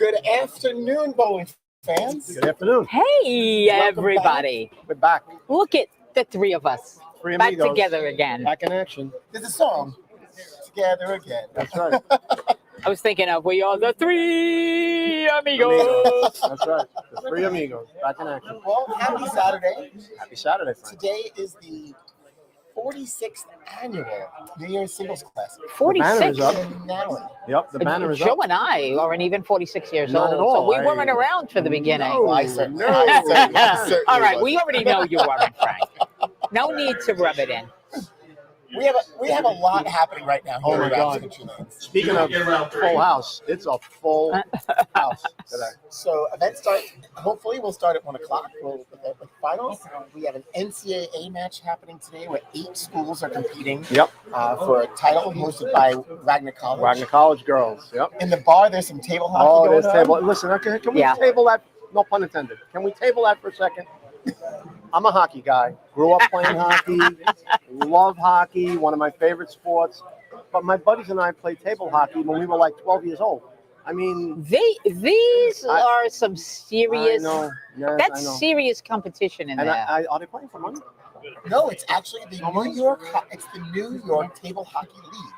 Good afternoon, bowling fans. Good afternoon. Hey, Welcome everybody. We're back. Look at the three of us. Three Back amigos. together again. Back in action. There's a song. Together again. That's right. I was thinking of we are the three amigos. That's right. The three amigos. Back in action. Well, happy Saturday. Happy Saturday, friend. Today is the 46th annual New Year's Singles Classic. 46. The banner is up. Finale. Yep, the banner is Joe up. and I aren't even 46 years Not old, at all. so we weren't around for the beginning. No, I certainly no. wasn't. All right, we already know you weren't, Frank. No need to rub it in. We have a lot happening right now. Oh here my around God. Country Lanes. Speaking of full house, it's a full house today. So events start. Hopefully, we'll start at 1 o'clock. With the finals. We have an NCAA match happening today where 8 schools are competing. Yep. For a title hosted by Wagner College. Wagner College girls. Yep. In the bar, there's some table hockey Oh, going there's on. table. Listen, okay, can we table that? No pun intended. Can we table that for a second? I'm a hockey guy. Grew up playing hockey. Love hockey. One of my favorite sports. But my buddies and I played table hockey when we were like 12 years old. I mean, These are some serious. I know. Yes, That's I know. serious competition in And there. are they playing for money? No, it's actually the New York. It's the New York Table Hockey League.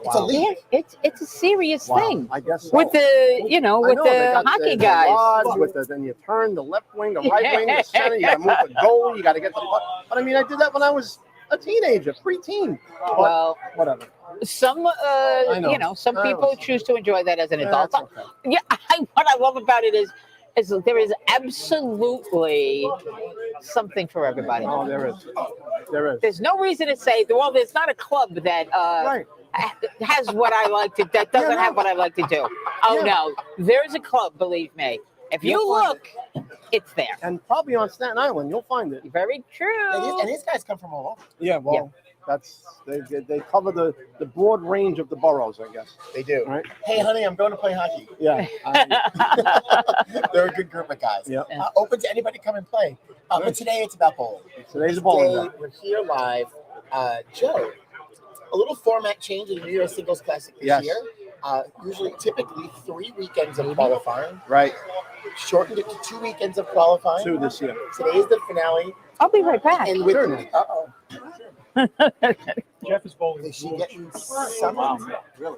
It's a league. Yeah, it's a serious thing. I guess so. With the I know, they got hockey the guys. rods, then you turn the left wing, the right wing, the center. You got to move the goal. You got to get the puck. But I mean, I did that when I was a teenager, preteen. But Well, whatever. some know. some people choose to enjoy that as an adult. That's okay. Yeah, what I love about it is there is absolutely something for everybody. Oh, there is. There is. There's no reason to say, well, there's not a club that Right. has what I like to, that doesn't have what I like to do. Oh, Yeah. no, there's a club, believe me. If you You'll find look, it's there. And probably on Staten Island, you'll find it. Very true. And these guys come from all over. Yeah, well, that's they cover the broad range of the boroughs, I guess. They do. Right? Hey, honey, I'm going to play hockey. Yeah. They're a good group of guys. Yeah. Open to anybody come and play. But today it's about bowling. Today's a bowling Today, day. we're here live. Joe, a little format change in the New Year's Singles Classic this Yes. year. Typically 3 weekends of qualifying. Right. Shortened it to 2 weekends of qualifying. 2 this year. Today is the finale. I'll be right back. And with Sure. Jeff is bowling. Is she getting some? Really?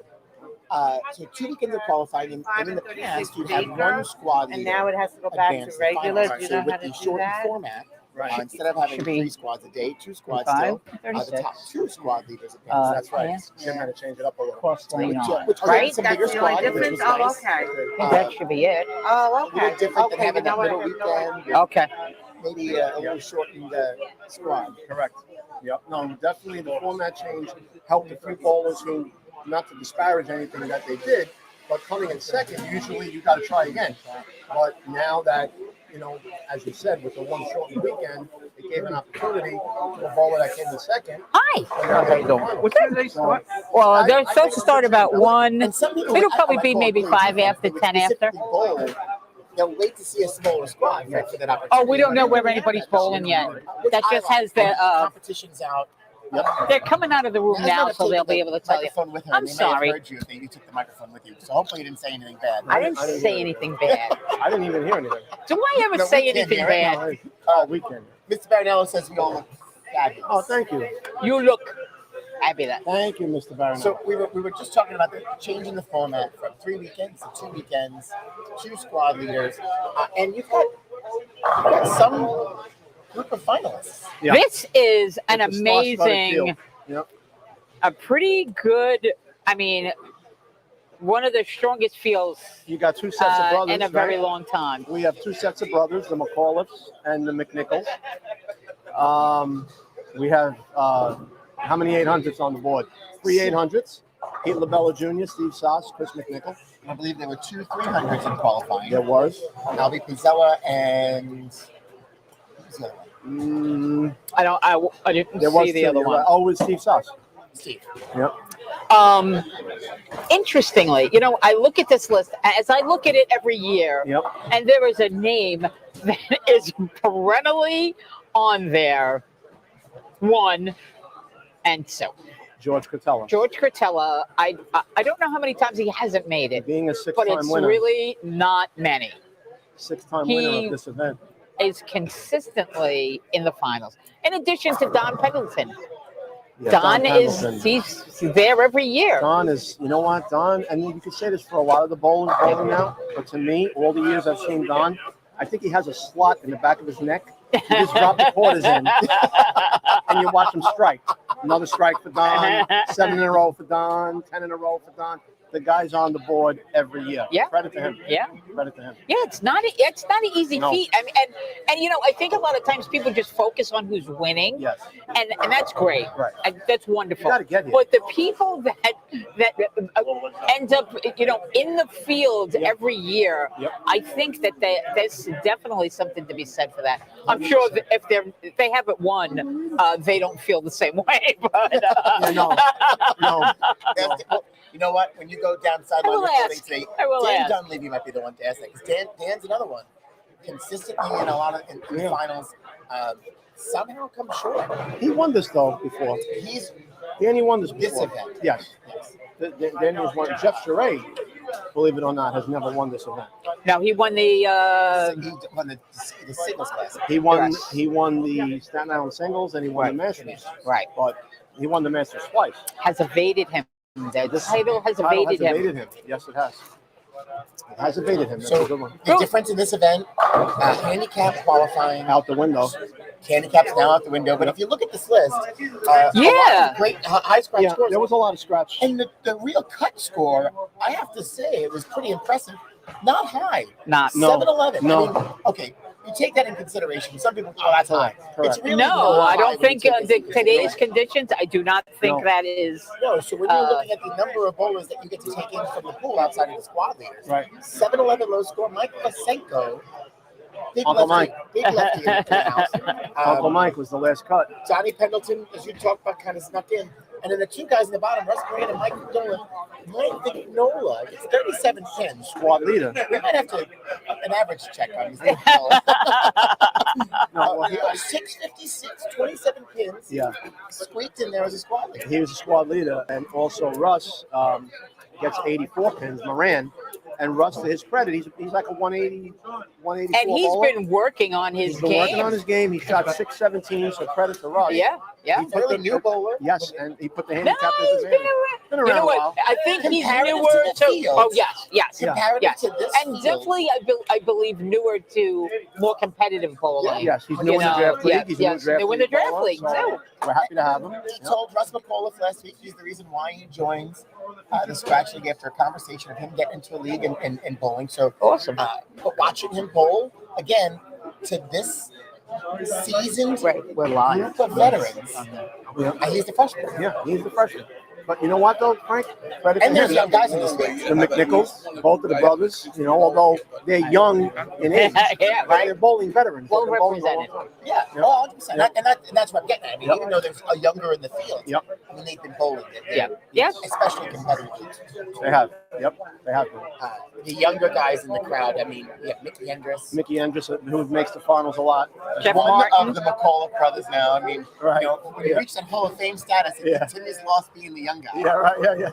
So 2 weekends of qualifying, and in the past you had one squad And leader now it has to go back to advance the regular. finals. Do you So know how with to the do shortened that? format, Right. instead of having Should be 3 squads a day, 2 squads 5, still, the 36. top 2 squad leaders advance. That's right. yeah. Jim had to change it up a little. Cross lane on. Which Right? some That's bigger the only squad, which difference? was Oh, nice. okay. That should be it. Oh, A little okay. different than Okay, having you know that what? middle I have no weekend. with Okay. Maybe a little shortened squad. Correct. Yep. No, definitely the format change helped a few bowlers who, not to disparage anything that they did, but coming in second, usually you got to try again. But now that, as you said, with the one shortened weekend, it gave an opportunity to a bowler that came in second. Hi. How you doing? What time do they start? Well, they're supposed to start about 1. And some people, It'll probably be call maybe it 5 play after, defense, 10 they would after. specifically bowl. They'll wait to see a smaller squad for that opportunity. Oh, we don't know where anybody's bowling yet. That just has the. competitions out. They're coming out of the room now, so they'll be able to tell you. With her, I'm and they may have sorry. heard you if you took the microphone with you. So hopefully you didn't say anything bad. I didn't say anything bad. I didn't even hear anything. Do I ever No, say we can't anything hear it. bad? Oh, weekend. Mr. Barinello says we all look fabulous. Oh, thank you. You look fabulous. Thank you, Mr. Barron. So we were just talking about the changing the format from 3 weekends to 2 weekends, 2 squad leaders, and you've got some group of finalists. Yeah. This is an It's a star-studded amazing, field. Yep. a pretty good, one of the strongest fields You got 2 sets of brothers, in a very right? long time. We have 2 sets of brothers, the McAuliffes and the McNichols. We have how many 800s on the board? 3 800s. Pete LaBella Jr., Steve Sass, Chris McNichol. I believe there were 2 300s in qualifying. There was. Albie Pizzella and who's the other one? I didn't There was see the 2, other you're one. right. Oh, it was Steve Sass. Steve. Yep. Interestingly, I look at this list as I look at it every year, Yep. and there is a name that is perennially on there, 1 and 2. George Cotella. George Curtella, I don't know how many times he hasn't made it, Being a but six-time it's winner. really not many. Six-time He- winner of this event. Is consistently in the finals. In addition to Don Pendleton. Yeah, Don Pendleton. is he's there every year. Don is, you know what, Don, and you can say this for a lot of the bowling now, but to me, all the years I've seen Don, I think he has a slot in the back of his neck. You just drop the quarters in, and you watch him strike. Another strike for Don, 7 in a row for Don, 10 in a row for Don. The guy's on the board every year. Yeah. Credit to him. Yeah. Credit to him. Yeah, it's not an easy No. feat. I mean, and you know, I think a lot of times people just focus on who's winning, Yes. and that's great. Right. And that's wonderful. You gotta get here. But the people that end up, you know, in the field Yep. every year, Yep. I think that there's definitely something to be said for that. I'm sure that if they haven't won, they don't feel the same way. But Yeah, no. You know what? When you go down I sideline, will they ask. say I will Dan ask. Dunleavy might be the one to ask that because Dan's another one. Consistently in a lot of in the Yeah. finals, somehow comes short. He won this, though, before. He's Danny won this this before. event. Yes. Danny was one. Jeff Charest, believe it or not, has never won this event. no, he won the. He won the singles class. He won. Yes. He won the Staten Island singles, and he won the Masters. Right. But he won the Masters twice. Has evaded him. The title has Title evaded has him. evaded him. Yes, it has. It has evaded him. That's So a good one. the difference in this event, handicap qualifying, Out the window. handicap's now out the window. But if you look at this list, a lot Yeah. of great high scratch Yeah, scores. there was a lot of scratch. And the real cut score, I have to say, it was pretty impressive. Not high. Not. No. 7-11. No. I mean, okay, you take that in consideration. Some people, oh, that's high. Correct. It's really No, not I high don't when you think take this into today's consideration. conditions. I do not think No. that is. No, so when you're looking at the number of bowlers that you get to take in from the pool outside of the squad leaders, Right. 7-11 low score. Mike Pasenko, big Uncle lefty, big lefty in the house. Uncle Mike was the last cut. Johnny Pendleton, as you talked about, kind of snuck in. And then the two guys in the bottom, Russ Grant and Mike Dolan. Mike Vignola gets 37 pins. Squad leader. We might have to an average check on these. No, well, 656, 27 pins. Yeah. Squeaked in there as a squad leader. He was a squad leader, and also Russ gets 84 pins. Moran, and Russ, to his credit, he's like a 180, 184 And he's bowler. been working on his He's been game. working on his game. He shot 617, so credit to Russ. Yeah, yeah. He's a fairly new bowler. Yes, and he put the No, handicap as he's his been hand. around. Been You around know a what? while. I think he's Comparative newer to the to. field. Oh yes, yes. Yeah. Comparative Yes. to this And field. definitely, I believe newer to more competitive bowling. Yes, he's You new in the know, draft league. yeah, He's yes, new in the draft bowler, league so too. We're happy to have him. He told Russ McAuliffe last week he's the reason why he joins the Scratch League after a conversation of him getting into a league in bowling. So Awesome. but watching him bowl again to this seasoned We're live. group of veterans, Yeah. and he's the freshman. Yeah, he's the freshman. But you know what, though, Frank? Credit And to there's him. young guys in this league. The McNichols, both of the brothers, you know, although they're young in age, Yeah, but right. they're bowling veterans. Well They've been bowling for a long represented. time. Yeah, Yep. well, 100%. Yep. And that's what I'm getting at. I mean, Yep. even though there's a younger in the field, Yep. I mean, they've been bowling. Yeah. Yeah. Especially competitive. They have. Yep, they have been. The younger guys in the crowd, I mean, we have Mickey Hendricks. Mickey Andrews, who makes the finals a lot. Jeff One Martin. of the McAuliffe brothers now. I mean, Right. you know, when you Yeah. reach that Hall of Fame status, it Yeah. continues lost being the young guy. Yeah, right. Yeah, yeah.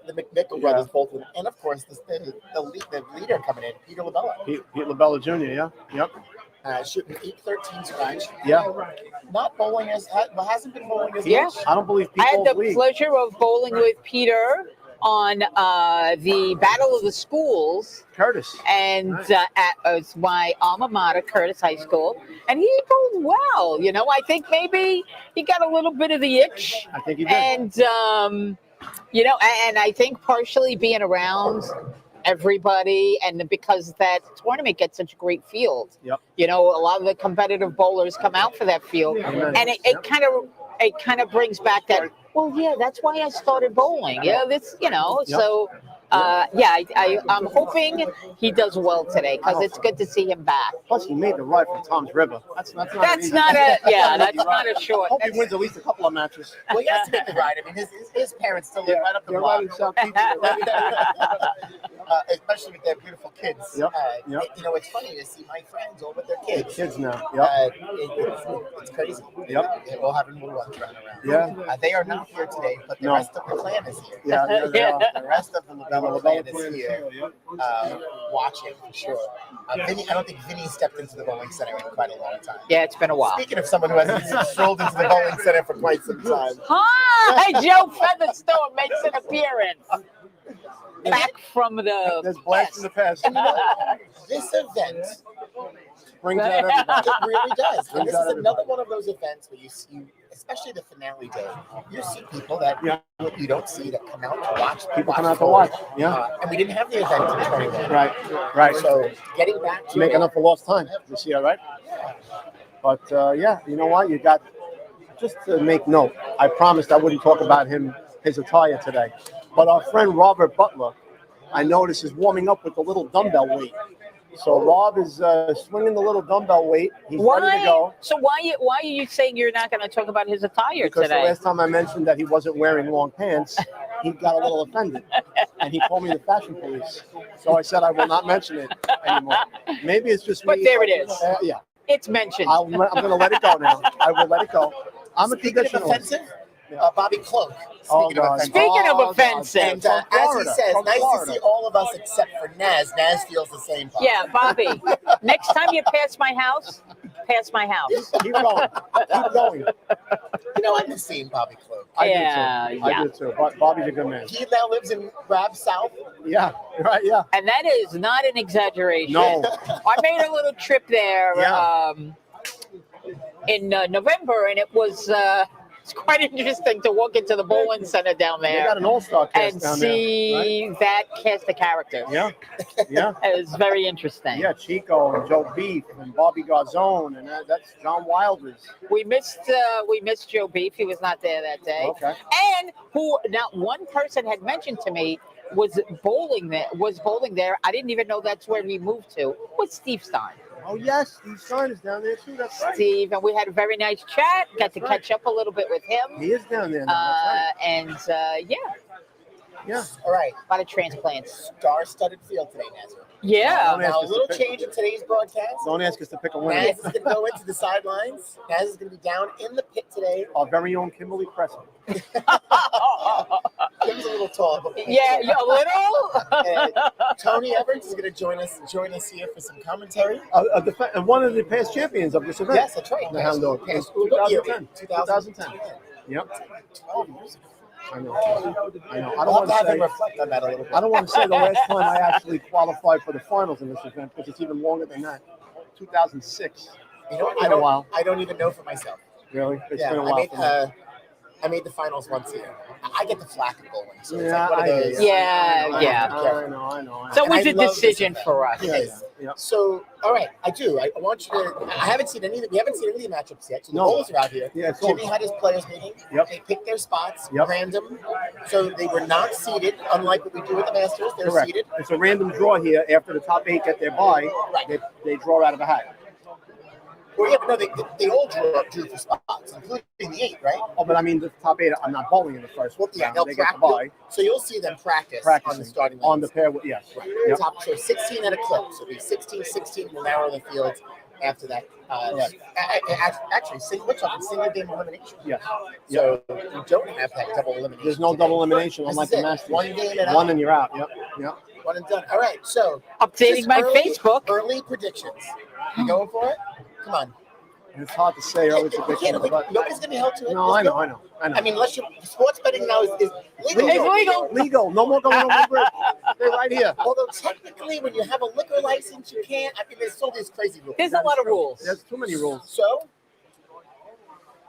The McNichol brothers, both of them. And of course, the leader coming in, Peter Labella, Pete LaBella Jr. Yeah. Yep. shooting 813 scratch. Yeah. Not bowling hasn't been bowling as Yeah. much. I don't believe I had People's the League. pleasure of bowling with Peter on the Battle of the Schools, Curtis. and Nice. it's my alma mater, Curtis High School, and he bowled well. You know, I think maybe he got a little bit of the itch, I think he did. and you know, and I think partially being around everybody, and because that tournament gets such a great field. Yep. You know, a lot of the competitive bowlers come out for that field, Amen. and it kind of brings back that. Well, yeah, that's why I started bowling. Yeah, this, you know. Yep. So, I'm hoping he does well today because it's good to see him back. Plus, he made the ride from Tom's River. That's not. That's easy. not that's not a short. Hope he wins at least a couple of matches. Well, he has to make the ride. I mean, his parents still live right up the You're block. right in South Beach. especially with their beautiful kids. Yep, yep. You know, it's funny to see my friends all with their kids. Kids now. Yep. It's crazy. Yep. They're all having little ones running around. Yeah. They are not here today, but the rest of the clan is here. Yeah, they are. The rest of the LaBella clan is here, watching for sure. Vinny, I don't think Vinny stepped into the bowling center in quite a long time. Yeah, it's been a while. Speaking of someone who hasn't strolled into the bowling center for quite some time. Hi, Joe Featherstone makes an appearance. Back from the There's blast in the past. And you know, this event Brings out everybody. it really does. And this out is another everybody. one of those events where you see, especially the finale day, you see people that you don't see that come out to watch. People come out to watch. Yeah. And we didn't have the event in 21. Right. So getting back to Make up for lost time this year, right? But yeah, you know what? You got, just to make note, I promised I wouldn't talk about his attire today. But our friend Robert Butler, I noticed, is warming up with the little dumbbell weight. So Rob is swinging the little dumbbell weight. He's ready to go. So why are you saying you're not going to talk about his attire Because today? the last time I mentioned that he wasn't wearing long pants, he got a little offended. And he called me the fashion police. So I said I will not mention it anymore. Maybe it's just me. But there it is. Yeah. It's mentioned. I'm going to let it go now. I will let it go. I'm a Speaking of traditionalist. offensive, Bobby Cloak. Oh, Speaking of God. offensive. Speaking of God. offensive. And From as he Florida, says, from nice Florida. to see all of us except for Naz. Naz feels the same. Bobby. Yeah, Bobby. Next time you pass my house, pass my house. Keep going. Keep going. You know, I miss seeing Bobby Cloak. I do too. But Bobby's a good man. He now lives in Rab South. Yeah, right, yeah. And that is not an exaggeration. No. I made a little trip there Yeah. in November, and it was it's quite interesting to walk into the bowling center down They there got an all-star cast and down see there. that cast of characters. Right? Yeah. It was very interesting. Yeah, Chico and Joe Beef and Bobby Garzone, and that's John Wilder's. We missed Joe Beef. He was not there that day. Okay. And who not one person had mentioned to me was bowling there. I didn't even know that's where he moved to. Was Steve Stein. Oh, yes, Steve Stein is down there too. That's right. Steve, and we had a very nice chat. Got to catch up a little bit with him. He is down there now. And Yeah. All right. a lot of transplants. Star-studded field today, Nazar. Yeah. Don't ask Now, a us little to pick- change in today's broadcast. Don't ask us to pick a winner. Naz is going to go into the sidelines. Naz is going to be down in the pit today. Our very own Kimberly Crescent. Kim's a little tall, but Yeah, a little. And Tony Evans is going to join us here for some commentary. And one of the past champions of this event. Yes, that's right. The Hound Dog. Past- 2010. 2010. Yep. 12 years ago. I know. I don't We'll want have to have to him say. reflect on that a little bit. I don't want to say the last time I actually qualified for the finals in this event, because it's even longer than that. 2006. You know, It's been a while. I don't even know for myself. Really? It's Yeah, been a while for me. I made the finals once here. I get the flack of bowling, so it's Yeah, like one of I hear those. you. Yeah. I know. So it was I a love this decision event. for us. Yeah. So, all right, I do. I want you to. We haven't seen any of the matchups yet. So the No. bowlers are out here. Yeah, it's Jimmy all- had his players meeting. Yep. They picked their spots, Yep. random. So they were not seated, unlike what we do with the Masters. They're Correct. seated. It's a random draw here. After the top 8 get their bye, they draw out of a hat. Well, yeah, but no, they all drew for spots, including the 8, right? Oh, but I mean the top 8. I'm not bowling in the first Well, yeah, round. they'll They get the practice. bye. So you'll see them practicing on the starting on the lanes. pair. Yes. Right. Yep. Top, so 16 at a clip. So it'll be 16 will narrow the field after that. Right. Actually, we're talking single game elimination. Yes. So you don't have that double elimination. There's no today. double elimination, This unlike is the it. Masters. One game and One out. and you're out. Yep. One and done. All right. So Updating just my early- Facebook. Early predictions. You going for it? Come on. It's hard to say early predictions, but Nobody's going to be held to it. no, I know. I mean, unless sports betting now is legal. It's legal. Legal. No more going over the bridge. They're right here. Although technically, when you have a liquor license, you can't. I mean, there's still these crazy rules. There's a lot of rules. There's too many rules. So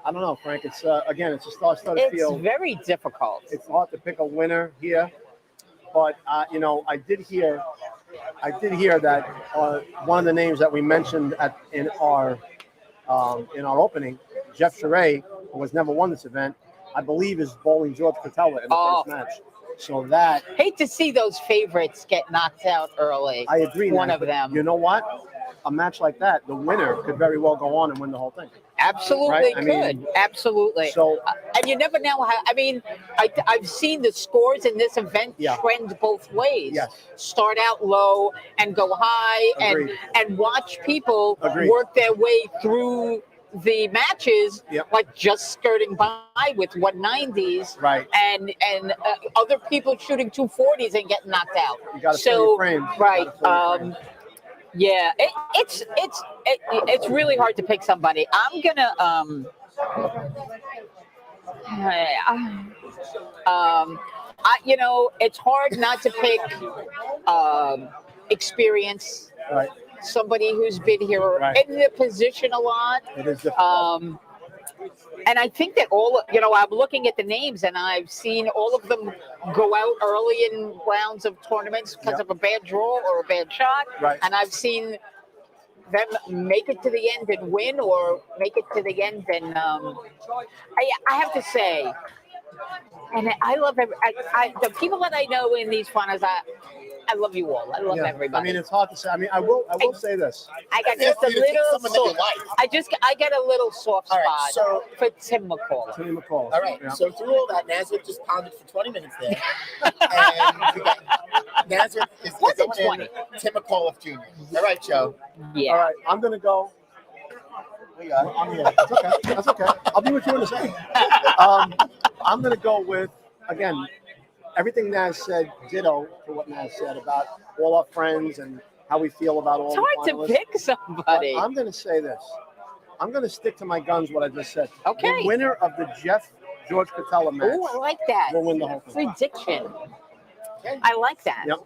I don't know, Frank. It's again, it's a star-studded It's field. very difficult. It's hard to pick a winner here, but I did hear that one of the names that we mentioned in our opening, Jeff Charest, who has never won this event, I believe is bowling George Patella in the first match. So that Hate to see those favorites get knocked out early. I agree. One Nat, of but them. You know what? A match like that, the winner could very well go on and win the whole thing. Absolutely Right? I could. mean, Absolutely. So And you never know how. I mean, I've seen the scores in this event trend both ways. Yes. Start out low and go high, Agreed. and watch people Agreed. work their way through the matches, Yep. like just skirting by with 190s, Right. and other people shooting 240s and getting knocked out. You got to fill your frames. You Right. gotta fill your frames. Yeah, it's really hard to pick somebody. I'm gonna it's hard not to pick experience. Right. Somebody who's been here in the position a lot. It is difficult. And I think that I'm looking at the names and I've seen all of them go out early in rounds of tournaments because of a bad draw or a bad shot. Right. And I've seen them make it to the end and win, or make it to the end and I have to say, and I love the people that I know in these finals. I love you all. I love everybody. I mean, it's hard to say. I mean, I will say this. I got just a little someone that you soft. I got a little soft spot for Tim McCall. Tim McCall. All right. Yeah. So through all that, Nazareth just pounded for 20 minutes there, and we got Nazareth is Wasn't going 20. in. Tim McCall Jr. All right, Joe. Yeah. All right. I'm gonna go. I'm here. It's okay. That's okay. I'll be with you in a second. I'm gonna go with, again, everything Naz said, ditto to what Naz said about all our friends and how we feel about all It's the hard finalists. to pick somebody. But I'm going to say this. I'm going to stick to my guns, what I just said. Okay. The winner of the George Catella match Oh, I like that. will win the whole thing. Prediction. I like that. Yep.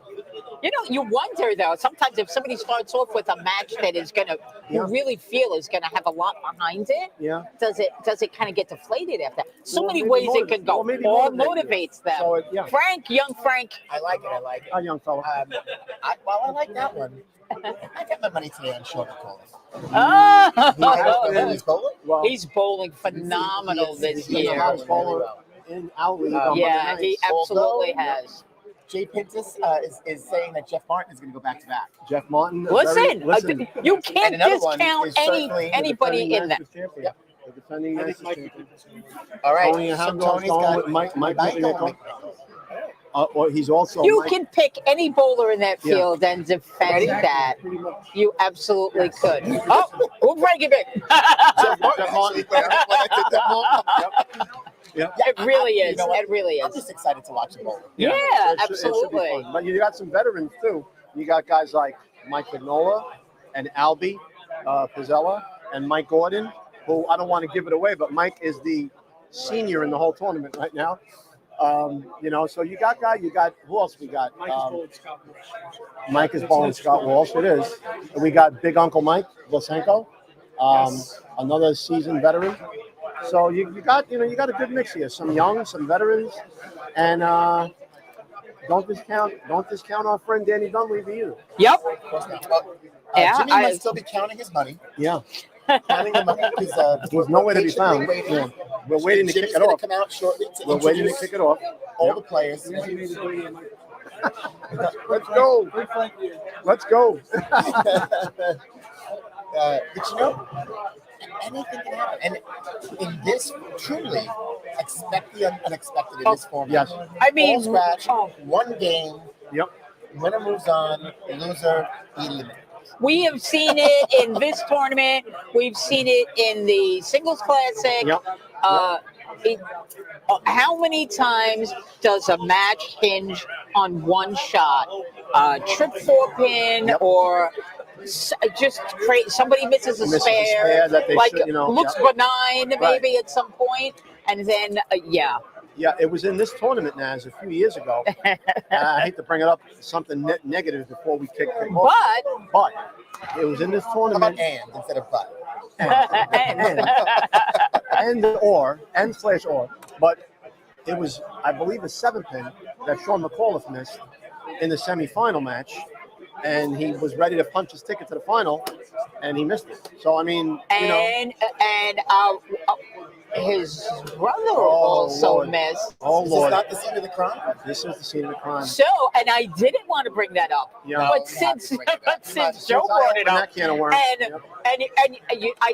You wonder though, sometimes if somebody starts off with a match that is gonna, you really feel is gonna have a lot behind it, does it kind of get deflated after? So Well, many maybe ways it can go. well, maybe All motivate you. motivates them. So Young Frank. I like it. A young fella. I like that one. I got my money today on Sean McCall. Oh, He's bowling? Well, he's bowling phenomenal this he's the year. hottest bowler in our league on Yeah, Monday he nights. absolutely Although- has. Jay Pintus is saying that Jeff Martin is going to go back to back. Jeff Martin. Listen, you And can't another one discount is certainly the anybody in that. Yep. The defending Masters champion. All right, Tony, how so Tony's Tony's going got with Mike Mike Migliacco. Or he's also You Mike. can pick any bowler in that Yeah. field and defend that. Pretty much. You absolutely could. Oh, we'll break it back. Jeff Martin. Yep. It really is. You know what? It really I'm is. just excited to watch him bowl. Yeah, It should be absolutely. fun. But you got some veterans too. You got guys like Mike Vignola and Albie Pizzella and Mike Gordon, who I don't want to give it away, but Mike is the senior in the whole tournament right now. So you got who else we got? Mike is bowling Scott Walsh. It is. And we got Big Uncle Mike Vlasenko, another seasoned veteran. So you got a good mix here. Some young, some veterans, and don't discount our friend Danny Dunleavy either. Yep. Of course not. Well, Yeah, Jimmy might still be counting his money. Yeah, Counting the money because he's nowhere to be found. Waiting. Yeah. We're waiting to Jimmy's kick it gonna off. come out shortly to We're waiting to introduce kick it off. all the players. Let's go. Let's go. But anything can happen. And in this, truly, expect the unexpected in this format. Yes. I mean, All scratch, one game, Yep. winner moves on, loser eliminated. we have seen it in this tournament. We've seen it in the singles classic. Yep. How many times does a match hinge on one shot? Trip four pin, or just somebody misses a spare, that they like should, looks benign maybe at some point, and then Yeah, it was in this tournament, Naz, a few years ago. I hate to bring it up, something negative before we kick off. But it was in this How about tournament. and instead of but? and/or. But it was, I believe, a 7-pin that Sean McAuliffe missed in the semifinal match. And he was ready to punch his ticket to the final, and he missed it. So, I mean, and his brother Oh, also Lord. missed. Oh Is this Lord, not the scene of the crime? this is the scene of the crime. So, and I didn't want to bring that up, Yeah. No, but we have since to bring it up. since Since Joe I brought it opened up, that can of worms. and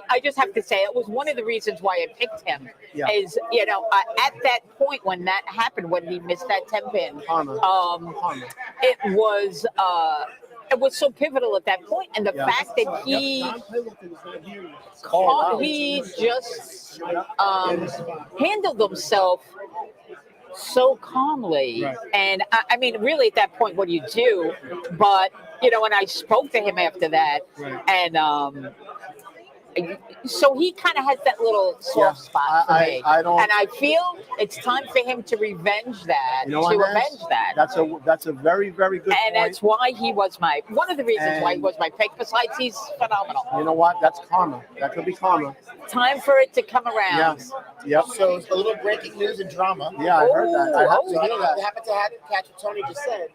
I just have to say it was one of the reasons why I picked him. Yeah. Is at that point when that happened, when he missed that 10 pin, Karma. Karma. it was so pivotal at that point, and the Yeah. fact that he Called out. he just handled himself so calmly. Right. And I mean, really, at that point, what do you do? But and I spoke to him after that, Right. and so he kind of has that little soft spot for me. I don't. And I feel it's time for him to revenge that. You know what, to Naz? avenge that. That's a very, very good And point. that's why he was one of the reasons why he And- was my pick. Besides, he's phenomenal. You know what? That's karma. That could be karma. Time for it to come around. Yes. Yep. So a little breaking news and drama. Yeah, I heard that. I Oh, heard So I to don't hear know if you that. happen to catch what Tony just said.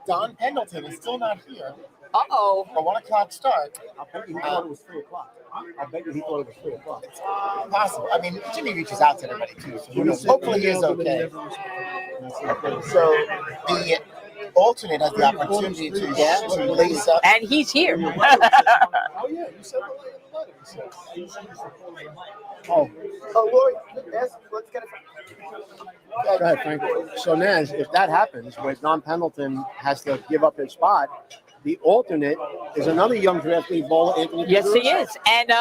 Don Pendleton is still not here Uh-oh. for 1 o'clock start. I bet you he thought it was 3 o'clock. I bet you he thought it was 3 o'clock. It's possible. I mean, Jimmy reaches out to everybody too, so who knows? Hopefully he is okay. So the alternate has the opportunity to lace up. And he's here. Oh yeah, you said the letter. Oh, Oh, Lori, let's get it. go ahead, Frank. So Naz, if that happens, where Don Pendleton has to give up his spot, the alternate is another young draftee bowler, Anthony. Yes, he Pedrosa. is. And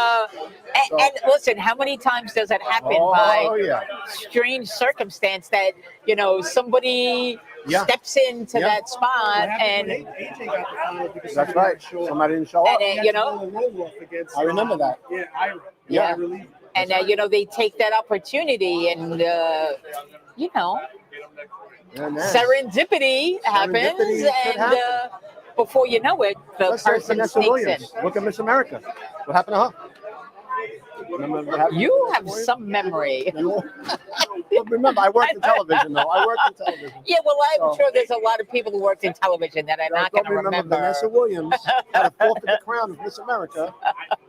listen, how many times does it happen by Oh yeah. strange circumstance that somebody Yeah. steps into Yeah. that spot and That's right. Somebody didn't show up. and I remember that. Yeah, Ira. Yeah. Relief. and they take that opportunity and Yeah, Naz. serendipity happens Serendipity could and happen. before you know it, the Let's say person Vanessa sneaks Williams. Look at Miss America. What happened to her? Remember what in. happened? You have some memory. But remember, I worked in television, though. I worked in television. Yeah, well, I'm So- sure there's a lot of people who worked in television that are I not don't going to remember. Vanessa Williams had to forfeit the crown of Miss America,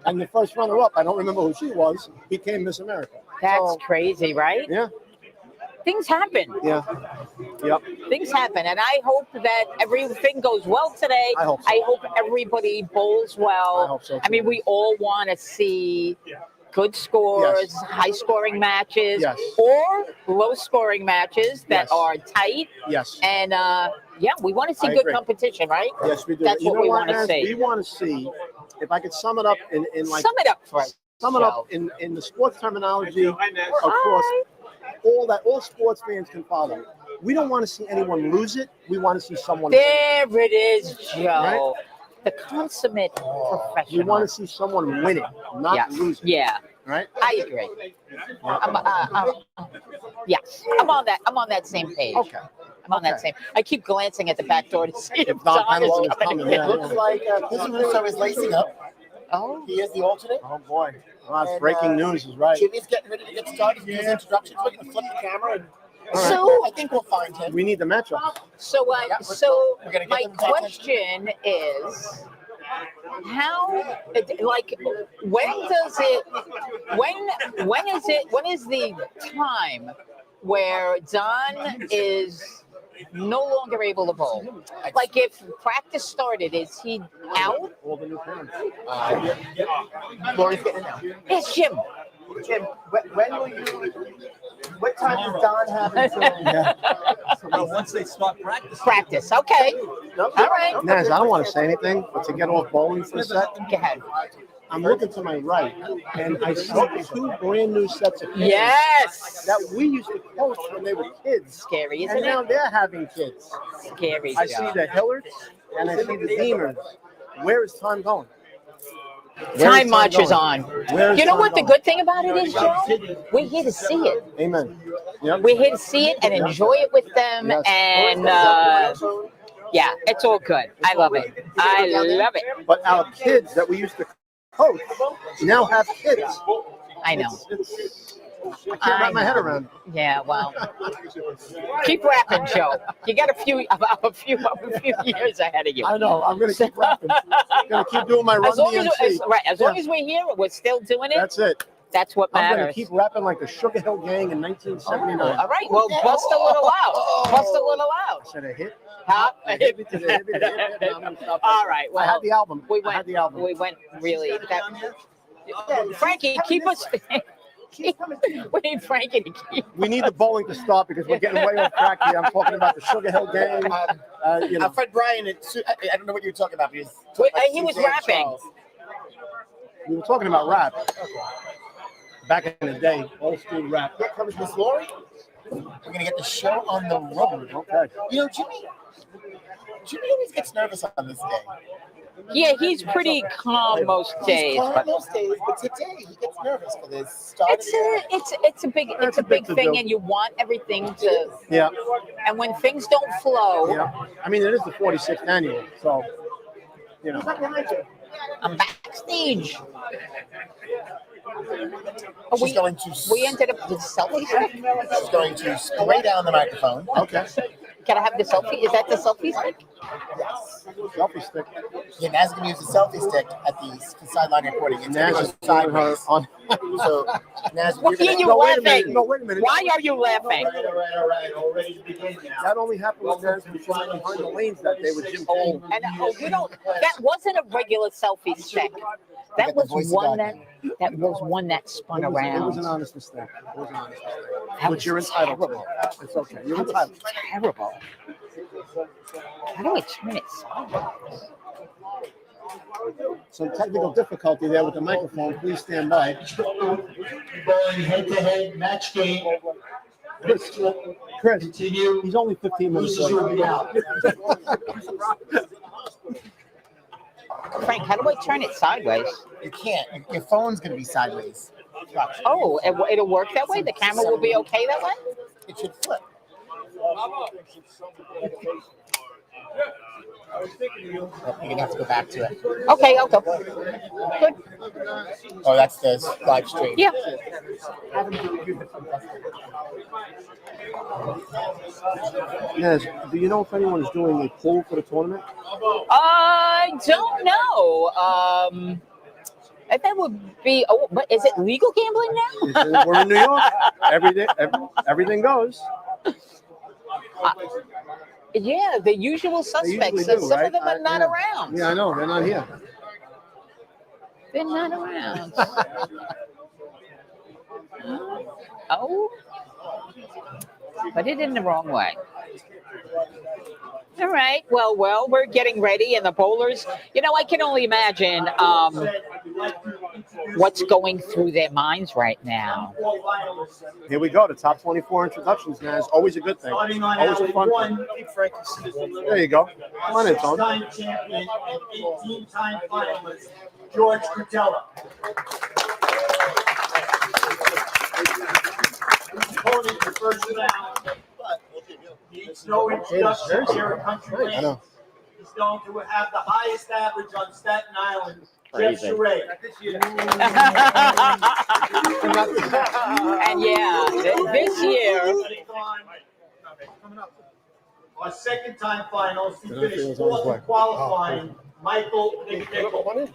and the first runner-up, I don't remember who she was, became Miss America. That's So, crazy, right? yeah, Things happen. yeah, yep. Things happen, and I hope that everything goes well today. I hope so. I hope everybody bowls well. I hope so, I mean, too. we all want to see good scores, Yes. high-scoring matches, Yes. or low-scoring matches that Yes. are tight. Yes, And we want to see I good agree. competition, right? yes, we do. That's You what know we wanna Naz? see. We want to see, if I could sum it up in like, Sum it up for us. sum it up Joe. in the sports terminology Hi, Naz. across Hi. all sports fans can follow. We don't want to see anyone lose it. We want to see someone. There it is, Joe. Right? The consummate professional. We want to see someone win it, not Yes. lose it. Yeah, Right? I agree. Yes, I'm on that same page. Okay. I'm on that Okay. same. I keep glancing at the back door to see if If Don Don is Pendleton is coming. coming, It yeah. looks like Russo is lacing up. Oh, He is the alternate. Oh boy. Well, that's And, breaking news is right. Jimmy's getting ready to get started. His introductions. We're going to flip the camera. And All right. so I think we'll find him. We need the matchups. so Yeah, so we're gonna get my them to pay question is, how, like, when is the time where Don is no longer able to bowl? Like, if practice started, is he out? All the new parents. Lori's getting in now. Yes, Jim. Jim, when will you? What time does Don have until? Once they start practicing. Practice. Okay. All right. Naz, I don't want to say anything, but to get off bowling for a sec, Go ahead. I'm looking to my right, and I see two brand new sets of kids Yes. that we used to coach when they were kids. Scary, isn't And now it? they're having kids. Scary. I see Joe. the Hillards and I see the Demons. Where is time going? Time marches on. Where is You know time what the going? good thing about it is, Joe? We're here to see it. Amen. Yep. We're here to see it and enjoy it with them. Yes. And yeah, it's all good. I love it. I love it. But our kids that we used to coach now have kids. I know. I can't wrap my head around it. Yeah, well, keep rapping, Joe. You got a few years ahead of you. I know. I'm going to keep rapping. I'm going to keep doing my run As long as, DMC. as long as we're here, we're still doing it. That's it. That's what I'm gonna matters. keep rapping like the Sugar Hill Gang in 1979. All right. Well, bust a little out. Bust a little out. Said a hit. Huh? A hit to the hip, to the hip. No, I'm gonna stop All that. right. I had Well, the album. we I had went. the album. We went really. Frankie, keep us. We need Frankie to keep. We need the bowling to stop because we're getting way off track here. I'm talking about the Sugar Hill Gang. You know, Our friend Brian, I don't know what you were talking about. But He was rapping. we were talking about rap. Back in the day, old school rap. Here comes Miss Lori. We're gonna get the show on the road. Okay. You know, Jimmy always gets nervous on this day. Yeah, he's pretty calm most days. He's calm But most days, but today he gets nervous for this start. it's a big to thing, do. and you want everything to. Yeah. And when things don't flow, Yeah. I mean, it is the 46th annual, so you know. I'm backstage. She's going to. We ended up with selfie stick. She's going to spray down the microphone. Okay. Can I have the selfie? Is that the selfie stick? Yes. Selfie stick. Yeah, Naz is going to use the selfie stick at the sideline reporting. It's going Naz to is go doing her sideways. on. So, Naz, What you're are gonna, you No, wait a minute. laughing? No, wait a minute. Why are you laughing? All right. All ready to begin now. That only happened when Naz was flying behind the lanes that day with Jim Cole. And you don't. That wasn't a regular selfie stick. That was one that spun It was around. an honest mistake. It was an honest mistake. That Which was you're entitled terrible. to. It's okay. You're That was entitled. terrible. How do I turn it sideways? Some technical difficulty there with the microphone. Please stand by. Bowling head-to-head match game. Chris, Continue. he's only 15 minutes Losers will be out. Frank, how do I turn it sideways? You can't. Your phone's going to be sideways. Watch. Oh, it'll work that way? The camera will be okay that way? It should flip. You're going to have to go back to it. Okay, I'll go. Good. Oh, that's the live stream. Yeah. Yes. Do you know if anyone is doing a poll for the tournament? I don't know. That would be. Oh, but is it legal gambling now? We're in New York. Everything goes. Yeah, the usual suspects. do, Some right? of them are not Yeah. around. Yeah, I know. They're not here. They're not around. Oh, put it in the wrong way. All right. Well, we're getting ready, and the bowlers. You know, I can only imagine what's going through their minds right now. Here we go. The top 24 introductions, man. It's always a good thing. Starting on Always a alley fun one, thing. There you go. Come on in, Tone. 6-time champion and 18-time finalist, George Cretella. His opponent, the first round, needs no introduction here at Country I know. Lanes. He's going to have the highest average on Staten Island, Jeff Charest. And yeah, this year. Our second-time finals, he Did I feel it finished was on his fourth way? in qualifying, Michael McNichol.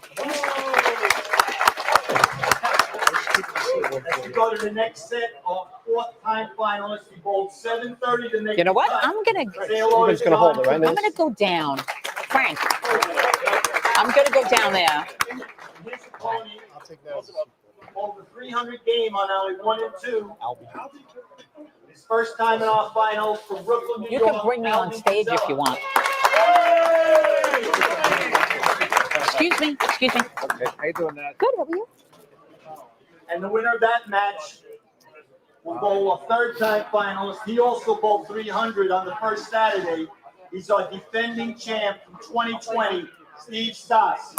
As we go to the next set, our fourth-time finalist, he bowled 7:30 to make. You know what? the cut. I'm gonna Everybody's gonna hold it, right, I'm Nance? gonna go down. Frank, I'm gonna go down there. His opponent, over 300 game on alley 1 and 2. His first time in our finals from Brooklyn, New You York. can bring me on Alvin stage if Gisella. you want. Excuse me. Okay. How you doing, Naz? Good, how are you? And the winner of that match will bowl a third-time finalist. He also bowled 300 on the first Saturday. He's our defending champ from 2020, Steve Stass.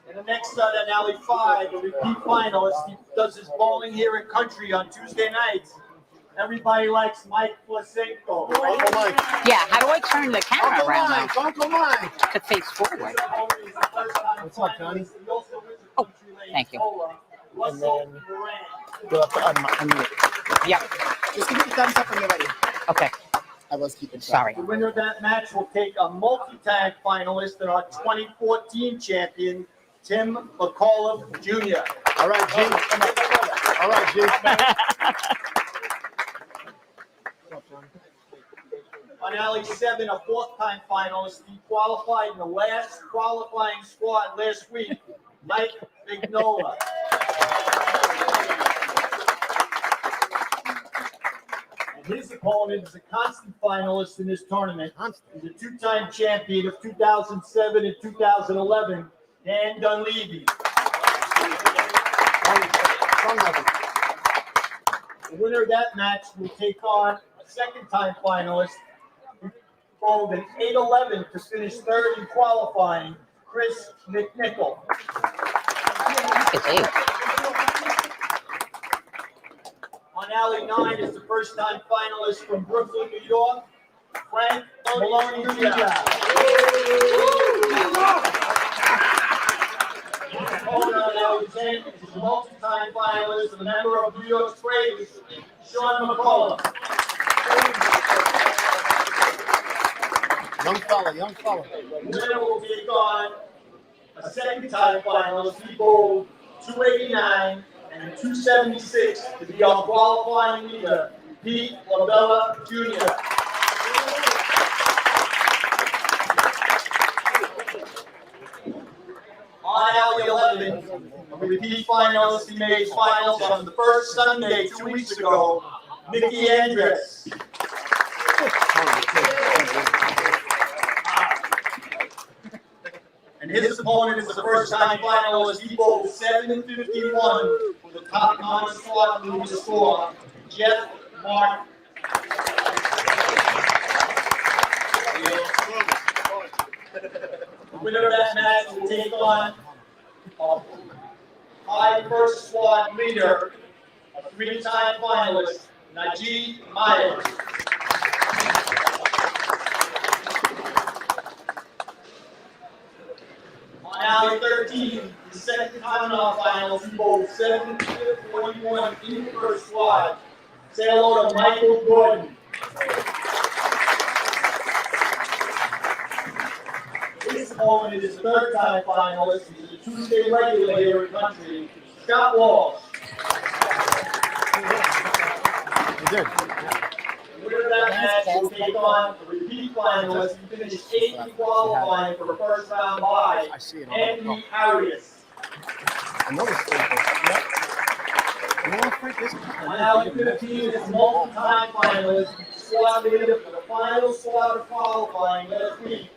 And the next set at alley 5, a repeat finalist. He does his bowling here in country on Tuesday nights. Everybody likes Mike Plasenko. Uncle Mike. Yeah, how do I turn the camera Uncle around Mike. Uncle Mike. now? To face forward. What's up, Johnny? Oh, thank you. And then you'll have to unmute. Yep. Just give me the thumbs up when you're ready. Okay. I was keeping track. Sorry. The winner of that match will take a multi-tag finalist and our 2014 champion, Tim McCullough Jr. All right, G. All right, G. On alley 7, a fourth-time finalist. He qualified in the last qualifying squad last week, Mike Vignola. And his opponent is a constant finalist in this tournament. He's a two-time champion of 2007 and 2011, Dan Dunleavy. The winner of that match will take on a second-time finalist, who rolled an 8-11 to finish third in qualifying, Chris McNichol. On alley 9 is the first-time finalist from Brooklyn, New York, Frank Maloney Jr. Opponent on alley 10 is a multi-time finalist, a member of New York's Braves, Sean McCullough. Young fella. The winner will take on a second-time finalist, he bowled 289 and 276 to be our qualifying leader, Pete LaBella Jr. On alley 11, a repeat finalist, he made finals on the first Sunday 2 weeks ago, Mickey Andres. And his opponent is the first-time finalist. He bowled 751 for the top non-squad leader score, Jeff Martin. The winner of that match will take on a high first squad leader, a three-time finalist, Najee Myers. On alley 13, the second time in our finals, he bowled 741 in the first squad. Say hello to Michael Gordon. His opponent is a third-time finalist. He's a Tuesday regular here in country, Scott Walsh. You did. The winner of that match will take on a repeat finalist. He finished 8th in qualifying for a first-round bye, I see it Anthony Arias. Another staple. Yep. You know what, Frank? This On alley 15 is multi-time finalist, squad leader for the final squad of qualifying last week,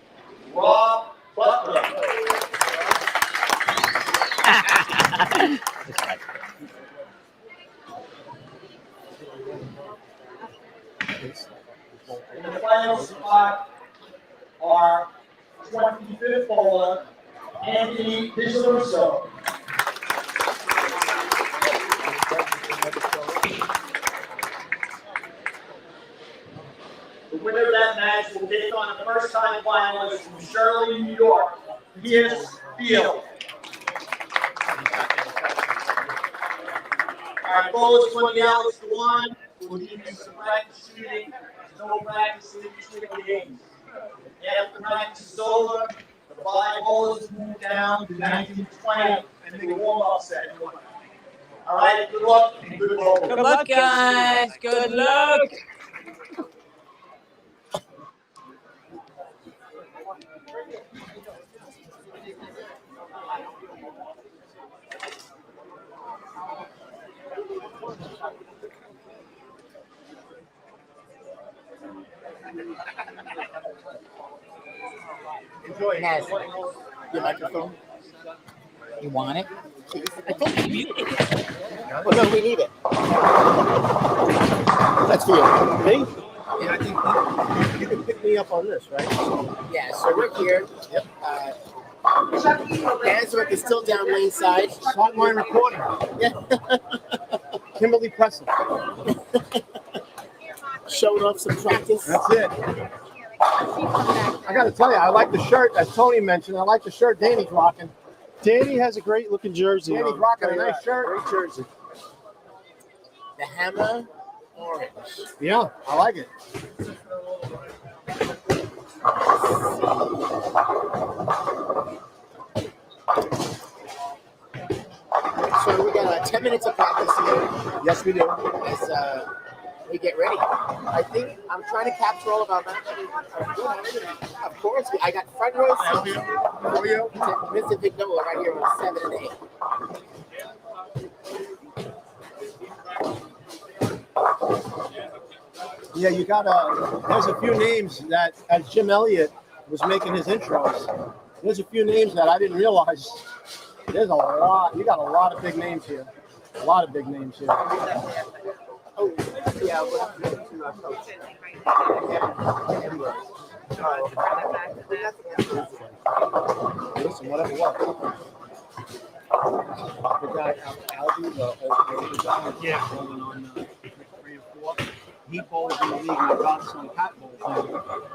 Rob Butler. In the final spot are 25th bowler, Anthony DeSouza. The winner of that match will take on a first-time finalist from Shirley, New York, Pierce Field. All right, bowlers, when the Alex Dewan will give you some practice shooting. No practice in between games. After practice is over, the 5 bowlers move down to 1920 and make a warm-up set. All right, good luck and good bowling. Good luck, guys. Good luck. enjoy it. Yes. Your microphone. You want it? I think you need it. Well, no, we need it. That's for you. Me? Yeah, I think you can pick me up on this, right? Yeah, so we're here. Yep. Answick is still down lane side. Start my recording. Yeah. Kimberly Preston. Showing off some practice. That's it. I got to tell you, I like the shirt, as Tony mentioned. I like the shirt Danny's rocking. Danny has a great looking jersey. Danny's rocking a nice shirt. Great jersey. The hammer orange. Yeah, I like it. So we got 10 minutes of practice here Yes, we do. as we get ready. I think I'm trying to capture all of our matches. Of course, I got front row seats Elliott. to Mr. Vignola right here on 7 and 8. Yeah, you got there's a few names that, as Jim Elliott was making his intros, there's a few names that I didn't realize. There's a lot. You got a lot of big names here. A lot of big names here. Oh, yeah, we'll have to get to our coach. Listen, whatever works. The guy, Albie, the guy rolling on 3 and 4, he bowled in the league and got some Pat Bowl thing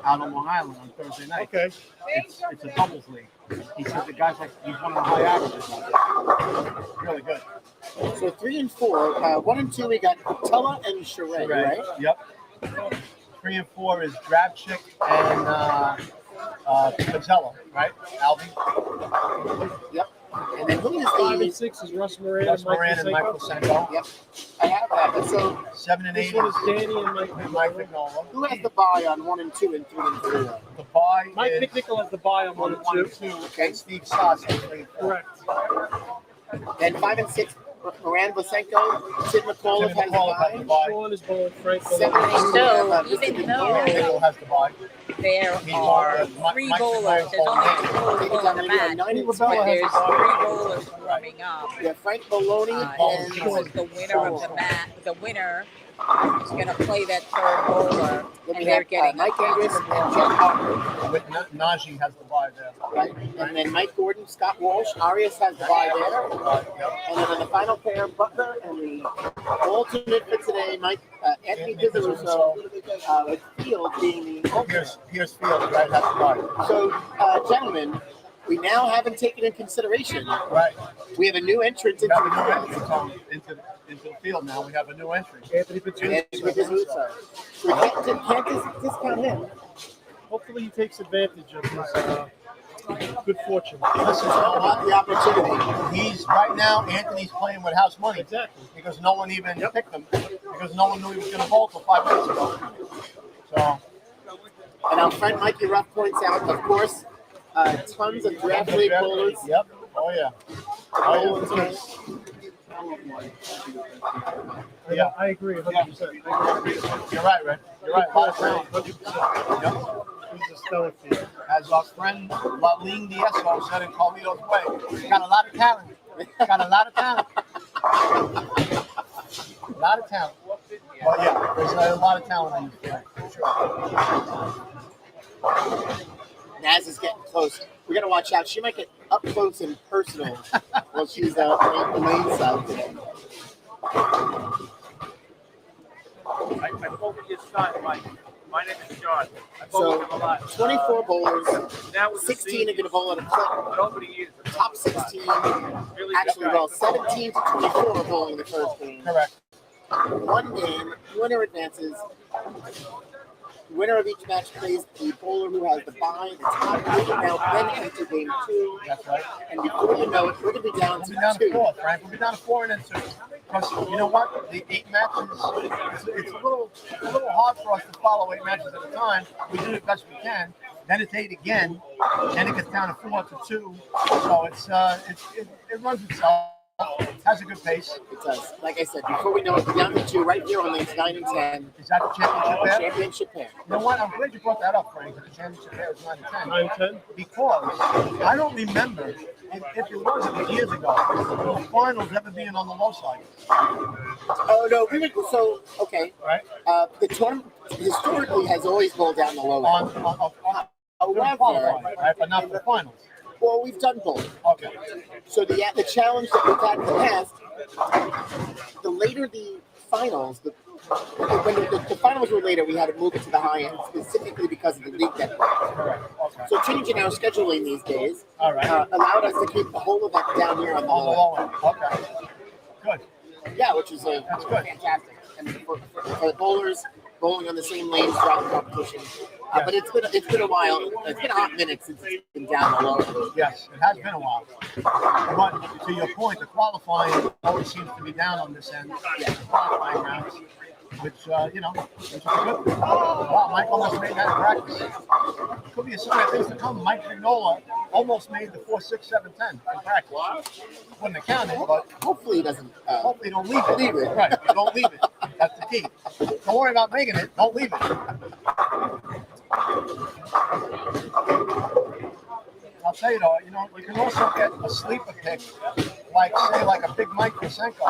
out on Long Island on Thursday night. Okay. It's a doubles league. He said the guy's like, he's one of the high averages out there. Really good. So 3 and 4, 1 and 2, we got Tella and Sheree, right? Yep. 3 and 4 is Drabchick and Pizzello, right? Albie. Yep. And then who is 5 and the? 6 is Russ Moran Russ Moran and Michael Senko. Yep, I have that. And so 7 and 8 This one is Danny and Mike Mike Vignola. Vignola. who has the bye on 1 and 2 and 3 and 4? The bye Mike is McNichol has the bye on 1 and 2. Okay. and Steve Sass on 3 and 4. Correct. Then 5 and 6, Moran Vlasenko, Sid McAuliffe Tim has the McAuliffe has the bye. bye. Sean is bowling Frank. 7 and 8, So, Mr. even Vignola. Vignola has the bye. there He's are Mike- 3 Mike bowlers. Vignola There's only 2 bowlers Take it on down the to match, 9 and but 7. there's 3 bowlers warming up. Yeah, Frank Maloney And and this is the winner of the match. The winner is going to play that 3rd bowler, then we and they're have getting Mike Andrews and Jeff Harper, With Najee has the bye there. right? And then Mike Gordon, Scott Walsh, Arias has the bye there. And then in the final pair, Butler and the alternate for today, Anthony Pizzarusso, with Field being the alternate. Here's Field, right? Has the bye. So, gentlemen, we now haven't taken in consideration. Right. We have a new entrant We into have a the new field. entry into the field now. We have a new entry. Anthony Petrucci. Anthony Pizzarusso. So we can't discount him. Hopefully he takes advantage of his good fortune. Listen, The opportunity. he's right now. Anthony's playing with house money Exactly. because no one even picked him because no one knew he was going to bowl till 5 minutes ago. So And our friend Mikey Ruff points out, of course, tons of draft league bowlers. Yep. Oh yeah. Yeah. I agree 100%. You're right, Rick. You're right. A lot of talent. 100%. Yep. He's a stellar field. As our friend Laline Dieso said in Carlito's way, got a lot of talent. Got a lot of talent. A lot of talent. But yeah, there's a lot of talent in this field, for sure. Naz is getting close. We got to watch out. She might get up close and personal while she's on the lane side today. I spoke with your son, Mike. My name is John. I spoke So, with him a lot. 24 bowlers, Now with the 16 are going to bowl at a clip. but over the years, the Top 16, really actually, good well, guy. 17 to 24 are bowling the first game. Correct. One game, winner advances. Winner of each match plays the bowler who has the bye. The top 8 now then enter game 2. That's right. And before you know it, we're going to be down We'll be down to to 2. 4, Frank. We'll be down to 4 and then 2. Because you know what? The 8 matches, it's a little hard for us to follow 8 matches at a time. We do the best we can. Then it's 8 again. Then it gets down to 4 to 2. So it runs itself. Has a good pace. It does. Like I said, before we know it, we're down to 2 right here on lanes 9 and 10. Is that the championship pair? Championship pair. You know what? I'm glad you brought that up, Frank. The championship pair is 9 and 10. 9-10. Because I don't remember if it was years ago, the finals ever being on the low side. Oh, no. We would, so, okay. Right? The tournament historically has always bowled down the low end. However, right? But not for the finals. Well, we've done both. Okay. So the challenge that we've had in the past, the later the finals, when the finals were later, we had to move it to the high end specifically because of the league network. Correct. Okay. So changing our scheduling these days All right. allowed us to keep the whole of that down here on the On the low low end. Okay. Good. end. Yeah, which is That's good. fantastic. and for the bowlers bowling on the same lanes throughout the competition. But it's been a while. It's been a hot minute since it's been down the lower. Yes, it has been a while. But to your point, the qualifying always seems to be down on this end. Yeah, the qualifying rounds, which which is good. Wow, Mike almost made that in practice. Could be a sign of things to come. Mike Vignola almost made the 4, 6, 7, 10 in practice. Wouldn't have counted, but hopefully he doesn't. Hopefully, don't leave it. Leave it. Right, don't leave it. That's the key. Don't worry about making it. Don't leave it. I'll tell you though, you can also get a sleeper pick, like a big Mike Kosenko,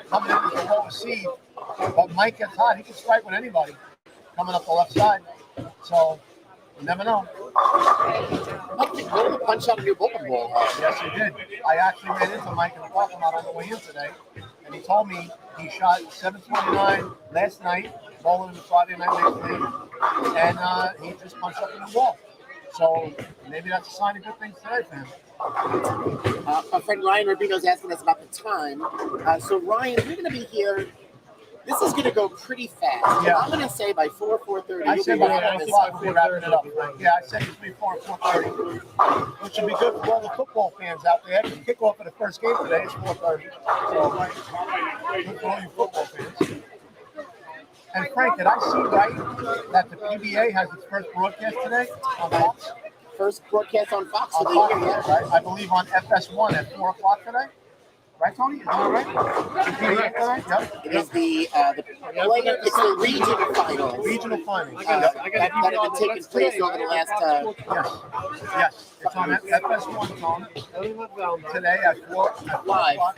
coming in with the lowest seed. But Mike gets hot; he can strike with anybody coming up the left side. So you never know. Mike Vignola punch out a new bullpen ball. Yes, he did. I actually ran into Mike in the parking lot on the way in today, and he told me he shot 729 last night, bowling in the Friday night league, and he just punched up in the wall. So maybe that's a sign of good things today for him. My friend Ryan Rubino's asking us about the time. So Ryan, you're going to be here. This is going to go pretty fast. Yeah. I'm going to say by 4:30. I said by 4 o'clock we're wrapping it up. Yeah, I said between 4 and 4:30, which should be good for all the football fans out there. The kickoff of the first game today is 4:30. So good for all you football fans. And Frank, did I see right that the PBA has its first broadcast today on Fox? First broadcast on Fox. On Fox, right? I believe on FS1 at 4 o'clock today. Right, Tony? Is that right? Yep. It is it's the regional finals. Regional finals. That have been taking place over the last. Yes. It's on FS1, Tom. Today at 4 o'clock.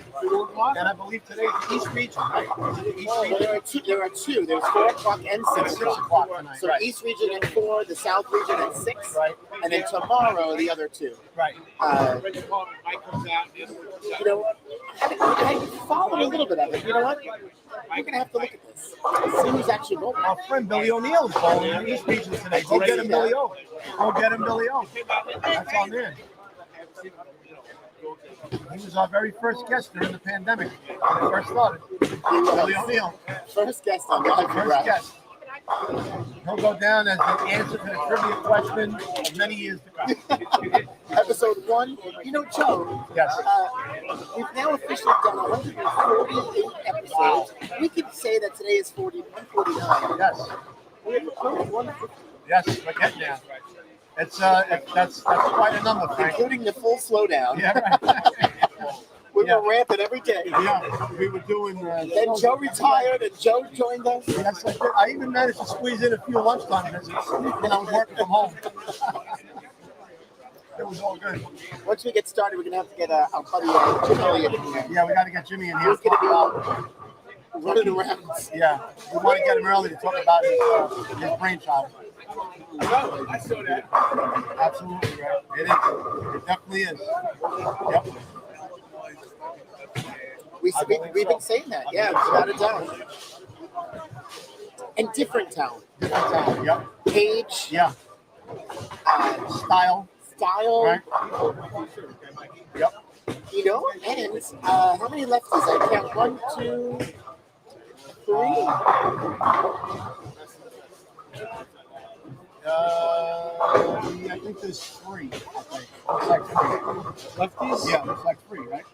And I believe today is East Region, right? There are two. There's 4 o'clock and 6 o'clock tonight. So East Region at 4, the South Region at 6, right? And then tomorrow the other two. Right. I followed a little bit of it. You know what? You're gonna have to look at this. See who's actually bowling. Our friend Billy O'Neill is bowling in the East Region today. Go get him, Billy O. Go get him, Billy O. That's our man. He was our very first guest during the pandemic when it first started. Billy O'Neill. First guest on that. First guest. He'll go down as the answer to the trivia question of many years to come. Episode 1. Joe. Yes. We've now officially done 148 episodes. Wow. We can say that today is 149. Yes. We have approached 150. Yes, we're getting there. That's quite a number, Frank. Including the full slowdown. Yeah, right. We were ramping every day. Yeah, we were doing. Then Joe retired, and Joe joined us. Yes, I did. I even managed to squeeze in a few lunchtime visits when I was working from home. It was all good. Once we get started, we're gonna have to get our buddy Jim Elliott in here. Yeah, we got to get Jimmy in here. He's gonna be running around. Yeah, we want to get him early to talk about his brainchild. I saw that. Absolutely right. It is. It definitely is. Yep. We've been saying that, yeah, without a doubt. And different talent. Different talent, yep. Age. Yeah. Style. Right. Yep. And how many lefties? I count 1, 2, 3. I think there's 3. I think. Looks like 3. Lefties? Yeah, looks like 3, right?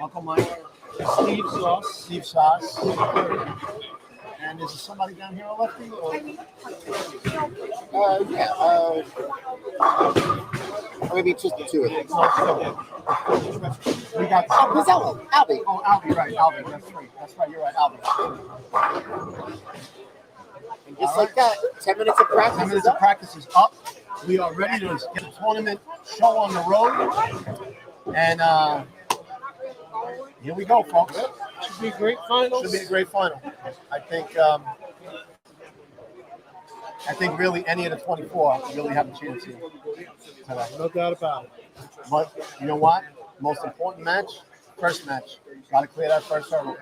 Uncle Mike. Steve Sass. And is there somebody down here a lefty? Or maybe just the two of them. We got Pizzello, Albie. Oh, Albie, right. Albie, that's right. You're right, Albie. And just like that, 10 minutes of practice. 10 minutes of practice is up. We are ready to get the tournament show on the road. And here we go, folks. Should be a great final. Should be a great final. I think really any of the 24 really have a chance here today. No doubt about it. But you know what? Most important match, first match. Got to clear that first hurdle.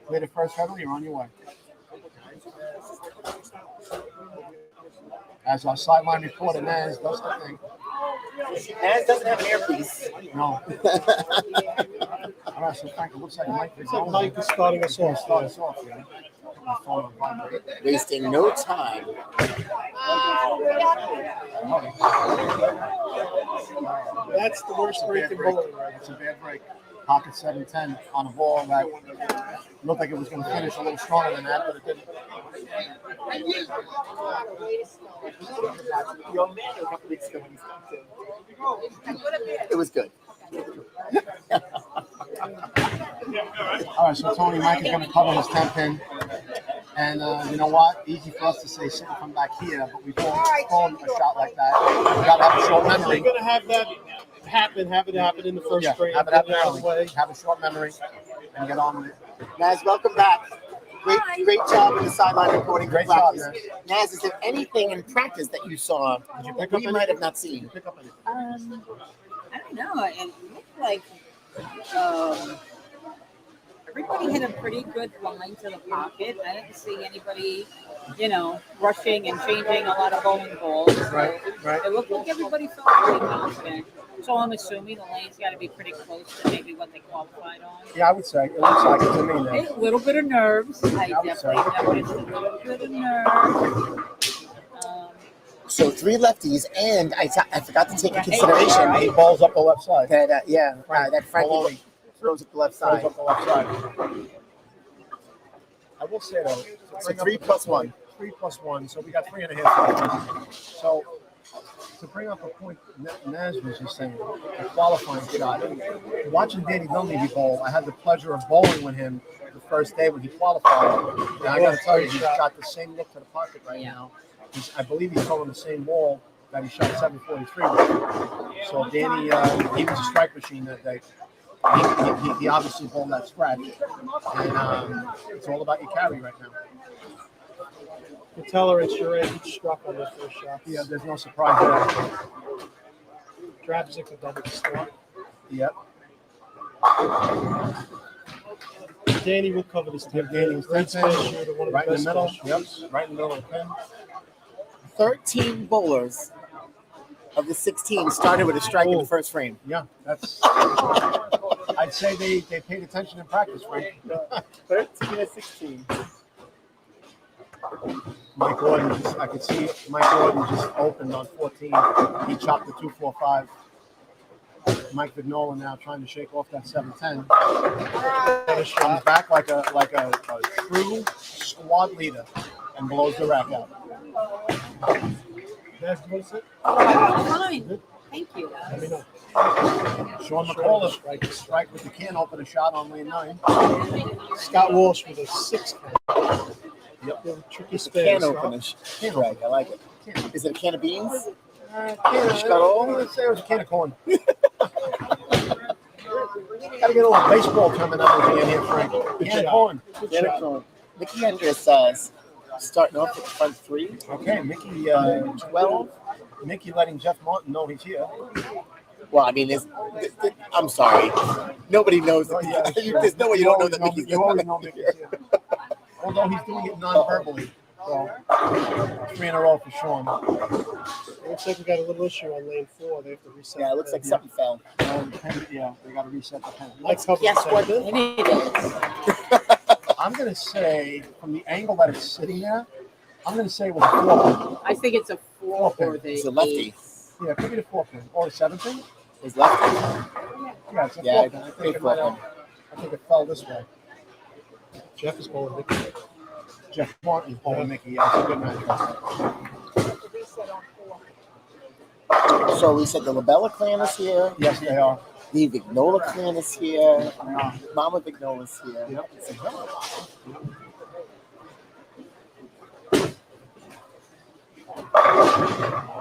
Clear the first hurdle, you're on your way. As our sideline reporter, Naz, does the thing. Naz doesn't have an earpiece. No. All right, so Frank, it looks like Mike Looks like Mike is starting us off. start us off, yeah. My phone on vibrate. Wasting no time. That's the worst break in bowling right It's a bad break. Pocket 7-10 on a ball that looked like it was going to finish a little stronger than that, but it didn't. Your man a couple weeks ago when he stopped it. It was good. All right, so Tony, Mike is going to cover his 10 pin. And you know what? Easy for us to say sit and come back here, but we've all called a shot like that. We got to have a short now. memory. You're going to have that have it happen in the first Yeah, frame. have it happen get out of the early. way. Have a short memory and get on with it. Naz, welcome back. Great job in the sideline recording. Great job, practice. Naz, is there anything in practice that you saw that we might have not seen? Pick up anything. I don't know. It looked like everybody had a pretty good line to the pocket. I didn't see anybody, rushing and changing a lot of bowling balls. Right. It looked like everybody felt pretty confident. So I'm assuming the lane's got to be pretty close to maybe what they qualified on. Yeah, I would say. It looks like it to me now. A little bit of nerves. I Yeah, I would definitely noticed a little bit of nerves. So 3 lefties, and I forgot to take into consideration He balls up the left side. that that Frankie Maloney throws up the left throws side. up the left side. I will say though, So 3 plus 1. 3 plus 1, so we got 3.5. So to bring up a point Naz was just saying, a qualifying shot. Watching Danny Dunleavy bowl, I had the pleasure of bowling with him the first day when he qualified. And I got to tell you, he's got the same look to the pocket right now. I believe he's throwing the same wall that he shot 743 with. So Danny, he was a strike machine that day. He obviously bowled that scratch. And it's all about your carry right now. You tell her it's your age struck on the first shot. Yeah, there's no surprise there. Drabzik a double stop. Yep. Danny will cover this. Give Danny his Great 10 space pin. shooter, one of Right the in the best middle. space Yep. shooters. Right in the middle of the pin. 13 bowlers of the 16 started with a strike in the first frame. Yeah, that's. I'd say they paid attention in practice, Frank. 13 of 16. Mike Gordon, I could see Mike Gordon just opened on 14. He chopped the 2-4-5. Mike Vignola now trying to shake off that 7-10. Comes back like a true squad leader and blows the rack out. That's what's it? Fine. Thank you. Let me know. Sean McCullough strike with the can opener shot on lane 9. Scott Walsh with a 6 count. Yep. Tricky space. Can opener strike. I like it. Is it a can of beans? Let's say it was a can of corn. Gotta get a little baseball terminology in here, Frank. Can of corn. Can of corn. Mickey Hendricks starting off with the front 3. Okay, Mickey 12. Mickey letting Jeff Martin know he's here. Well, I mean, I'm sorry. Nobody knows. There's no way you don't know that Mickey's You always know Mickey's here. Although he's doing it non-verbally. So 3 in a row for Sean. It looks like we got a little issue on lane 4. They have to reset. Yeah, it looks like something fell. Yeah, they got to reset the pen. Mike's covered Guess the what? second. It is. I'm going to say, from the angle that it's sitting at, I'm going to say it was a 4 pin. I think it's a 4 or the It's a lefty. 8. Yeah, it could be the 4 pin. Or a 7 pin? It's lefty. Yeah, it's a Yeah, 4 pin. I think 4 pin. I think it fell this way. Jeff is bowling Mickey. Jeff Martin's bowling Mickey. Yeah, it's a good match. So we said the Labella clan is here. Yes, they are. The Vignola clan is here. Mama Vignola's here. Yep.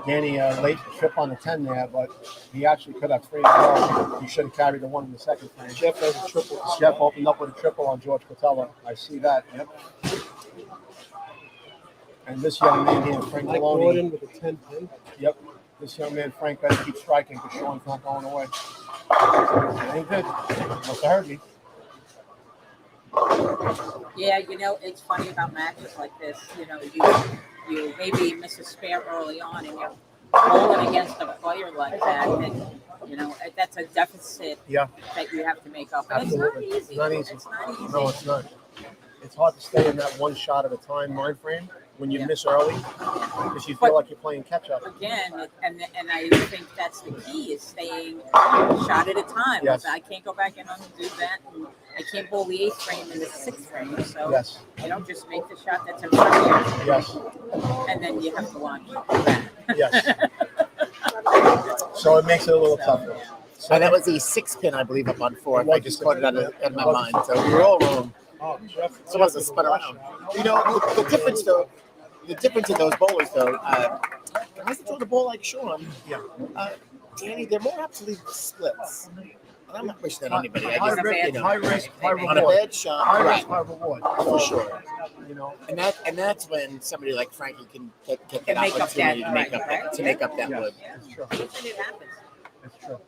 Danny late trip on the 10 there, but he actually could have 3 in a row. He should have carried the 1 in the second frame. Jeff has a triple. Jeff opened up with a triple on George Cotella. I see that. Yep. And this young man here, Frank Mike Maloney. Gordon with a 10 pin. Yep. This young man, Frank, better keep striking because Sean's not going away. And he did. Must have heard me. Yeah, it's funny about matches like this. You maybe miss a spare early on and you're bowling against a player like that, and You know, that's a deficit Yeah, that you have to make up. And absolutely. it's Not not easy. easy. It's not easy. No, it's not. It's hard to stay in that one shot at a time mind frame when you Yeah. miss early because you feel But- like you're playing catch up. Again, and I think that's the key is staying shot at a time. Yes. I can't go back and undo that. And I can't bowl the 8th frame in the 6th frame. So Yes, you know, just make the shot that's in front of you, yes, and then you have to watch that. yes. So it makes it a little tougher. So And that was the 6 pin, I believe, up on 4th. I just caught it out of my mind. So we were all wrong. Oh, Jeff, So must have spun around. You know, the difference though, the difference in those bowlers though, guys that throw the ball like Sean, Danny, they're more apt to leave splits. And I'm not wishing that on anybody. I high just, risk, you know, high risk, high on a reward. bad shot, High right, risk, high reward. for sure. You know, And that's when somebody like Frankie can get that And make up opportunity that, to make right, up right. that, to make up that yes, wood. it's true. And it happens. It's true.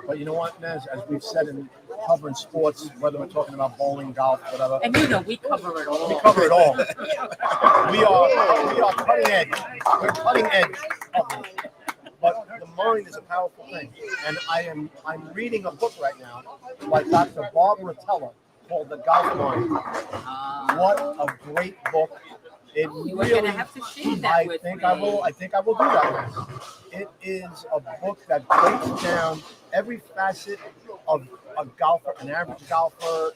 But you know what, Nez? As we've said in covering sports, whether we're talking about bowling, golf, whatever, And you know, we cover it all. we cover it all. We are cutting edge. We're cutting edge. of it. But the mind is a powerful thing, and I'm reading a book right now by Dr. Barbara Teller called The Golf Mind. What a great book! It You were really, gonna have to share that I with think me. I will. I think I will do that. It is a book that breaks down every facet of a golfer, an average golfer.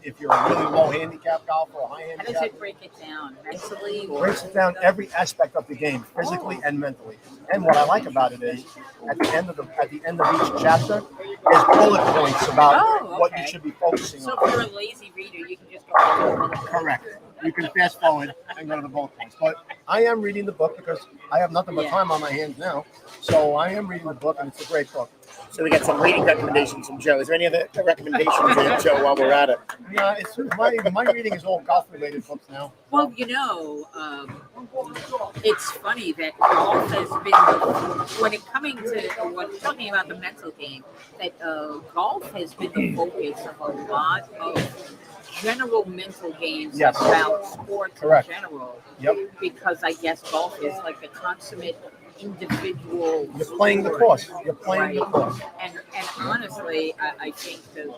If you're a really low handicap golfer or high How does handicap, it break it down mentally? Or breaks it down every aspect of the game, physically and mentally. And what I like about it is, at the end of each chapter, is bullet points about Oh, what you okay. should be focusing So on. if you're a lazy reader, you can just go to the bullet point. Correct. You can fast forward and go to the bullet points. But I am reading the book because I have nothing but Yeah. time on my hands now. So I am reading the book, and it's a great book. So we got some reading recommendations from Joe. Is there any other recommendations there, Joe, while we're at it? Yeah, it's my reading is all golf related books now. Well, you know, it's funny that golf has been, when it coming to when talking about the mental game, that golf has been the focus of a lot of general mental games Yes. about sports Correct. in general. Yep. Because I guess golf is like the consummate individual. You're playing the sport. course. You're playing the Right. course. And honestly, I think the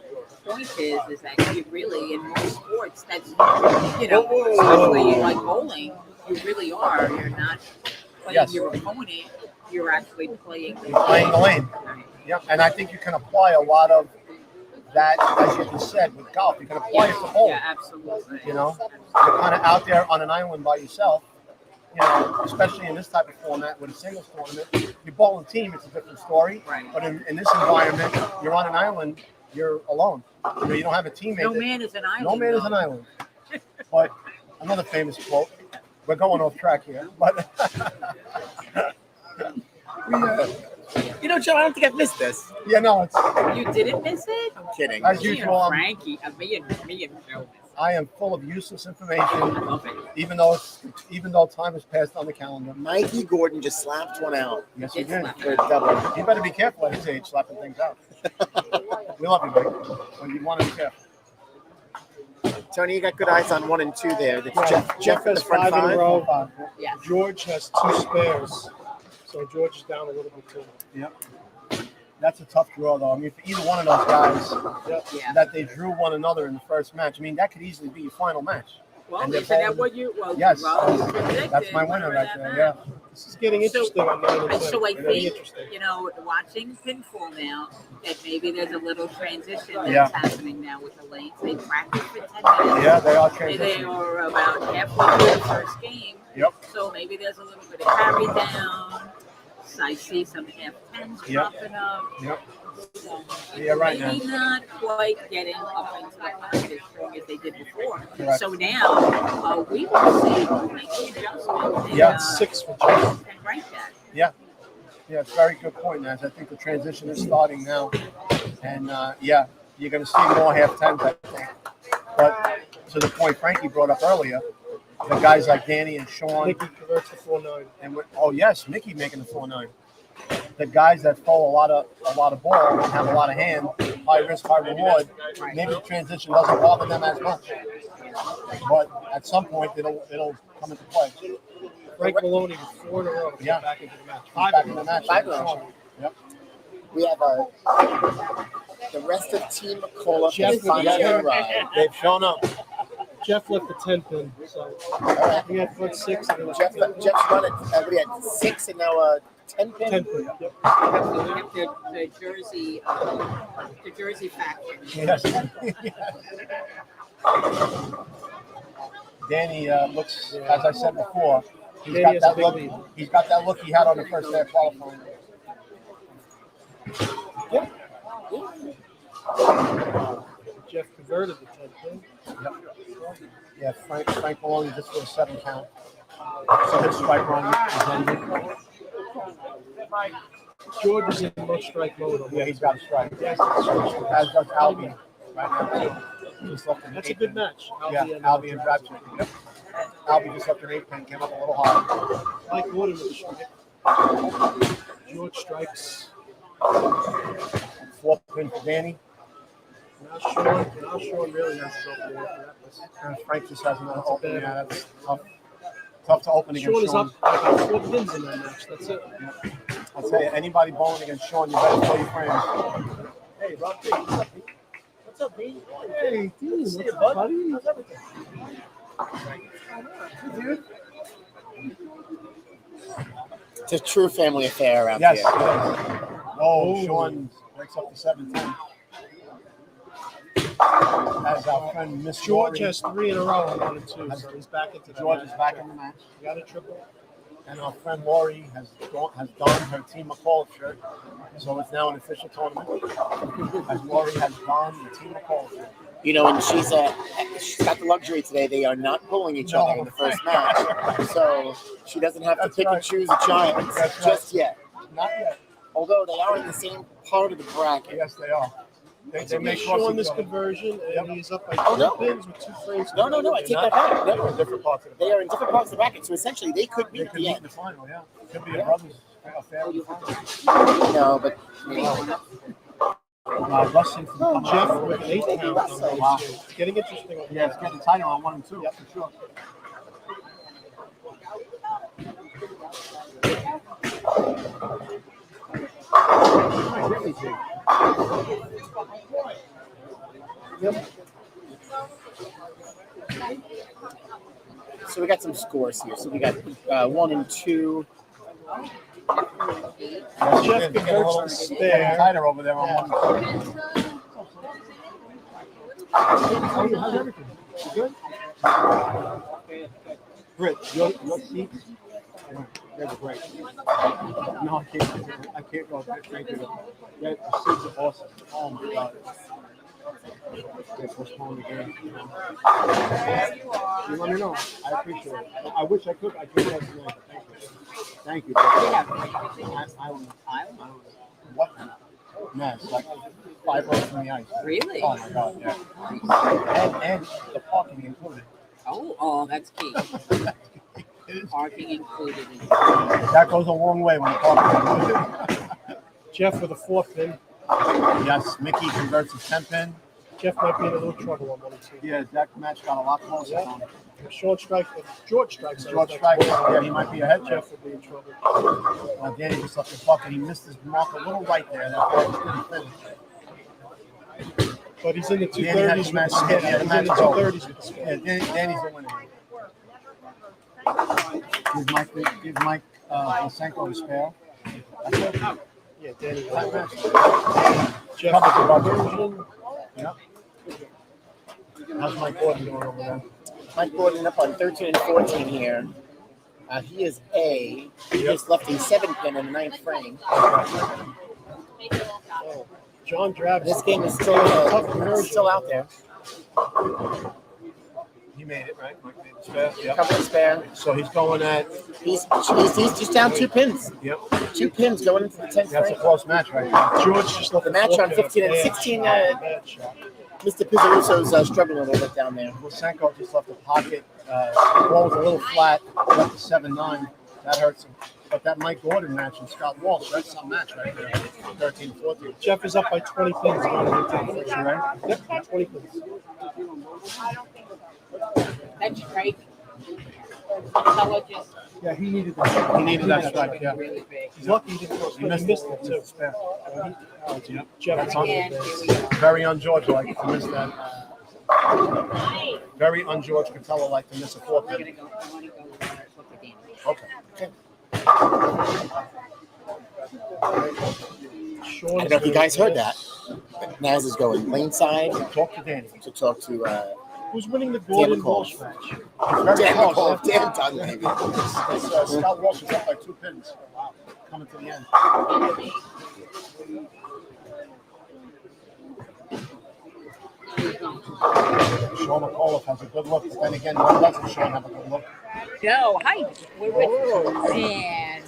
point is that you really in most sports that's especially like bowling, you really are. You're not playing Yes. your opponent. You're actually playing the You're playing the lane. Right. Yep. And I think you can apply a lot of that, as you just said, with golf. You can apply it to bowling. Yeah, absolutely. You know, you're kind of out there on an island by yourself. You know, especially in this type of format with a singles tournament, you bowl a team, it's a different story. Right. But in this environment, you're on an island, you're alone. You know, you don't have a teammate. No man is an island. No man is an island. But another famous quote. We're going off track here, but You know, Joe, I don't think I've missed this. yeah, no, it's. You didn't miss it? I'm kidding. As Me usual, and Frankie, me and Joe. I am full of useless I information, love it. even though time has passed on the calendar. Mikey Gordon just slapped one out Yes, he It's did. left. for a double. You better be careful at his age, slapping things out. We love you, buddy. But you want to be careful. Tony, you got good eyes on 1 and 2 there. That's Yeah. Jeff in the has front 5 in a five. row. Yes. George has 2 spares, so George is down a little bit too. Yep. That's a tough draw, though. I mean, for either one of those guys, Yeah. that they drew one another in the first match, I mean, that could easily be your final match. Well, And they're isn't that both- what you? Well, Yes. well, you predicted That's my winner whatever right that there. meant. Yeah. This is getting interesting on 9 and 10. So I Very think, interesting. you know, watching pinfall now, that maybe there's a little transition that's Yeah. happening now with the lanes. They practice for 10 minutes. Yeah, they are They transitioning. are about halfway through the first game. Yep. So maybe there's a little bit of carry down. I see some half tens Yep. popping up. Yep. Yeah, right Maybe not quite getting up into the pocket as strong as they did before. Correct. So now we will see who makes the adjustment. And, Yeah, 6 for George. and right that. Yeah, it's a very good point, Naz. I think the transition is starting now. And, yeah, you're going to see more half tens, I think. But to the point Frankie brought up earlier, the guys like Danny and Sean, Nicky converts to 4-9. and yes, Mickey making the 4-9. The guys that throw a lot of ball and have a lot of hand, high risk, high reward, maybe the transition doesn't bother them as much. But at some point, it'll come into play. Frank Maloney with 4 in a row. To Yeah. get back into the match. Back in the match. 5 in a row. Yep. We have the rest of Team McCullough Jeff is finally with- arrived. They've shown up. Jeff left the 10 pin, so he had foot 6 and it was Jeff's run it. We had 6 and now 10 pin. 10 pin. Yep. We have the Jersey faction. Yes. Danny looks, as I said before, Danny has a big lead. he's got that look he had on the first day of qualifying. Jeff converted the 10 pin. Yeah, Frank Maloney just for a 7 count. So his strike run is ended. George is in much strike mode. Yeah, he's got a strike. As does Albie right now. Just left an That's a 8 good pin. match. Yeah, Albie and Bradford. Yep. Albie just left an 8 pin, came up a little high. Mike Gordon with the strike. George strikes. 4th pin for Danny. Now Sean really has his opening after that. And Frank just has another open. bad Yeah, that's tough. Tough to open against Sean is Sean. up by 4 pins in that match. That's it. I'll tell you, anybody bowling against Sean, you better play your friends. Hey, Rob P. What's up, B? Hey, dude. What's up, buddy? How's everything? Dude. It's a true family affair around Yes, here. yes. Oh, Sean breaks up to 7-10. As our friend Miss George Lori, has 3 in a row on 1 and 2, so he's back into the George match. is back in the match. He got a triple. And our friend Lori has donned her Team McCall shirt. So it's now an official tournament. As Lori has donned the Team McCall shirt. You know, and she's got the luxury today. They are not pulling each other in the first match, so she doesn't have to That's pick right. and choose a giant That's just yet. Not yet. Although they are in the same part of the bracket. Yes, they are. They They may make cross Sean each this other. conversion, and Yep. he's up by Oh, 2 no. pins with 2 frames. No, I take that back. They're No, in different parts of the they are in different parts of the bracket, so essentially they could They meet at could the meet in end. the final, yeah. Could be a brothers affair in the final. No, but Russell from coming Jeff out. with 8 count on those Wow. 2. It's getting interesting. Yeah, it's getting tighter on 1 and 2. Yep. For sure. so we got some scores here. So we got 1 and 2. Yes, Jeff it is. Getting a converts little the spare. getting tighter over there on 1 and 2. How's everything? You good? Britt, your seats? They're great. No, I can't go. Thank you. Yeah, the seats are awesome. Oh my God. They postponed the game. You let me know. I appreciate it. I wish I could. I could have tonight. Thank you. Thank you. I what? No, it's like 5 rows from the ice. Really? Oh my God, yeah. And the parking included. Oh, that's key. Parking included. That goes a long way when the parking included. Jeff with a 4th pin. Yes, Mickey converts to 10 pin. Jeff might be in a little trouble on 1 and 2. Yeah, that match got a lot closer. Yeah. If Sean strikes, if George strikes, George strikes. Yeah, he might be ahead. Jeff will be in trouble. Danny just left the bucket. He missed his mark a little right there. That ball couldn't finish. But he's in the Danny had 230s the with match. the spin. Yeah, the He's in the match is over. 230s with the spin. Yeah, Danny's the winner. Give Mike Lysenko the spare. Yeah, Danny. That match. Jeff Covers the with the bucket. conversion. Yep. How's Mike Gordon doing over there? Mike Gordon up on 13 and 14 here. He is A. He just left a 7 pin in the 9th frame. Oh. John Drabs. This game is still out there. He made it, right? Mike made the spare. Yep. Cover and spare. So he's going at. He's just down 2 pins. Yep. 2 pins going into the 10th That's a frame. close match right now. George just left The match on 15 and 16. Mr. Pizzaruso's struggling a little bit down there. Lysenko just left the pocket. Ball was a little flat. Left the 7-9. That hurts him. But that Mike Gordon match and Scott Walsh, that's some match right there. 13-14. Jeff is up by 20 pins going into the 10th, right? Yep, 20 pins. That's right. Fella just Yeah, he needed that. He needed that strike. Yeah. really big. He's lucky he didn't He missed it too. Yep. Jeff, And here we go. Very un-George like to miss that. Very un-George Catella like to miss a four I'm pin. gonna go. I want to go look at Danny. Okay. I don't know if you guys heard that. But Naz is going lane side Talk to Danny. to talk to who's winning the Gordon McCall. Walsh match? Very Dan close. McCall, Dan Dunley. Scott Walsh is up by 2 pins. Coming to the end. Sean McAuliffe has a good look, but then again, why doesn't Sean have a good look? No, hi. We're with Dan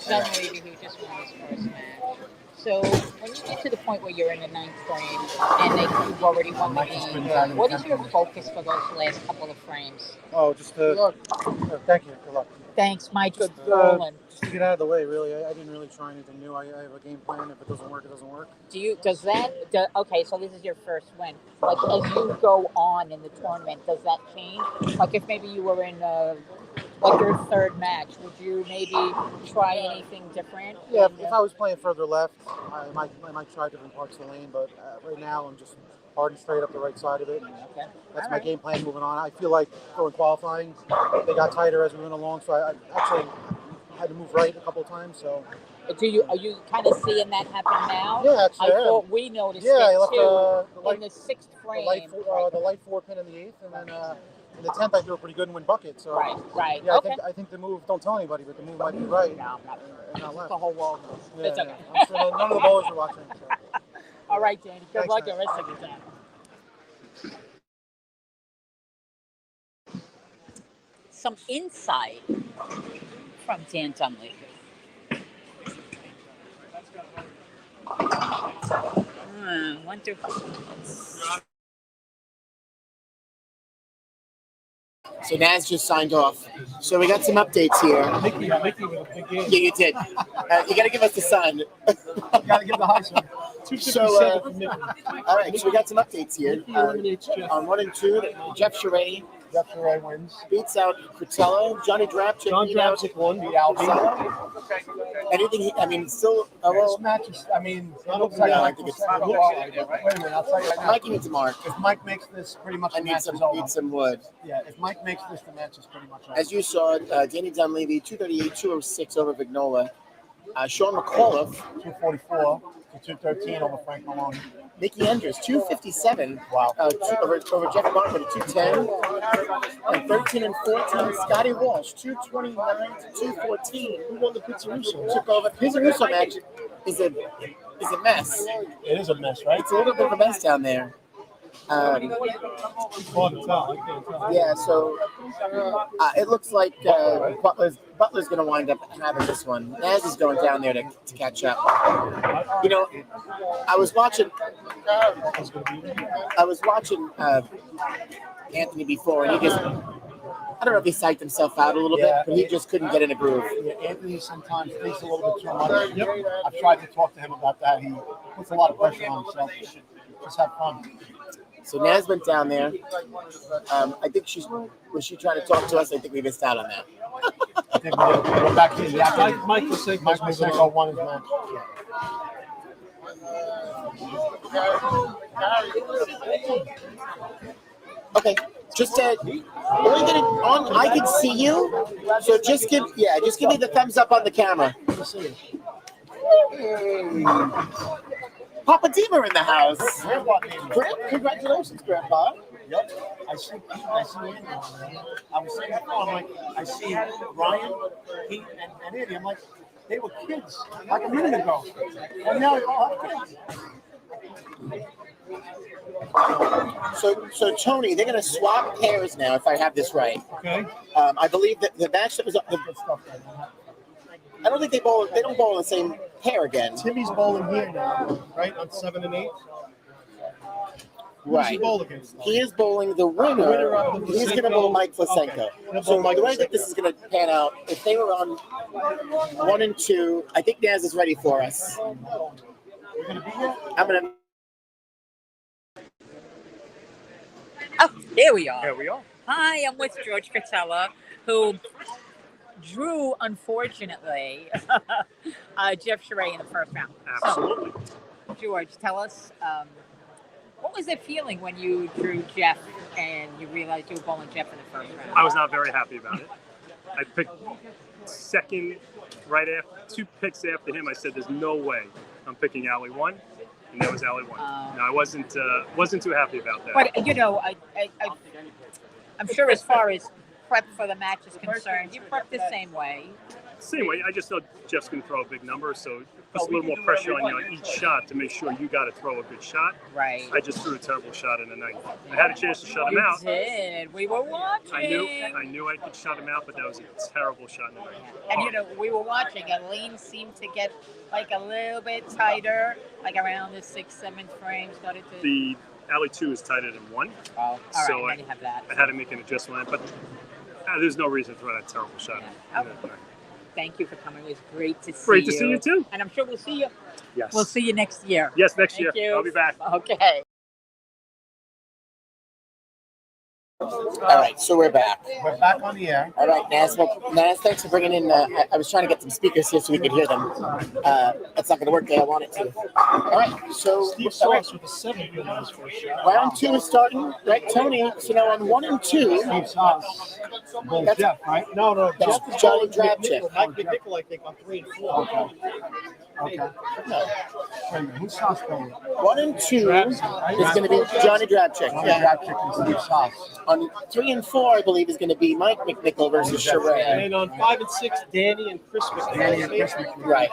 Dunleavy, who just won his first match. So when you get to the point where you're in the 9th frame and then you've already won the game, what is your focus for those last couple of frames? Oh, just thank you. Good luck. Thanks, Mike. Good Just, rolling. Just to get out of the way, really. I didn't really try anything new. I have a game plan. If it doesn't work, it doesn't work. Okay, so this is your first win. Like, as you go on in the tournament, does that change? Like, if maybe you were in, like, your third match, would you maybe try anything different? Yeah, if I was playing further left, I might try different parts of the lane. But right now, I'm just hard and straight up the right side of it. And Okay. that's my game plan moving on. I feel like during qualifying, they got tighter as we went along. So I actually had to move right a couple of times. So Are you kind of seeing that happen now? yeah, actually, I thought we noticed yeah, I it left too in the the 6th frame. light 4 pin in the 8th, and then in the 10th I threw a pretty good and win bucket. So Right. yeah, Okay. I think the move. Don't tell anybody, but the move might be right. No, I'm not. And not left. The whole world knows. Yeah, It's okay. yeah. I'm sure none of the bowlers are watching. So. All right, Danny. Good Thanks, luck man. the rest of the time. Some insight from Dan Dunley. Wonderful. So Naz just signed off. So we got some updates here. Mickey with a big game. Yeah, you did. You got to give us the sign. Got to give the high sign. 257 for Mickey. All right, so we got some updates here. Mickey eliminates Jeff. On 1 and 2, Jeff Charest Jeff Charest wins. beats out Crutello. Johnny Drapchick John beat out Drapchick won. Beat Albie. anything. Still. This Well, match is, it looks Yeah, I like think it's- wait a minute, I'll tell you right now. Mikey needs a mark. If Mike makes this, pretty much I the need match some is over. wood. Yeah, if Mike makes this, the match is pretty much over. As you saw, Danny Dunleavy 238, 206 over Vignola. Sean McAuliffe, 244 to 213 over Frank Maloney. Mickey Enders 257. Wow. Over Jeff Barker to 210. And 13 and 14, Scotty Walsh 229 to 214. Who won the Pizzarusso? Took over. Pizzarusso match is a mess. It is a mess, right? It's a little bit of a mess down there. Hard to tell. I can't tell. Yeah, so it looks like Butler's going to wind up having this one. Naz is going down there to catch up. You know, I was watching Anthony before, and he just, I don't know if he psyched himself out a little bit, but he just couldn't get in a groove. Yeah, Anthony sometimes thinks a little bit too much. Yep. I've tried to talk to him about that. He puts a lot of pressure on himself. Just have fun. So Naz went down there. I think was she trying to talk to us? I think we missed out on that. I think we did. We're back to the Mike Lasek Mike Masenko won his match. Okay, just only gonna on. I can see you, so just give me the thumbs up on the camera. Papa Deemer in the house. Congratulations, Grandpa. Yep. I see Andy. I was saying before, I'm like, I see Ryan, Pete, and Andy. I'm like, they were kids like a minute ago. And now they all have kids. So Tony, they're gonna swap pairs now, if I have this right. Okay. I believe that the match that was up. I don't think they don't bowl in the same pair again. Timmy's bowling here now, right? On 7 and 8. Who does he Right. bowl against? He is bowling the winner. of the He's going to bowl Mike Flasenko. Okay. So the way that this is going to pan out, if they were on 1 and 2, I think Naz is ready for us. We're gonna be here. I'm going to. Oh, here we are. Here we are. Hi, I'm with George Catella. who drew, unfortunately, Jeff Charest in the first round. Absolutely. So, George, tell us, what was it feeling when you drew Jeff and you realized you were bowling Jeff in the first round? I was not very happy about it. I picked second right after 2 picks after him. I said, "There's no way I'm picking alley 1," and that was alley 1. No, I wasn't too happy about that. But you know, I'm sure as far as prep for the match is concerned, you prepped the same way. Same way, I just thought Jeff's going to throw a big number, so it puts a little more pressure on you on each shot to make sure you got to throw a good shot. Right. I just threw a terrible shot in the ninth. I had a chance to shut him out. You did. We were watching. I knew I could shut him out, but that was a terrible shot in the ninth. And you know, we were watching, and Lean seemed to get like a little bit tighter, like around the 6th, 7th frame. Started to. The alley 2 is tighter than 1. Oh, all so right. Then you have that. I had to make an adjustment, but there's no reason to throw that terrible shot. Yeah. Okay. Thank you for coming. It was great to see you. Great to see you too. And I'm sure we'll see you. Yes. We'll see you next year. Yes, next Thank year. you. I'll be back. Okay. All right, so we're back. We're back on the air. All right, Nas. Well, Nas, thanks for bringing in. I was trying to get some speakers here so we could hear them. It's not going to work the way I want it to. All right, so Steve Sass with a 7 on his first shot. round 2 is starting, right, Tony? So now on 1 and 2, Steve Sass. That's- Jeff, right? No, That's Jeff is Johnny bowling Drabchick. Mike McNichol, I think, on 3 and 4. Okay. Wait a minute, who's Sass going? 1 and 2 is going to be Johnny Drabchick. Johnny Yeah. Drabchick and Steve Sass. On 3 and 4, I believe, is going to be Mike McNichol versus Charest. And on 5 and 6, Danny and Chris Danny and Chris McNichol. McNichol. Right.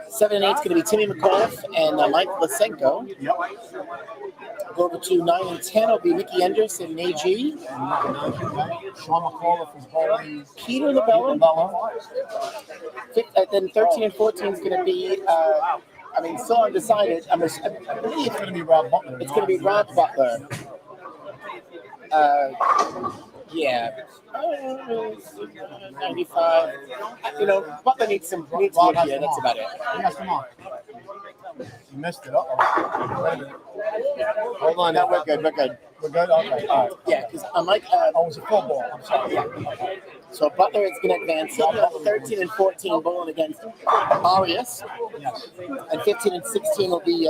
7 and 8 is going to be Timmy McAuliffe and Mike Lysenko. Yep. Go over to 9 and 10 will be Mickey Enders and Nagy. And Sean McAuliffe is bowling. Peter LaBella. Bella. Then 13 and 14 is going to be, still undecided. I believe It's going to be Rob Butler. it's going to be Rob Butler. Yeah. 95. Butler needs some work here. That's about it. Yes, come on. You missed it. Uh-oh. Wait a minute. Hold on. No, we're good. We're good. We're good? Okay. All right. Yeah, because Mike. Oh, it was a full ball. I'm sorry. Yeah. So Butler is going to advance. He'll be on 13 and 14 bowling against Arias. Yes. And 15 and 16 will be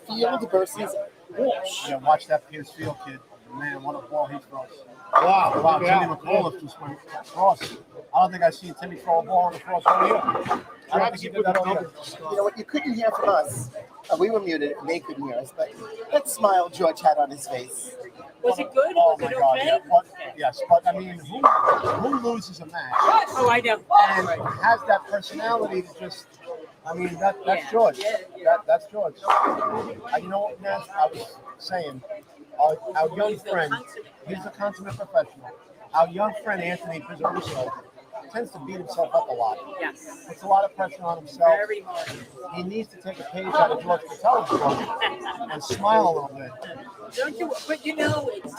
Field versus Walsh. Yeah, watch that Pierce Field kid. Man, what a ball he throws. Wow. Timmy McAuliffe just went across. I don't think I've seen Timmy throw a ball on the cross all year. I don't think he did that all year. You know what? You couldn't hear from us. We were muted and they couldn't hear us. But that smile George had on his face. Was it good? Oh Was my it God! okay? Yeah. What? Yes, but I mean, who loses a match Oh, I know. and has that personality to just? I mean, that's George. That's George. You know what, Naz? I was saying, our young friend, he's a consummate professional. Our young friend Anthony Pizzarusso tends to beat himself up a lot. Yes. Puts a lot of pressure on himself. Very much. He needs to take a page out of George Patel's book and smile a little bit. Don't you? But you know, it's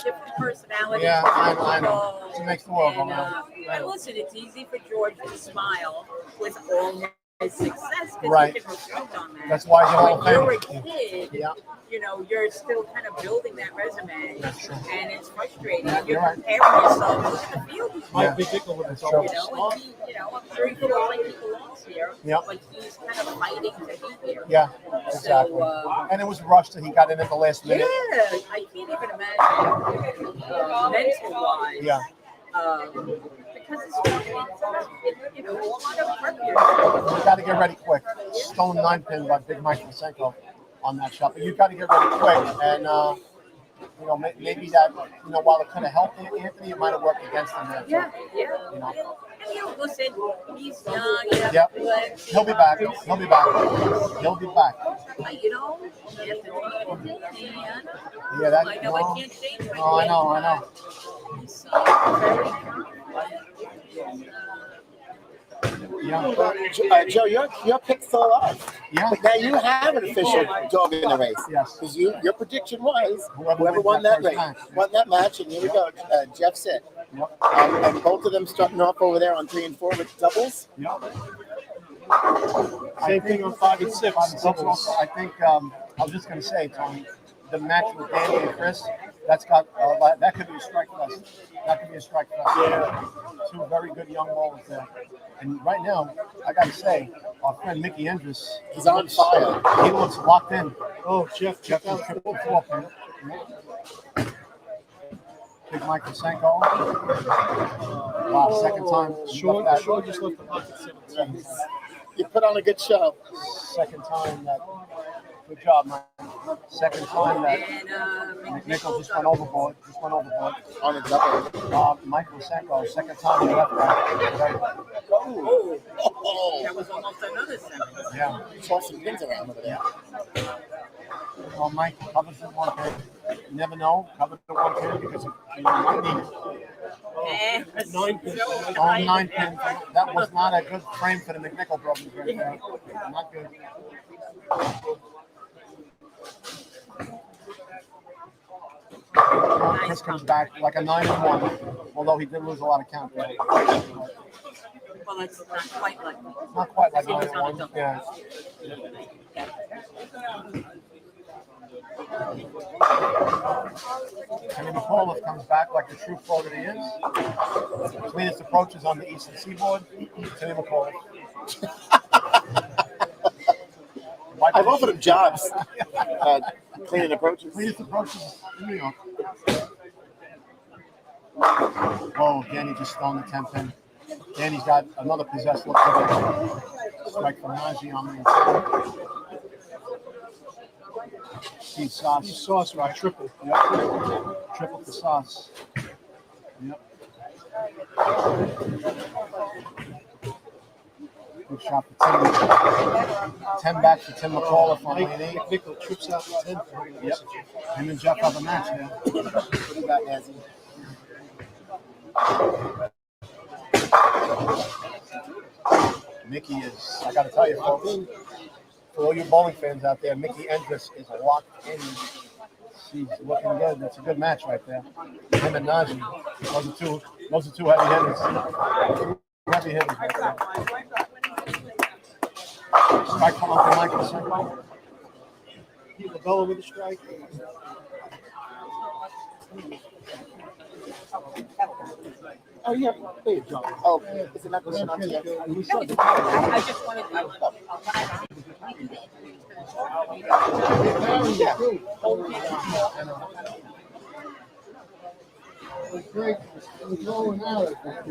different personalities. Yeah, I know. It makes the world go And, round. and listen, it's easy for George to smile with all his success because Right. he can reflect on that. That's why he's a Hall of When you're a Famer. kid, Yeah. you know, you're still kind of building that resume, That's true. and it's frustrating. You're You're right. comparing yourself. Look at the field he's Yeah. Mike McNichol with That's a true. you know, and he, I'm sure he feels like he belongs here, Yep. but he's kind of fighting to be here. Yeah, exactly. So, And it was rushed that he got in at the last yeah, minute. I can't even imagine mental-wise. Yeah. Because it's you know, a lot of prep here. You got to get ready quick. Stone 9-pin by Big Mike Lysenko on that shot. But you got to get ready quick. And, maybe that, while it could have helped Anthony, it might have worked against him there. Yeah. You know. And listen, he's young. Yep. But, He'll be back. He'll be back. you know, after taking Yeah, that. I know I can't change my Oh, I know. He seems very confident. Yeah. Joe, your pick's still alive. Yeah. But now you have an official dog in the race. Yes. Because your prediction was Whoever whoever won wins that that race, first match. won that match, and here we go. Jeff's it. Yep. And both of them starting off over there on 3 and 4 with doubles. Yep. Same thing on 5 and 6. 5 and 6 also. I think I was just going to say, Tony, the match with Danny and Chris, that's got that could be a strike for us. That could be a strike fest. Yeah. Two very good young bowlers there. And right now, I got to say, our friend Mickey Endres, He's on fire. he looks locked in. Oh, Jeff Jeff checked is out. triple four. Big Mike Kosenko. Wow, second time. Sean Left just left the pocket 17. You put on a good show. Second time that. Good job, Mike. Second time that And McNichol just went overboard. On a double. Mike Kosenko, second time he left that. Oh. that was almost another 7. Yeah. Toss some pins around over there. Well, Mike covers the one pin. You never know. Cover the one pin because you might need it. And 9 pins. Oh, 9 pin. That was not a good frame for the McNichol brothers right there. Not good. Chris comes back like a 9-1, although he did lose a lot of count there. well, it's not quite like Not quite like He was on a 9-1. double. Yeah. Kenny McAuliffe comes back like the true pro that he is. Cleanest approaches on the eastern seaboard. Kenny McAuliffe. I've offered him jobs. Cleaning approaches. Cleanest approaches in New York. Oh, Danny just stoned the 10 pin. Danny's got another possessed look to it. Strike from Najee on the Steve Sass. Steve Sass with a triple. Yep. Triple to Sass. Yep. Good shot for Tim. 10 back for Tim McAuliffe on lane 8. McNichol trips out the 10. Yep. Him and Jeff have a match there. What do you got, Nancy? Mickey is, I got to tell you, folks, for all you bowling fans out there, Mickey Endres is locked in. She's looking good. That's a good match right there. Him and Najee. Those are two heavy hitters. Heavy hitters right there. Strike from Uncle Mike Kosenko. Labella with a strike. Oh, yeah. There you go. Oh, is it not going on yet? I just wanted A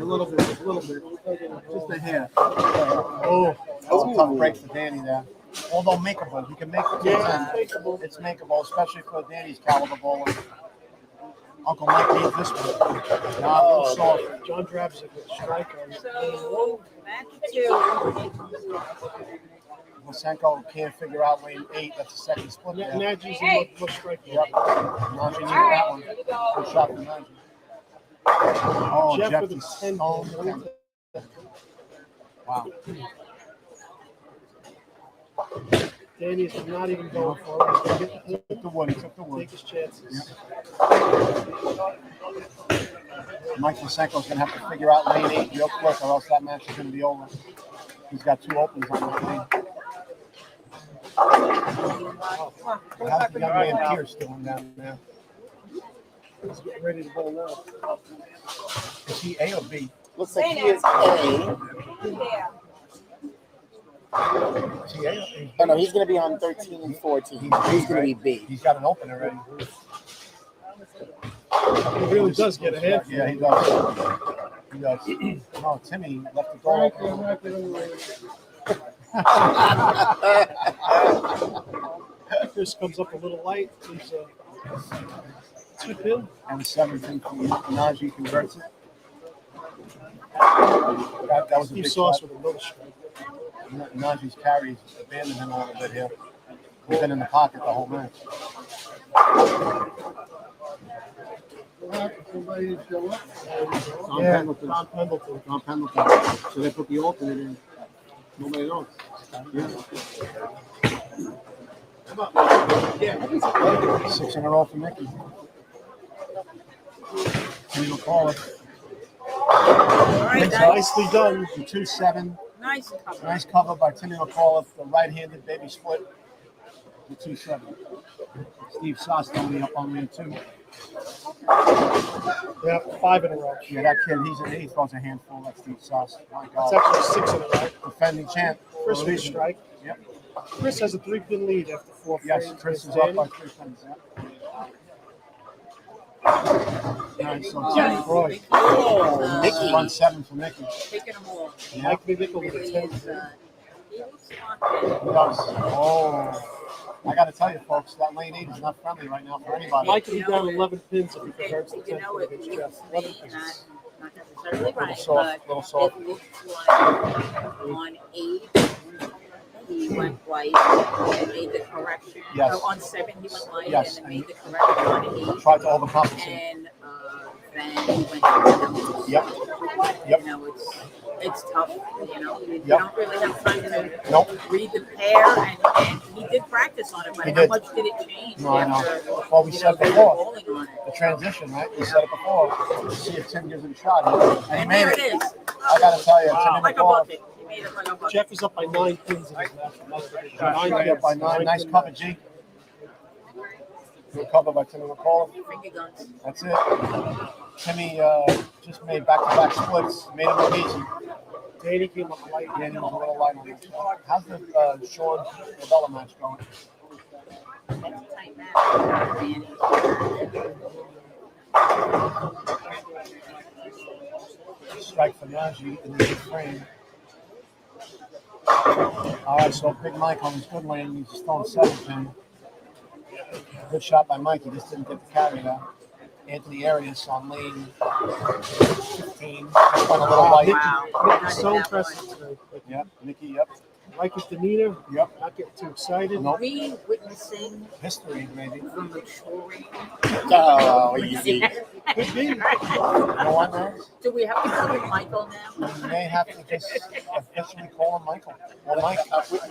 little bit. Just a hair. Oh, that's a tough break for Danny there. Although makeable. He can make it. Yeah, it's makeable. It's makeable, especially for Danny's caliber bowler. Uncle Mike needs this one. Nah, a little soft. John Drabzik with a strike on so match 2. Kosenko can't figure out lane 8. That's the second split there. Najee's in one strike. Yep. Najee needed that one. Good shot from Najee. Oh, Jeff Jeff with a is 10. stoned. Wow. Danny's not even going for it. He took the wood. Take his chances. Mike Kosenko's going to have to figure out lane 8 real quick, or else that match is going to be over. He's got 2 opens on that lane. How's the young man Pierce doing down there? He's getting ready to bowl now. Is he A or B? Looks like he is A. Is he A or B? Oh, no, he's going to be on 13 and 14. He's going to be B. He's got an open already. He really does get a hand. Yeah, he does. He does. Oh, Timmy left the door open. Chris comes up a little light. He's 2 pin. And the 17th, Najee converts it. That was a Steve big Sass shot. with another strike. Najee's carries abandoned him a little bit here. He's been in the pocket the whole match. Tom Pendleton. So they put the alternate in. Nobody knows. Yeah. 6 in a row for Mickey. We will call it. Nicely done. 2-7. Nice cover. Nice cover by Timmy McAuliffe, the right-handed baby split. The 2-7. Steve Sass only up on lane 2. Yeah, 5 in a row. Yeah, that kid, he throws a handful. That's Steve Sass. My It's God. actually 6 in a row. Defending champ. Chris will strike. Yep. Chris has a 3-pin lead after 4 Yes, frames. Chris is against up by Danny. 3 pins. Nice. So Yes. Roy. Oh, Mickey. 1-7 for Mickey. Taking them all. Yeah. Mike McNichol with Really a 10 is. pin. He looks smart. He does. Oh. I got to tell you, folks, that lane 8 is not friendly right now for anybody. Mike will be down 11 pins if he And, converts the 10 you know, pin it against looks Jeff. to me 11 pins. not necessarily right, soft, little but soft. it looks like on 8 he went white and made the correction. Yes. Oh, on 7 he went white Yes. and then made the correction on 8. Tried to overcompensate. And then he went to Yep. Yep. You know, it's tough. You know, you Yep. don't really have time to Nope. read the pair, and he did practice on it, but He how did. much did it change? No, I know. after, Well, we you said know, they were before, bowling on it? the transition, right? We said it before. To see if Tim gives it a shot. And he And made there it. it is. I got to tell you, Wow. Tim in the Like a ball. bucket. He made it like a bucket. Jeff is up by 9 pins in his match. Nine up by 9. Nice pin cover, match. G. Good cover by Timmy McCall. Finger guns. That's it. Timmy just made back-to-back splits. Made it look easy. Danny came up light. Danny was a little light on that. How's the Sean Labella match going? That's a tight match. Danny. Strike for Najee in the 8th frame. All right, so Big Mike on his good lane. He's just throwing 7 pin. Good shot by Mike. He just didn't get the carry there. Anthony Arias on lane 15. Just went a little light. Wow. Nick's so impressive today. Yep, Mickey, yep. Like his demeanor, Yep. not getting too excited. Nope. Are we witnessing History, maybe. the maturing? Oh, easy. Could be. You know what, man? Do we have to call him Michael now? You may have to just officially call him Michael. Well, Mike,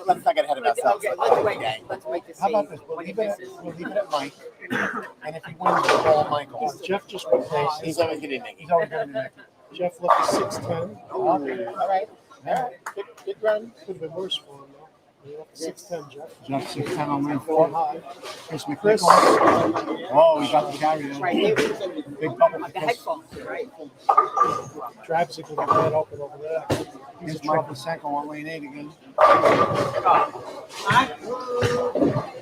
Let's not get ahead of ourselves. Okay, let's wait. Let's wait to how see about this? when he misses. We'll leave it at Mike. And if he wins, we'll call him Michael. Jeff just went high. He's always going to make He's always going to be Mickey. Jeff left a 6'10". All right. Good run. Could have been worse for him, though. He left a 6'10", Jeff. Jeff 6'10" on lane Going 4. high. Chris Chris. McNichol. Oh, he got the carry there. Right here. Big bubble for The Chris. headphones, right? Drabs it with a head open over there. He's Here's in Mike trouble. Lisenko on lane 8 again. Oh,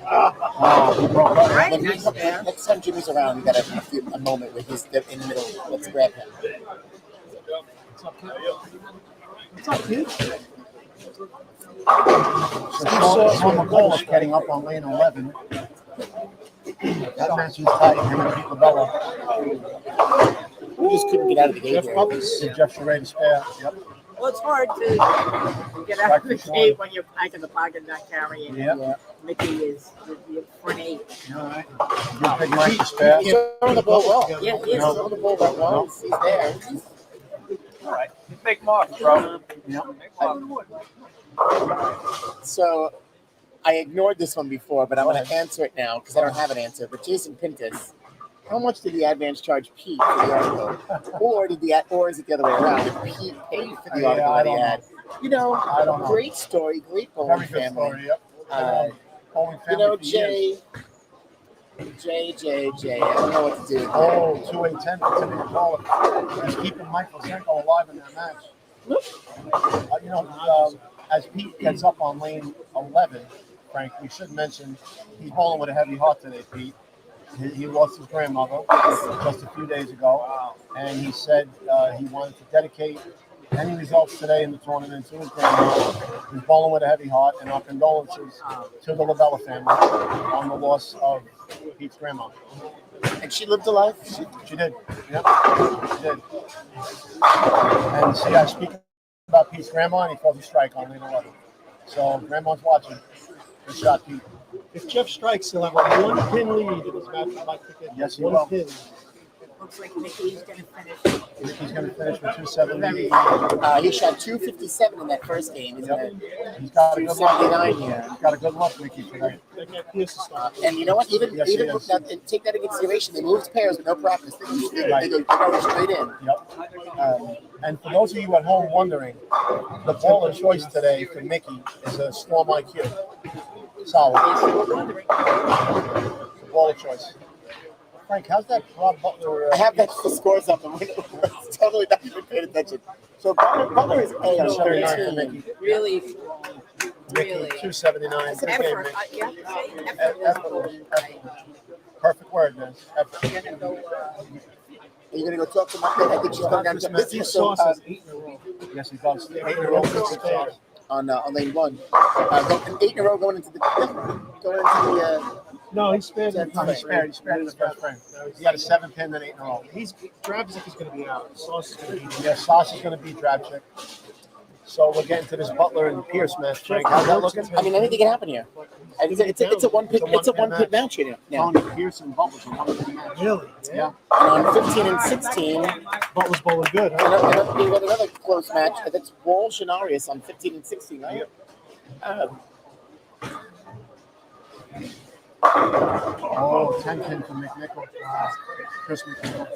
Oh, he broke up. Right, Look, nice there. next time Jimmy's around, we got a moment where he's in the middle. Let's grab him. What's up, kid? So Sean McCall is getting up on lane 11. That match is tight. Him and Pete LaBella. We just couldn't get out of the gate Jeff here. Butler's Jeff Charade to spare. Yep. Well, it's hard to get out of the gate when you're back in the pocket not carrying. Yep. Mickey is the front 8. All right. Give Big Mike to spare. He's throwing the ball well. Yeah, he is. He's throwing the ball that well. He's there. All right. Make marks, bro. Yep. So I ignored this one before, but I'm going to answer it now because I don't have an answer. But Jason Pintus, how much did the advance charge Pete for the article? or is it the other way around? Did Pete pay for the article I that he don't had? You know, I don't know. great story, great bowling Very good family. story. Yep. Bowling You family know, for years. Jay, I don't know what to do. Oh, 2-8-10 for Timmy McCall. He's keeping Mike Lisenko alive in that match. You know, as Pete gets up on lane 11, Frank, we should mention he's bowling with a heavy heart today, Pete. He lost his grandmother just a few days ago, and he said he wanted to dedicate any results today in the tournament to his grandmother. He's bowling with a heavy heart, and our condolences to the LaBella family on the loss of Pete's grandma. And she lived a life. She did. Yep, she did. And see, I speak about Pete's grandma, and he throws a strike on lane 11. So grandma's watching. Good shot, Pete. If Jeff strikes, he'll have a 1-pin lead in his match with Mike McNichol. Yes, he One will. pin. Looks like Mickey's going to finish. He's going to finish with 270. He shot 257 in that first game. He's Yep. He's got a good look. 279 here. He's got a good look, Mickey, today. That guy Pierce is starting. And you know what? Even Yes, he is. that, and take that into consideration. They moved pairs with no practice. They go, Right. they go straight in. Yep. And for those of you at home wondering, the ball of choice today for Mickey is a Storm IQ. Solid. The ball of choice. Frank, how's that Rob Butler? I have the scores up, and we're totally not even paying attention. So Butler is A on 13. Really, Mickey, really. 279. Good game, Effort. Mick. You have to say effort was Effort. Perfect word, man. Effort. You're gonna go. Are you going to go talk to my kid? I think she's going down to This business. Sauce has 8 in a row. Yes, he does. 8 in a row for Sauce. On lane 1. 8 in a row going into the No, he's spared. He spared in the first frame. He got a 7 pin, then 8 in a row. Drabzik is going to be out. Sauce is going to be. Yeah, Sass is going to beat Drabzik. So we're getting to this Butler and Pierce match. Frank, how's that looking? I mean, anything can happen here. It's a one pit match here now. Tony Pierce and Butler's a 1 pit match. Really? Yeah. And on 15 and 16, Butler's bowling good, huh? and we got another close match. That's Walsh and Arias on 15 and 16, right? Oh, 10 pin for McNichol. Chris McNichol.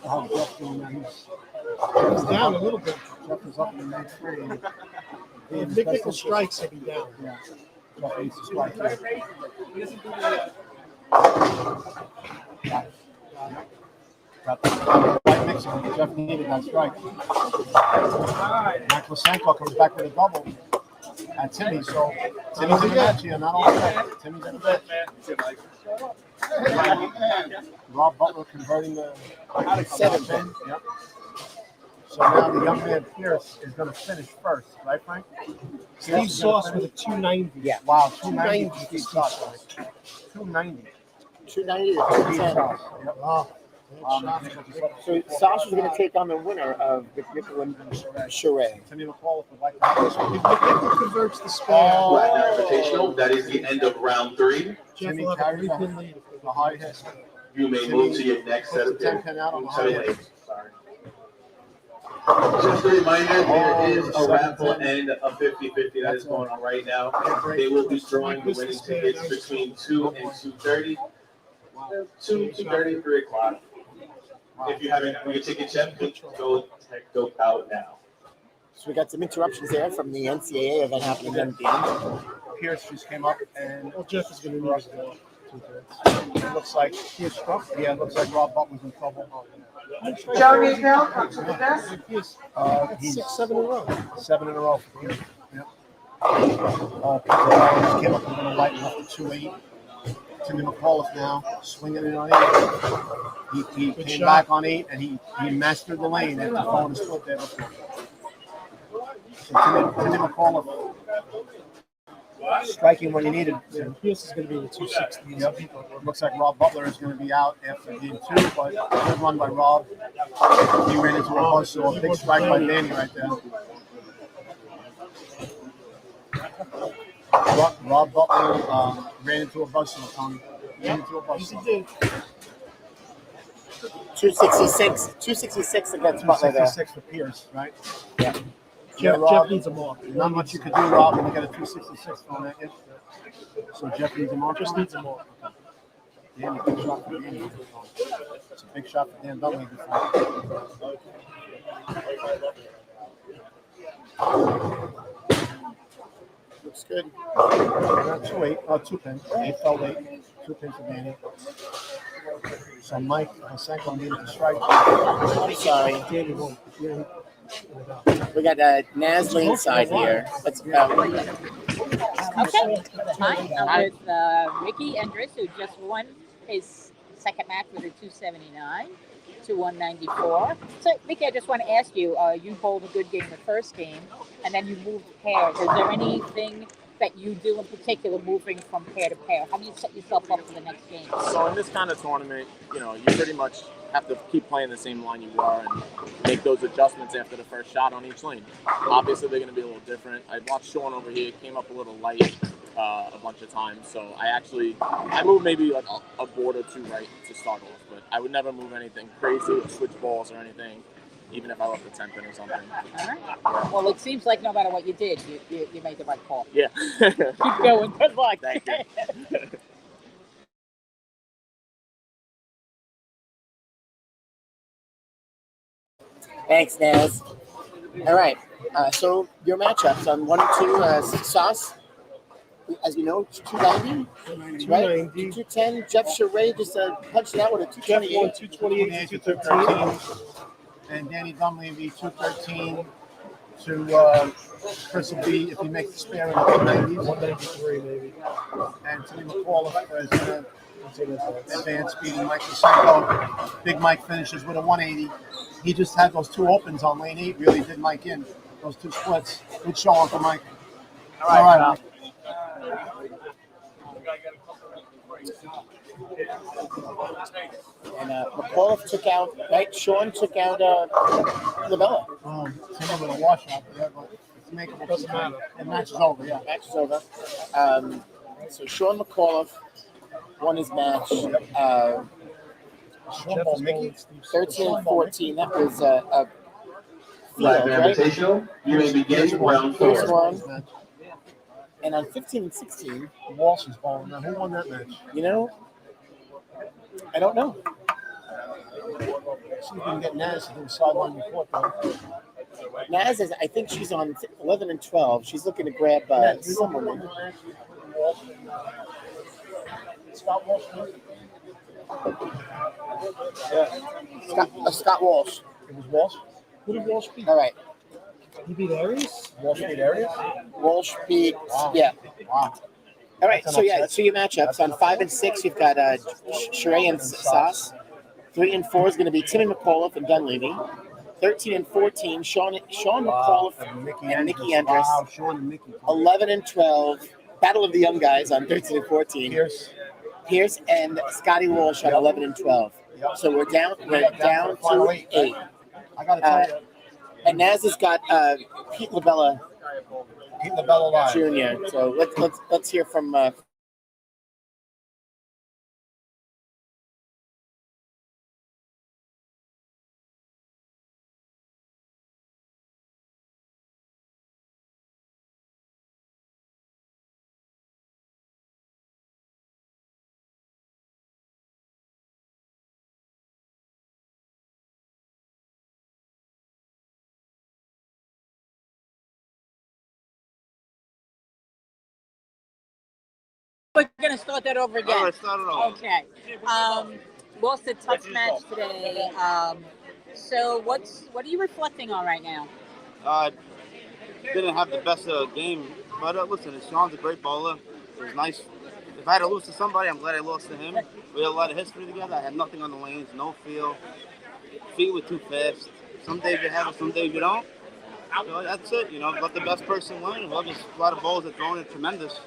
Oh, Jeff doing that. He's down a little bit. Jeff is up in the next three. If McNichol strikes, he'll be down. Yeah. Jeff needs to strike. Got the right mixing. Jeff needed that strike. Mike Lysenko comes back with a double at Timmy. So Timmy's in the match here, not all that. Timmy's in the match. Rob Butler converting the 7 pin. Yep. So now the young man Pierce is going to finish first, right, Frank? Steve Sauce with a 290. Yeah. Wow, 290 for Steve Sauce. 290. 290 to Steve 210. Sauce. Yep. So Sasha's going to take on the winner of McNichol and Charest. Timmy McAuliffe would like to have this one. If McNichol converts the spare, Latin Invitational. That is the end of round 3. Jeff will have a 3-pin lead. The high hit. You may move to your next set of 10 pin out on the high set of hit. lanes. Just a reminder, there is a raffle and a 50-50 that is going on right now. They will be drawing the winning tickets between 2 and 2:30. 2:30, 3 o'clock. If you haven't your ticket yet, go out now. So we got some interruptions there from the NCAA event happening at the end. Pierce just came up and Well, Jeff is going to need to go. it looks like he struck. Yeah, it looks like Rob Butler's in trouble. Joe Needville comes to the desk. He's 6-7 in a row. 7 in a row for Pierce. Yep. Just came up and going to lighten up to 2-8. Timmy McAuliffe now swinging it on 8. He came back on 8 and he mastered the lane after throwing a split there before. So Timmy McAuliffe striking when he needed. Yeah, Pierce is going to be in the 260. Yep. Looks like Rob Butler is going to be out after game 2, but good run by Rob. He ran into a buzz, so a big strike by Danny right there. Rob Butler ran into a buzzsaw, Tony. Ran into a buzzsaw. 266 against Butler there. 266 for Pierce, right? Yeah. Jeff Rob, needs a mark. not much you could do, Rob, when you got a 266 on that. So Jeff needs a mark. Just needs a mark. Danny, big shot for Danny. It's a big shot for Dan Dunley before. Looks good. 2-8, 2 pin. 8 fell late. 2 pin for Danny. So Mike Lysenko needed to strike. I'm sorry. Danny won't. Yeah. We got Naz lane side here. Let's go. Okay. Hi, I'm with Ricky Andrus, who just won his second match with a 279 to 194. So, Ricky, I just want to ask you, you bowled a good game the first game, and then you moved pairs. Is there anything that you do in particular moving from pair to pair? How do you set yourself up for the next game? So in this kind of tournament, you pretty much have to keep playing the same line you are and make those adjustments after the first shot on each lane. Obviously, they're going to be a little different. I watched Sean over here, came up a little light a bunch of times, so I moved maybe like a board or 2 right to start off, but I would never move anything crazy or switch balls or anything, even if I left the 10 pin or something. All right. Well, it seems like no matter what you did, you made the right call. Yeah. Keep going. Good luck. Thank you. Thanks, Naz. All right. So your matchups on 1 and 2, Sass. as we know, 290, right? 210. Jeff Charest just punched it out with a Jeff won 228. 228 to 213. And Danny Dunleavy 213 to Chris will be if he makes the spare in the 290s. 193 maybe. And Timmy McAuliffe is advanced speed, and Mike Masenko. Big Mike finishes with a 180. He just had those two opens on lane 8, really did Mike in. Those two splits. Good show on for Mike. All right, Mike. And McAuliffe took out, right? Sean took out Labella. Timmy with a washout there, but it's makeable. Doesn't matter. The match is over, yeah. Match is over. So Sean McAuliffe won his match. Sean Ball Mickey. 13-14. That was a Live field, right? Invitational, you may begin round First 4. one. And on 15 and 16, Walsh is balling. Now, who won that match? you know, I don't know. She's been getting Naz to do a sideline report, though. Naz is, I think she's on 11 and 12. She's looking to grab someone. Scott Walsh. Scott Walsh. It was Walsh. Who did Walsh beat? All right. He beat Aries? Walsh beat Arias? Walsh beat, Wow. yeah. Wow. All right, That's so an yeah, upset. so your matchups on 5 and 6, you've got Charest and Sass. 3 and 4 is going to be Timmy McAuliffe and Dunleavy. 13 and 14, Sean McAuliffe and Mickey Andrus. Wow, Sean and Mickey. 11 and 12, Battle of the Young Guys on 13 and 14. Pierce and Scotty Walsh on 11 and 12. So we're down to 8. I got to tell you. And Naz has got Pete Labella live. Jr. So let's hear from. We're gonna start that over again. All right, start it over. Okay. Lost a tough match today. So what are you reflecting on right now? Didn't have the best game, but listen, Sean's a great bowler. It was nice. If I had to lose to somebody, I'm glad I lost to him. We had a lot of history together. I had nothing on the lanes, no feel. Feet were too fast. Some days you have it, some days you don't. So that's it. Let the best person win. Whoever's a lot of bowls that throwing it tremendous.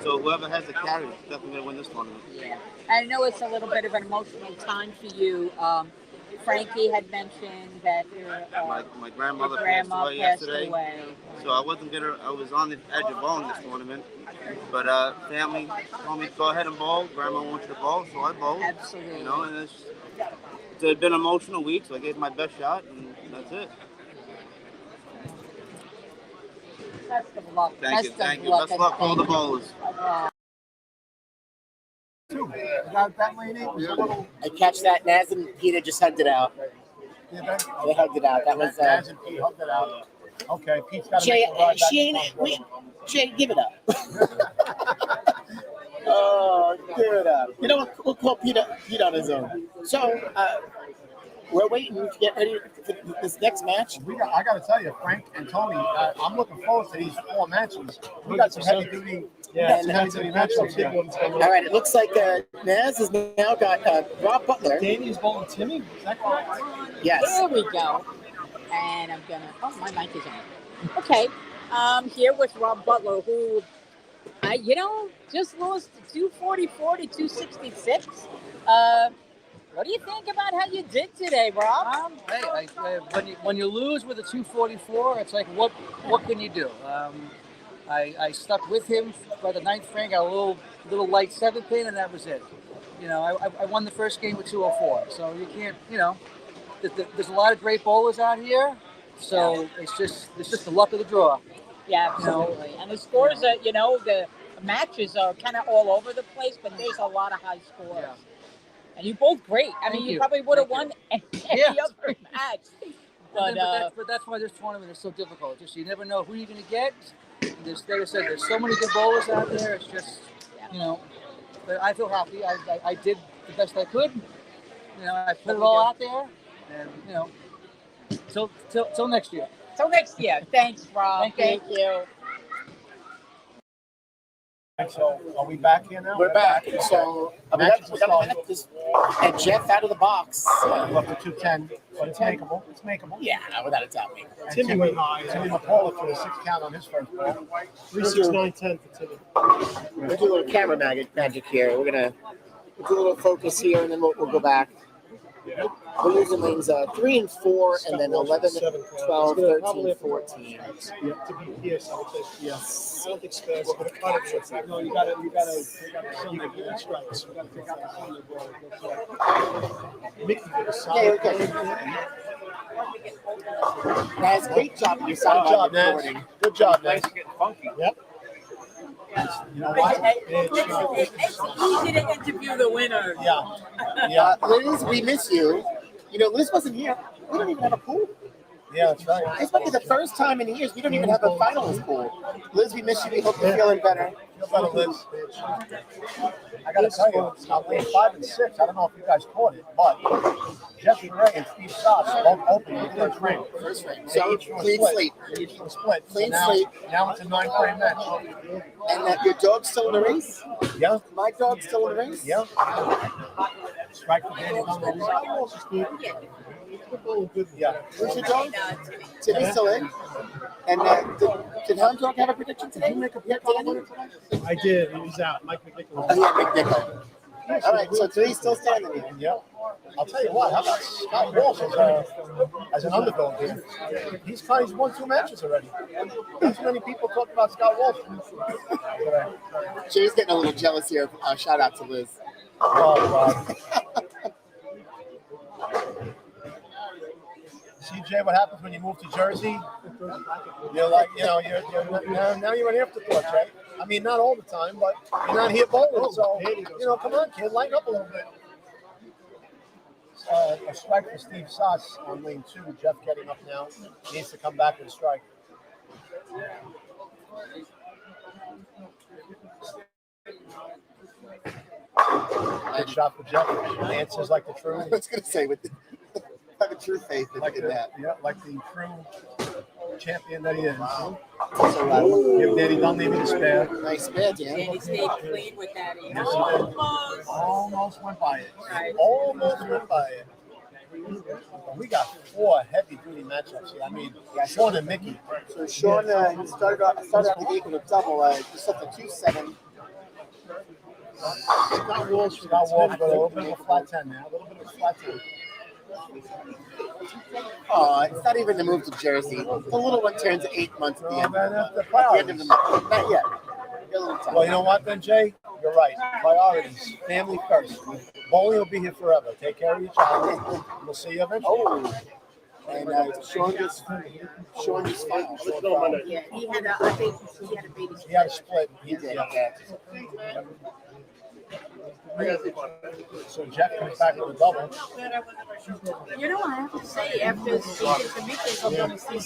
So whoever has the carry is definitely going to win this tournament. Yeah. I know it's a little bit of an emotional time for you. Frankie had mentioned that your my grandmother grandma passed away yesterday. So I was on the edge of bowling this tournament. But family told me to go ahead and bowl. Grandma wants you to bowl, so I bowled. Absolutely. And it's been an emotional week, so I gave my best shot, and that's it. Best of luck. Thank you. Best luck to all the bowlers. I catch that. Naz and Peter just hugged it out. They hugged it out. That was. Naz and Pete hugged it out. Okay, Pete's got to Jay, make a ride she ain't. Jay, give it up. Oh, give it up. You know what? We'll call Pete on his own. So, we're waiting to get ready for this next match. I got to tell you, Frank and Tony, I'm looking forward to these 4 matches. We got some heavy duty. Yeah, some heavy duty matchups here. All right, it looks like Naz has now got Rob Butler. Danny's bowling Timmy. Is that correct? Yes. There we go. And I'm gonna. Oh, my mic is on. Okay. Here with Rob Butler, who, just lost 244 to 266. What do you think about how you did today, Rob? When you lose with a 244, it's like what can you do? I stuck with him by the 9th frame, got a little light 7th pin, and that was it. I won the first game with 204, so you can't. There's a lot of great bowlers out here, so it's just the luck of the draw. Yeah, absolutely. And the scores are, the matches are kind of all over the place, but there's a lot of high scores. Yeah. And you both great. I mean, you probably would have won any other match. But that's why this tournament is so difficult. Just you never know who you're going to get. There's, like I said, there's so many good bowlers out there. It's just, you know, but I feel happy. I did the best I could. You know, I put it all out there, and you know, till next year. Till next year. Thanks, Rob. Thank you. So are we back here now? We're back. So we got a minute. And Jeff out of the box. Up to 210, but it's makeable. It's makeable. Yeah, without a doubt. And Timmy McCullough for the 6th count on his first ball. 3-6-9-10 for Timmy. We're gonna do a little camera magic here. We're gonna do a little focus here, and then we'll go back. We're using lanes 3 and 4, and then 11, 12, 13, 14. Yeah, to be Pierce, I would say. Yes. I don't think Stass is going to cut it. No, you got to get strikes. You got to take out some of the ball. Mickey did a solid. Guys, great job. Good job, Naz. Good job, Naz. Funky. Yep. You know what? It's easy to interview the winner. Yeah. Liz, we miss you. You know, Liz wasn't here. We don't even have a pool. Yeah, that's right. This might be the first time in years we don't even have a finals pool. Liz, we miss you. We hope you're feeling better. Feel better, Liz. I got to tell you, I'm lane 5 and 6. I don't know if you guys caught it, but Jeff Ray and Steve Sass both opened in the first ring. So, clean slate. Clean slate. Now it's a 9-frame match. And that your dog's still in the race? Yeah. My dog's still in the race? Yeah. Strike for Danny Dunlap. Yeah. Who's your dog? Timmy's still in. And did Hound Dog have a prediction today? Did you make a pick on Danny? I did. He was out. Mike McNichol. Oh, yeah, McNichol. All right, so Timmy's still standing here. Yeah. I'll tell you what, how about Scott Walsh as an underdog here? He's won 2 matches already. Not too many people talk about Scott Walsh. Jay's getting a little jealous here. Shout out to Liz. Oh, See, Jay, what happens when you move to Jersey? You're like, you know, now you're an afterthought, Jay. I mean, not all the time, but you're not here bowling, so, you know, come on, kid, lighten up a little bit. A strike for Steve Sass on lane 2. Jeff getting up now. Needs to come back with a strike. Good shot for Jeff. Answers like the true. I was going to say, with the true faith in that. Yeah, like the true champion that he is. So, give Danny Dunleavy the spare. Nice spare, Dan. Danny stayed clean with that. He Yes, he did. Almost went by it. Right. Almost went by it. We got 4 heavy-duty matchups here. I mean, Sean and Mickey. So Sean he started out the gate with a double. Just up to 2-7. Scott Walsh with a little bit of a flat 10 now. A little bit of a flat 10. Oh, it's not even the move to Jersey. The little one turns 8 months at the end. That's the At the end of the priorities. month. Not yet. Got a little time. Well, you know what then, Jay? You're right. Priorities. Family first. Bowling will be here forever. Take care of your child. We'll see you eventually. Oh. And Sean just filed. Yeah, he had a baby. He had a baby. He had a split. He did. Yeah. So Jeff comes back with a double. You know, I have to say, after speaking to Mickey, I'm going to see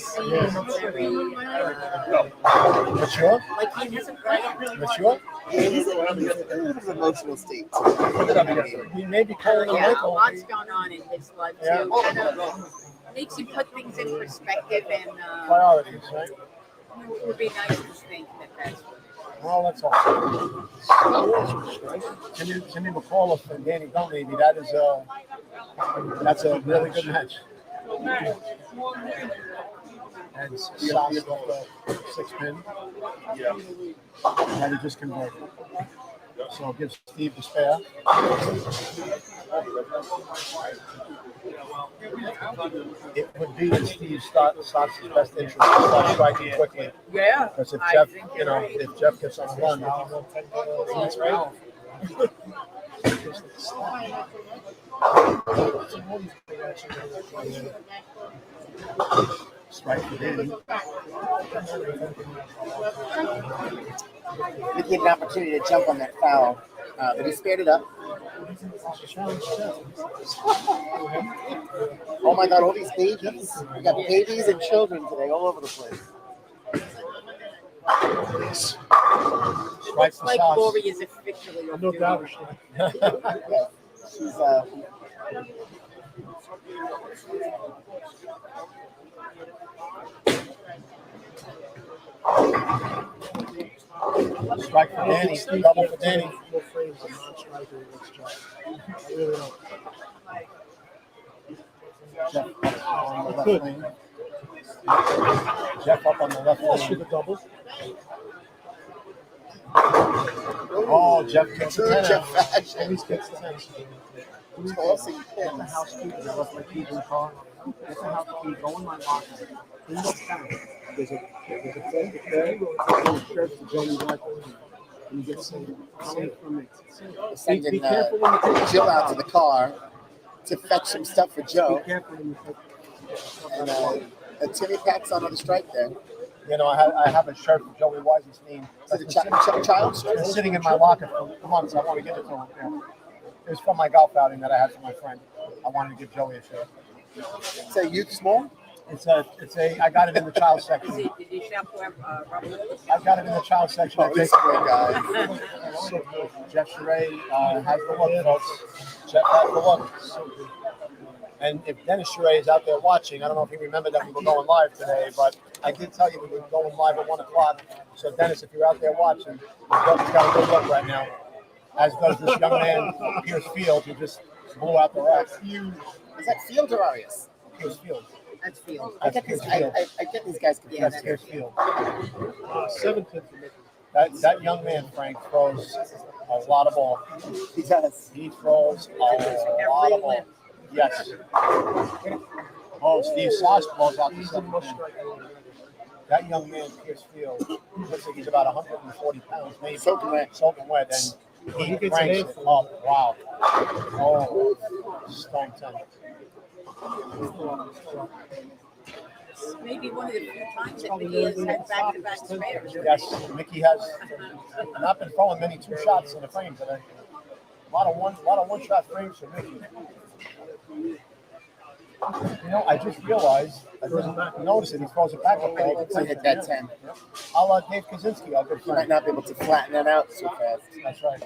very Mature? like he has a Mature? Yeah, he's in a little bit of emotional state. He may be calling a yeah, a Michael. lot's going on in his life too. Yeah. Kind of makes you put things in perspective, and Priorities, right? it would be nice to think that that's. Well, that's all. Timmy McCullough and Danny Dunleavy, that's a really good match. And Sass with the 6-pin. Yeah. And he just converted. So it gives Steve the spare. It would be in Steve Sass's best interest to start striking quickly. Yeah. Because if Jeff, if Jeff gets on the run, that's right. Strike for Danny. He get an opportunity to jump on that foul, but he spared it up. Oh my God, all these babies. We got babies and children today all over the place. Looks like Lori is officially on duty. Yeah, she's Strike for Danny. Double for Danny. Jeff on the left lane. Jeff up on the left lane. Shoot a double. Oh, Jeff gets the 10 out. At least gets the 10. tossing Get the pins. house key. I left my keys in the car. Get the house key. Go in my locker. Clean up down. There's a thing there. There's a shirt for Johnny Michael. And you get some from me. Sending Be careful when you take the Jill stuff out to the car to fetch some stuff for Joe. Be careful when you take And Timmy Pack's on the strike there. You know, I have a shirt for Joey Wise's name. Is it a child strike? It's sitting in my locker for months. I want to give it to him. Yeah. It was from my golf outing that I had for my friend. I wanted to give Joey a shirt. It's a youth small? I got it in the child section. Did you shop for Robert Willis? I got it in the child section. Oh, this great guy. Jeff Sheree has the look, folks. Jeff has the look. And if Dennis Sheree is out there watching, I don't know if you remember that we were going live today, but I did tell you we were going live at 1 o'clock. So, Dennis, if you're out there watching, he's got a good look right now. As does this young man, Pierce Field, who just blew out the rack. Is that Field or Arias? Pierce Field. That's Field. I get these guys confused. That's Pierce Field. 7 pins. That young man, Frank, throws a lot of ball. He does. He throws a lot of ball. Yes. Oh, Steve Sass balls out the 7th pin. That young man, Pierce Field, looks like he's about 140 pounds, maybe. Soaking wet, and he cranks it up. Wow. Oh, stone 10. Maybe one of the few times that Mickey has had back-to-back spares. Yes, Mickey has not been throwing many 2 shots in the frame today. A lot of one-shot frames for Mickey. You know, I just realized, I didn't notice it, he throws it back up there. To hit that 10. I'll Dave Kaczynski, our good He friend. might not be able to flatten that out so fast. That's right.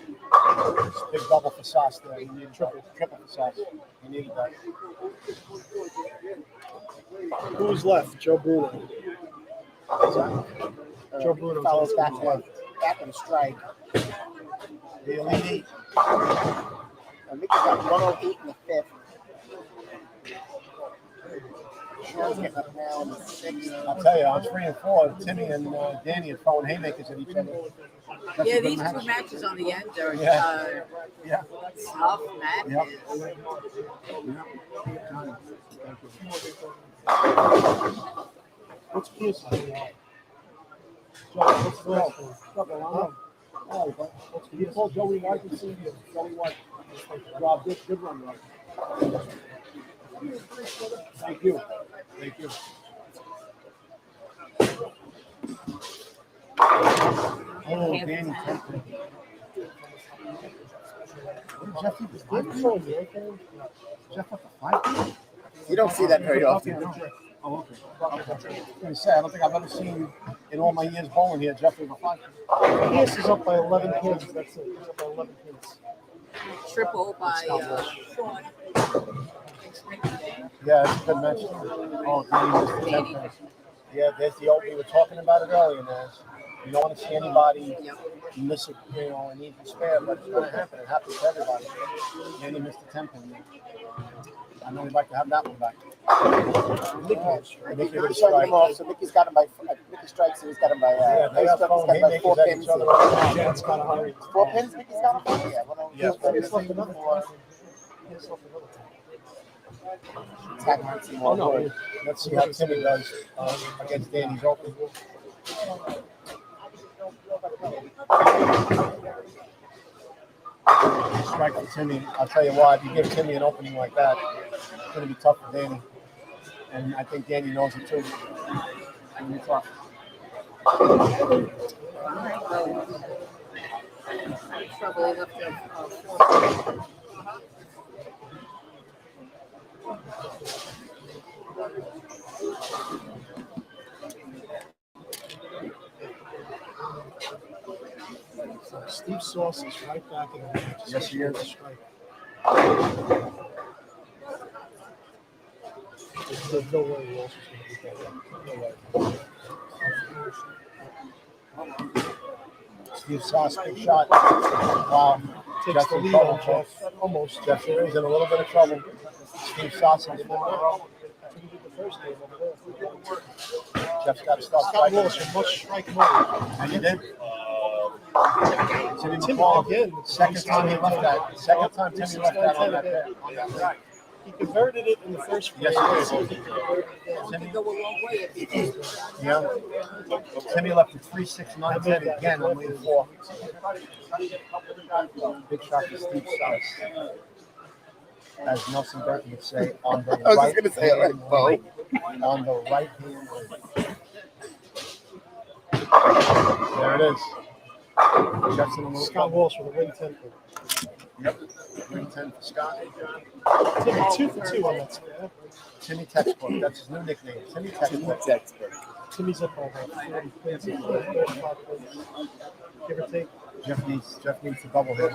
Big double for Sass there. He needed triple for Sass. He needed that. Who's left? Joe Bruno. Joe Bruno follows back on strike. The Elite. Mickey's got 108 in the 5th. Shell's getting up now in the 6th. I'll tell you, on 3 and 4, Timmy and Danny are throwing haymakers at each other. Yeah, these 2 matches on the end are tough matches. What's Pierce? You call Joey White and see Joey White. Rob, good run, Rob. Thank you. Oh, Danny Temple. Jeff up the 5? You don't see that very often. Oh, okay. I was going to say, I don't think I've ever seen in all my years bowling here, Jeff with a 5. Pierce is up by 11 pins. That's it. He's up by 11 pins. Triple by Sean. Yeah, it's a good match. Oh, Danny missed the 10. Yeah, there's the old, we were talking about it earlier, Naz. You don't want to see anybody miss an even spare, but it's going to happen. It happens to everybody. Danny missed the 10 pin. I know we'd like to have that one back. Mickey would strike him off, so Mickey's got him by Mickey strikes and he's got him by he's got him by 4 pins. That's kind of hard. 4 pins Mickey's got him by? Yeah. Tag on some more wood. Let's see how Timmy does against Danny's open. Strike for Timmy. I'll tell you why. If you give Timmy an opening like that, it's going to be tough for Danny. And I think Danny knows it too. It's going to be tough. Trouble left of 4. Steve Sass is right back in the match. Yes, he is. There's no way Walsh is going to beat that guy. No way. Steve Sass, big shot. Wow. Takes Jeff's the in lead trouble, on Jeff. Almost. Jeff is in a little bit of trouble. Steve Sass in the row. Jeff's got to start Scott striking. Walsh in much strike mode. And he did. Timmy Timmy McCall, again. second time he left that. Second time Timmy left that on that leg. He converted it in the first frame. Yes, he did. Timmy go a long way if he did. Yeah. Timmy left at 3-6-9-10 again on lane 4. Big shot for Steve Sass. As Nelson Burton would say, on the I was right just going to say it like Bo. On the right hand. There it is. Jeff's in a little Scott Walsh with a win 10 for. Yep. Win 10 for Scott. Timmy 2 for 2 on that square. Timmy Textbook. That's his new nickname. Timmy Textbook. Timmy's up by about 40 points. 35 points. Give or take. Jeff needs to double hit.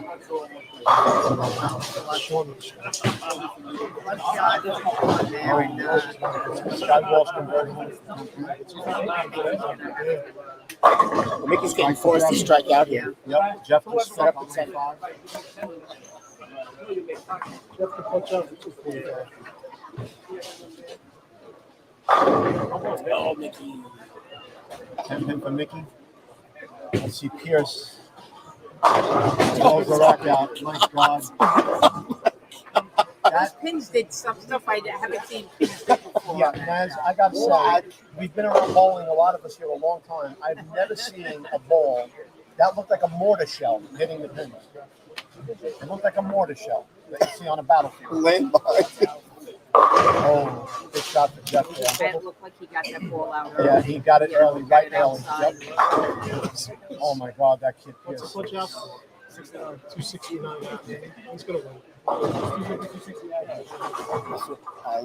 Scott Walsh converting. Mickey's getting forced to strike out here. Yep, Jeff was set up at 10. Jeff can punch out for 245. Oh, Mickey. 10 pin for Mickey. Let's see Pierce. Throws the rack out. My God. Those pins did some stuff I haven't seen pins do before. Yeah, Naz, I got to say, we've been around bowling, a lot of us here, a long time. I've never seen a ball that looked like a mortar shell hitting the pins. It looked like a mortar shell that you see on a battlefield. Landmine. Oh, big shot for Jeff there. It looked like he got that ball out early. Yeah, he got it early, right early. Outside. Yep. Oh, my God, that kid What's Pierce. the punch out? 269. He's going to win.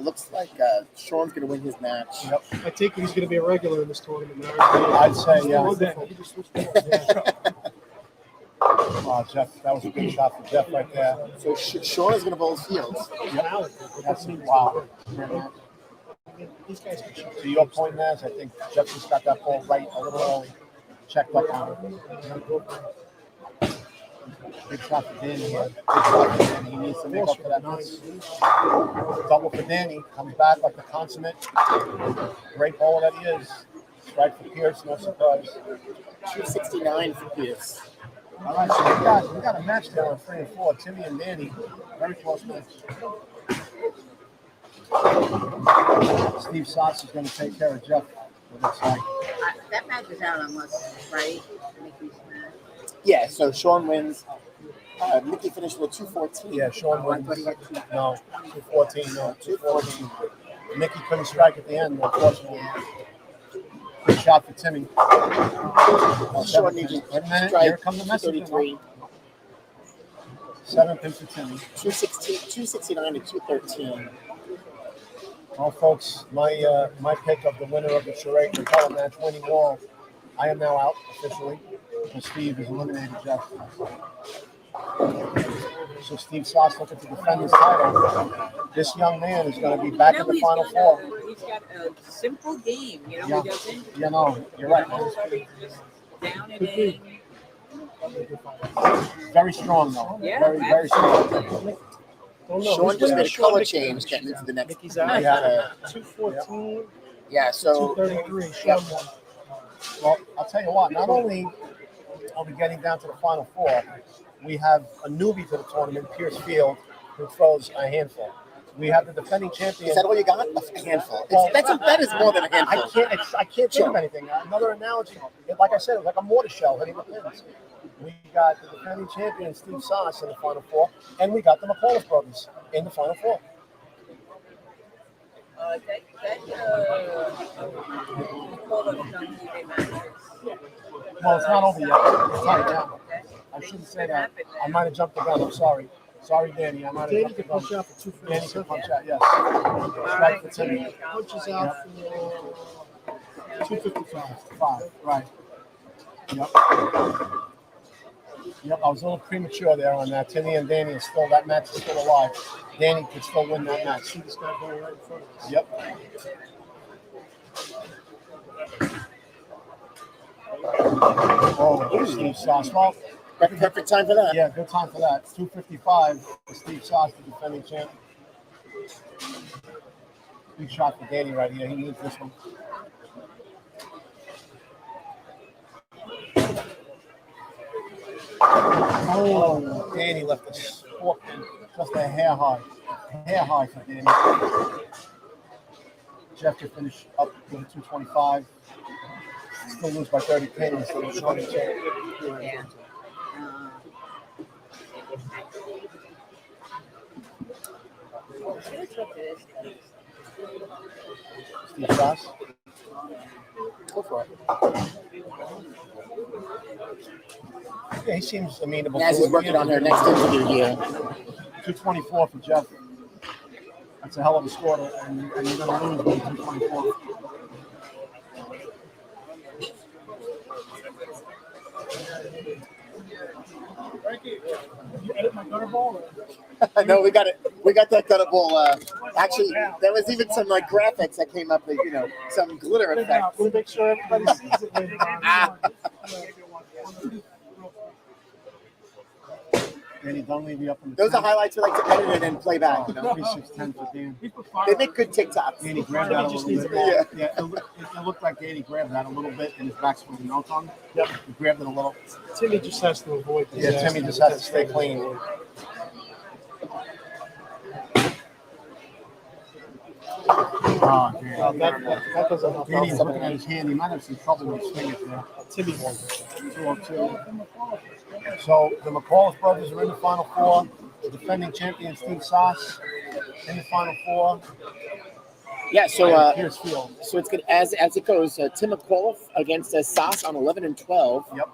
Looks like Sean's going to win his match. Yep. I take it he's going to be a regular in this tournament now. I'd say, yeah. Wonderful. Oh, Jeff, that was a good shot for Jeff right there. So Sean is going to bowl fields. Yep. That's wow. These guys can shoot. To your point, Naz, I think Jeff just got that ball right a little early. Checked up on it. Big shot for Danny here. Big shot for Danny. He needs to make up for that miss. Double for Danny. Comes back like the consummate great bowler that he is. Strike for Pierce, no surprise. 269 for Pierce. All right, so we got a match there on 3 and 4. Timmy and Danny, very close match. Steve Sass is going to take care of Jeff. It looks like. That match is out on us, right? Mickey's match. Yeah, so Sean wins. Mickey finished with 214. Yeah, Sean wins. No, 214. No, 214. Mickey couldn't strike at the end, unfortunately. Good shot for Timmy. Sean needs to Wait a minute. strike Here comes the message. 233. 7 pins for Timmy. 269 to 213. Well, folks, my pick of the winner of the charade color match, winning wall. I am now out officially. And Steve has eliminated Jeff. So Steve Sass looking to defend his title. This young man is going to be back in the Final Four. He's got a simple game, you know. Yeah. He doesn't. You know, you're right, man. Just down and in. Very strong, though. Yeah, Very, very strong. Sean just made a color change getting into the next. Mickey's out. Yeah. 214. Yeah, so 233. Sean won. Well, I'll tell you what, not only are we getting down to the Final Four, we have a newbie to the tournament, Pierce Field, who throws a handful. We have the defending champion. is that all you got? A handful. Well, That is more than a handful. I can't think of anything. Another analogy, like I said, it was like a mortar shell hitting the pins. We got the defending champion, Steve Sass, in the Final Four, and we got the McAuliffe brothers in the Final Four. Well, it's not over yet. It's tied down. I shouldn't say that. I might have jumped the gun. I'm sorry. Sorry, Danny. I'm out of Danny can punch out for Danny can 257. punch out, yes. Strike for Timmy. Punches out for 255. 5, right. Yep. Yep, I was a little premature there on that. Timmy and Danny is still, that match is still alive. Danny could still win that match. See this guy going right in front of us. Yep. Oh, Steve Sass. Well, Perfect time for that. yeah, good time for that. 255 for Steve Sass, the defending champ. Big shot for Danny right here. He needs this one. Oh, Danny left the fork in just a hair high. Hair high for Danny. Jeff to finish up with a 225. Still lose by 30 pennies. So he's running champ. Yeah. Steve Sass. Go for it. Yeah, he seems amenable. Naz is working on her next interview here. 224 for Jeff. That's a hell of a score, and you're going to lose by 224. Frankie, you edit my gutter ball? No, we got it. We got that gutter ball. Actually, there was even some like graphics that came up with, some glitter effects. We'll make sure everybody sees it later on. Danny, don't leave me up in the Those are highlights we like to edit and then play back. 3610 for Dan. They make good TikToks. Danny grabbed that a little bit. Yeah, it looked like Danny grabbed that a little bit in his backswing. You know what I'm talking? Yep. He grabbed it a little. Timmy just has to avoid this. Yeah, Timmy just has to stay clean. Oh, damn. That doesn't help. Danny's looking at his hand. He might have some trouble with his fingers there. Timmy won. 202. So the McAuliffe brothers are in the Final Four. The defending champion Steve Sass in the Final Four. Yeah, so here's Field. So it's good as it goes. Tim McAuliffe against Sass on 11 and 12. Yep.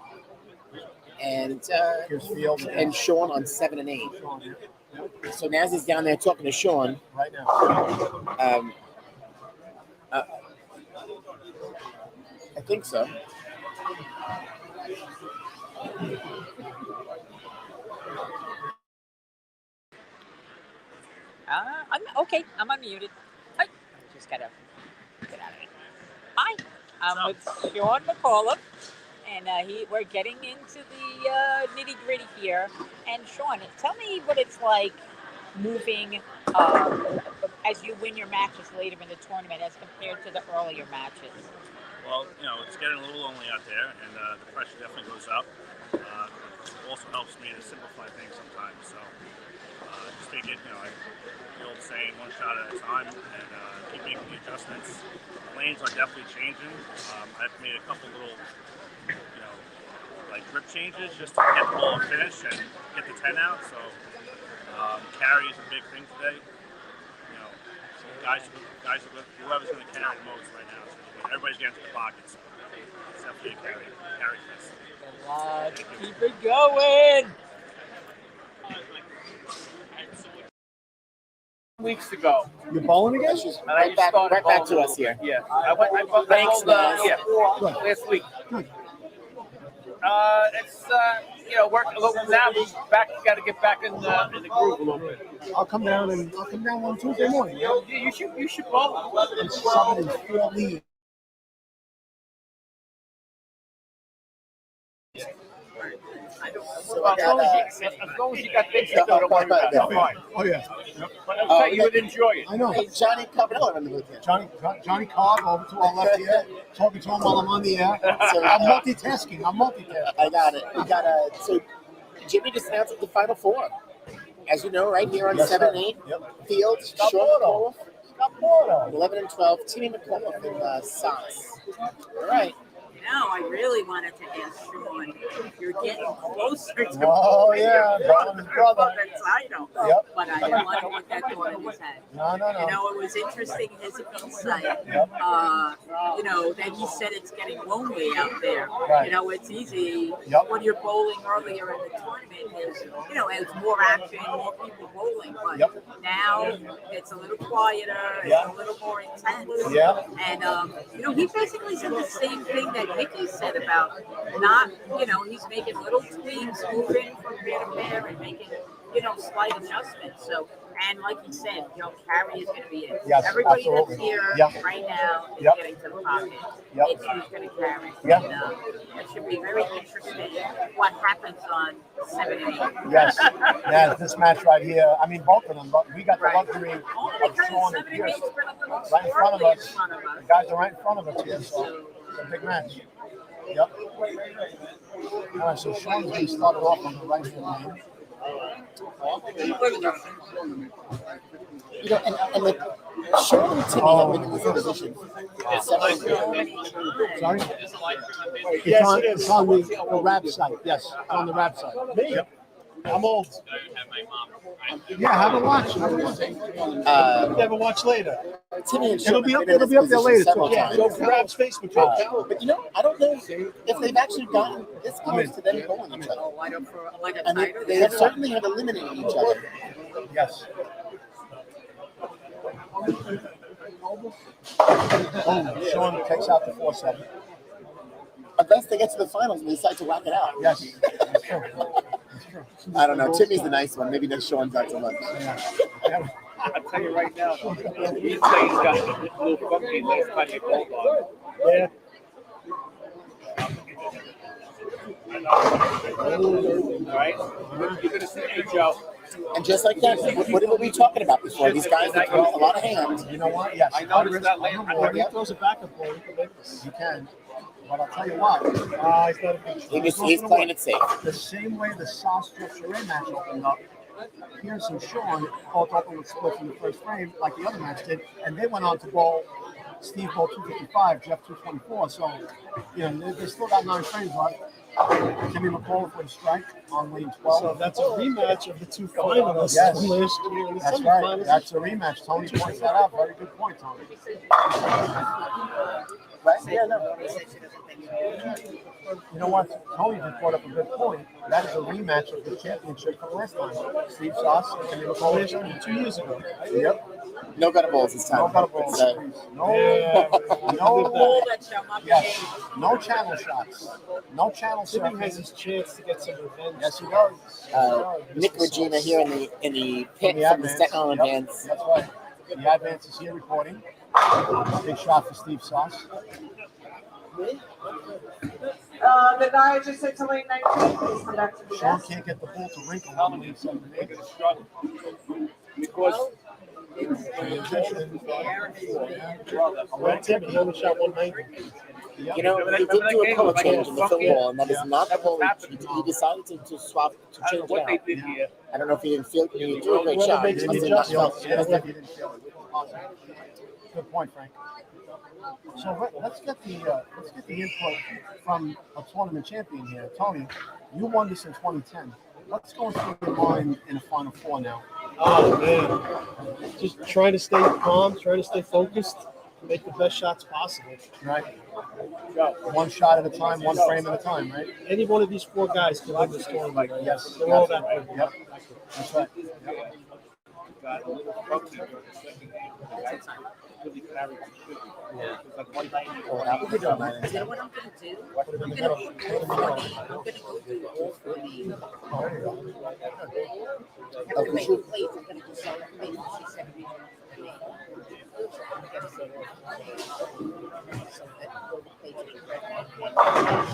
And here's Field and Sean on 7 and 8. So Naz is down there talking to Sean right now. I think so. I'm unmuted. Hi. Just gotta get out of it. Hi. I'm with Sean McAuliffe, and we're getting into the nitty gritty here. And Sean, tell me what it's like moving as you win your matches later in the tournament as compared to the earlier matches. Well, it's getting a little lonely out there, and the pressure definitely goes up. It also helps me to simplify things sometimes. So just take it, the old saying, one shot at a time, and keep making the adjustments. Lanes are definitely changing. I've made a couple little, grip changes just to get the ball and finish and get the 10 out. So carry is a big thing today. Whoever's going to carry the most right now. So everybody's getting to the pockets. It's definitely a carry fest. Keep it going. Weeks ago. You're bowling again? And I just started right back to bowling. us here. Yeah. I bowled last week. Good. It's work a little now. Got to get back in the groove a little bit. I'll come down on Tuesday morning. You should bowl. I'm subbing in 4 leagues. Well, as long as you got things to do, don't worry about it. Fine. Oh yeah. But I'll tell you would enjoy it. I know. Hey, Johnny Cabanella in the booth here. Johnny Cobb over to our left here, talking to him while I'm on the air. I'm multitasking. I got it. We got so Jimmy just announced the Final Four. As you know, right here on 7 and 8. Yep. Field, Sean McAuliffe, 11 and 12. Timmy McAuliffe and Sass. All right. Now, I really wanted to ask Sean, you're getting closer to Oh, winning yeah, your Brian is brother. title. Yep. But I didn't want to put that thought in his head. No. You know, it was interesting his insight. Yep. You know, that he said it's getting lonely out there. Right. You know, it's easy Yep. when you're bowling earlier in the tournament. There's, you know, it's more action, more people bowling. But Yep. now it's a little quieter. It's Yeah. a little more intense. Yeah. And you know, he basically said the same thing that Mickey said about not, you know, he's making little tweaks, moving from pair to pair, and making, you know, slight adjustments. So, and like he said, you know, carry is going to be it. Yes, Everybody absolutely. that's here Yeah. right now is Yep. getting to the pocket. Yep. It's who's going to carry. Yep. And it should be very interesting what happens on 7 and 8. Yes. Yeah, this match right here. I mean, both of them, but we got the luxury Only of because Sean 7 and and Pierce 8's been a little right in front of squirrely us. in front of us. The guys are right in front of us here, so it's a big match. Yep. All right, so Sean's going to start it off on the right hand lane. You know, and the Sean and Timmy have been in this position for several years. Sorry? Yes, it is. It's on the rap site. Yes, it's on the rap site. Me? Yep. I'm old. Yeah, have a watch. Never watch later. Timmy and It'll Sean be have up. been in It'll this be up there position later. several Too. times. Go Crab's Facebook page. But you know, I don't know if they've actually gotten this close to them going each other. Like a And title. they certainly have eliminated each other. Yes. Sean takes out the 4-7. Unless they get to the finals and they decide to whack it out. Yes, that's true. That's true. I don't know. Timmy's the nice one. Maybe that's Sean's not so much. Yeah. I'll tell you right now, these things got a little funky last time they bowled on. Yeah. All right? You're going to see, hey, Joe. And just like that, what were we talking about before? These guys that throw a lot of hands. You know what? Yes. I noticed that last When He throws a backup ball, he can make this. You can. But I'll tell you what. He's not a big He's playing it safe. The same way the Sass Charade match opened up, Pierce and Sean both opened with splits in the first frame, like the other match did, and they went on to bowl. Steve bowled 255, Jeff 224. So, you know, they still got 9 frames left. Timmy McCall for a strike on lane 12. So that's a rematch of the two finalists Yes. from last year in the That's right. semifinals. That's a rematch. Tony points that out. Very good point, Tony. Right? Yeah, no. You know what? Tony just brought up a good point. That is a rematch of the championship from last time. Steve Sass and Timmy McCall 2 years ago. Yep. No gutter balls this time. No gutter balls. It's, No. Yes. No channel shots. No channel Timmy has surfing. his chance to get some revenge. Yes, he does. Nick Regina here in the pit In from the advance. Staten Island Yep, Bands. That's right. The advance is here recording. Big shot for Steve Sass. The guy just said to lane 19, please come back to the Sean desk. can't get the ball to wrinkle on lane 7 and 8. Because Well, Timmy, he only shot 190. You know, he did do a color change in the football, and that is not the color. He decided to swap, to I don't change know what it they out. did here. I don't know if he didn't feel he didn't do a great Whoever job. makes He the must have not adjustments, felt. Yeah, he didn't feel it. Good point, Frank. So let's get the input from a tournament champion here, Tony. You won this in 2010. What's going through your mind in a Final Four now? Oh, man. Just trying to stay calm, trying to stay focused, make the best shots possible. Right. One shot at a time, one frame at a time, right? Any one of these 4 guys can win this tournament. Right? Yes. They're all that good. Yep. That's right. Got a little funky for the second game. Really carried the shit. Yeah. It's like 190. Oh, that would be done. You know what I'm going to do? Put it in the middle. I'm going to go do all 40. I have to make a plate. I'm going to do something. Maybe she said we should.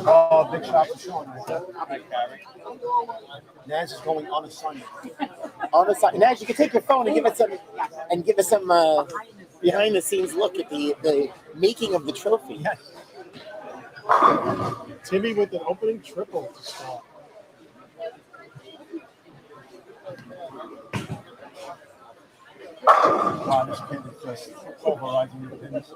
Oh, big shot for Sean. Naz is going on a Sunday. On the side, Naz, you can take your phone and give us some behind the scenes look at the making of the trophy. Yes. Timmy with an opening triple to start. Wow, this kid is just pulverizing the pins.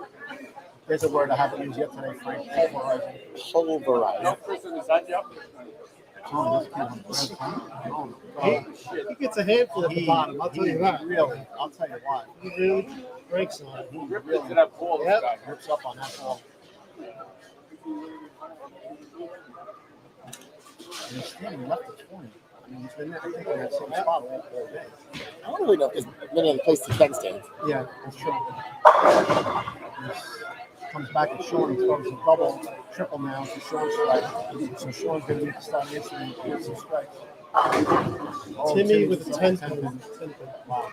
There's a word I haven't used yet today, Frank. Pulverizing. Pulverizing. He gets a handful at the bottom. I'll tell you that. Really, I'll tell you what. He really breaks on it. He really rips up on that ball. And he's standing left to 20. I mean, he's been there, I think, in that same spot all day. I don't really know if there's many other places he can stand. Yeah, that's true. He comes back at Sean, he throws a double, triple now to Sean's strike. So Sean's going to need to start answering some strikes. Oh, Timmy with a 10 10 pin. Wow.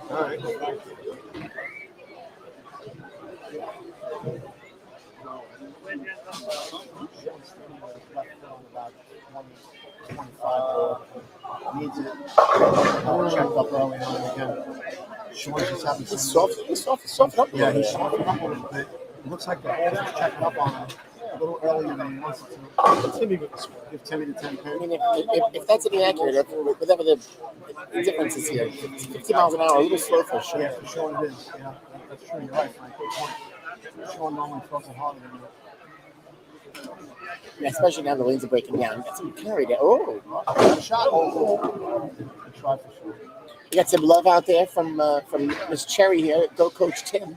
All right. About 25. Needs it. Checked up early on again. Sean's just having some. He's soft up. Yeah, he's softened up a little bit. It looks like the ball is checked up on him a little earlier than he wants it to. Timmy with the spin. Give Timmy the 10 pin. I mean, if that's inaccurate, whatever the difference is here, 50 miles an hour, a little slow for sure. Yeah, for sure it is. Yeah, that's true. You're right, Frank. Good point. Sean normally throws it harder than you. Yeah, especially now the lanes are breaking down. Got some carry there. Oh, shot. Oh, good try for sure. You got some love out there from Miss Cherry here. Go Coach Tim.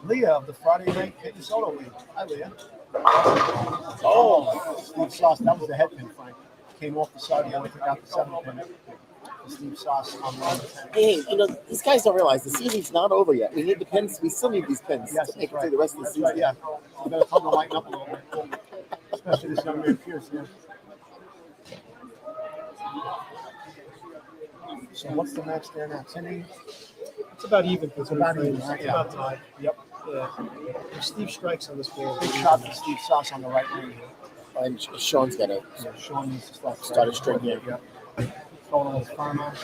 Leah of the Friday Night Hitting Solo League. Hi, Leah. Oh, Steve Sass. That was the head pin, Frank. Came off the side. He only took out the 7 pin. Steve Sass on the other 10. Hey, these guys don't realize the season's not over yet. We need the pins. We still need these pins Yes, to make it right. through the rest of the season. Right, yeah. We got to tell them to lighten up a little bit. Especially this young man Pierce here. So what's the match there now? Timmy? It's about even. It's about even, It's right? about Yeah. tied. Yep. Yeah. If Steve strikes on this ball. Big shot for Steve Sass on the right lane here. And Sean's got to Sean needs to start a string here. Yep. Throwing a little firmer.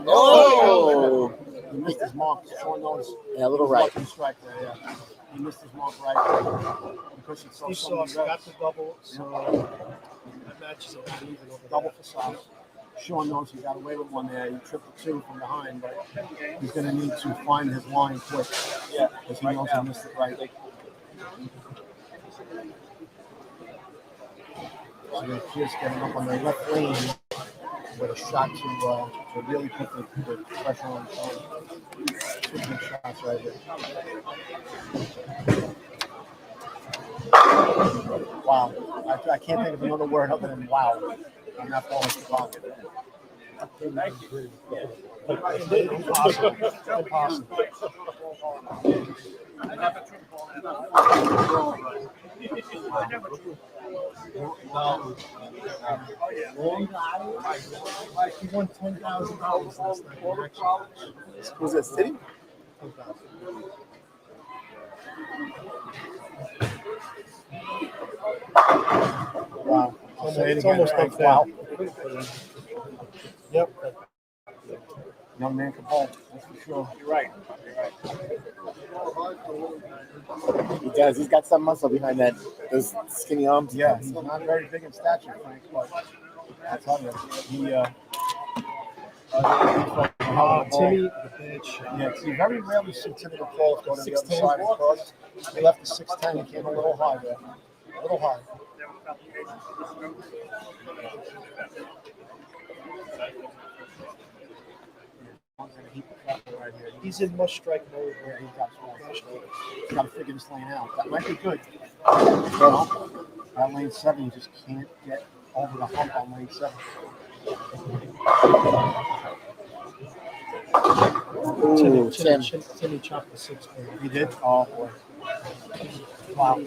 Oh! He missed his mark. Sean knows. Yeah, a little right. Strike there, yeah. He missed his mark right. Because it's Steve so Sass got the double, so that match is about even over double for Sass. Sean knows he got away with one there. He triple 2 from behind, but he's going to need to find his line quick. Yeah, because he knows he missed it right. So Pierce getting up on the left lane with a shot to really put the pressure on Sean. 2 big shots right there. Wow. I can't think of another word other than wow. I'm not falling to the pocket. Impossible. Impossible. He won $10,000 last night. Who's that, City? Wow. It's almost like that. Wow. Yep. Young man can ball, that's for sure. You're right. He does. He's got some muscle behind those skinny arms. Yeah, he's not very big in stature, Frank, but I'll tell you, he Timmy, the bad shot. Yeah, you very rarely see Timmy McCall go to the other side of the cross. He left the 6'10", he came a little high there. A little high. He's in must strike mode. Yeah, he's got to figure this lane out. That might be good. That lane 7, you just can't get over the hump on lane 7. Timmy chopped the 6 pin. He did? Oh, boy. Wow.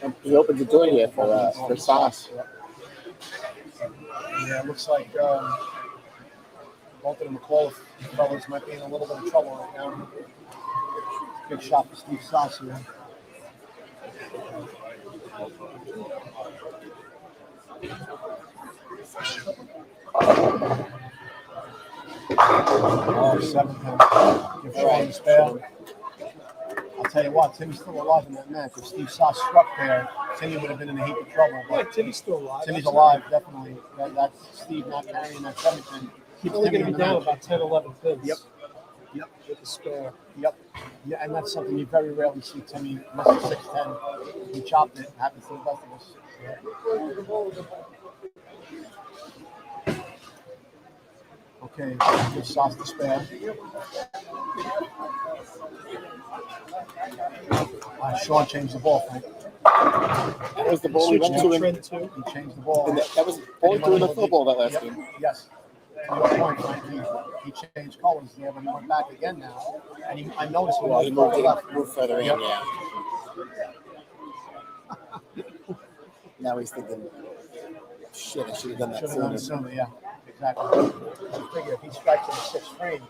And he opened the door here for Sass. Yeah, it looks like both of the McCall fellas might be in a little bit of trouble right now. Good shot for Steve Sass here. Oh, 7 pin. Give Sean the spare. I'll tell you what, Timmy's still alive in that match. If Steve Sass struck there, Timmy would have been in a heap of trouble. Yeah, Timmy's still alive. Timmy's alive, definitely. That's Steve not carrying that 7 pin. He's only going to be down about 10, 11 pins. Yep. Yep, with the spare. Yep. Yeah, and that's something you very rarely see Timmy miss a 6'10". He chopped it. Happens to the best of us. Okay, give Sass the spare. Sean changed the ball, Frank. That was the ball we went to. He changed the ball. And that was all through the football that last game. Yes. To your point, Frank, he changed colors there, but he went back again now. And I noticed Well, he moved further in, yeah. Now he's thinking, shit, I should have done that sooner. Yeah, exactly. You figure if he strikes in the sixth frame,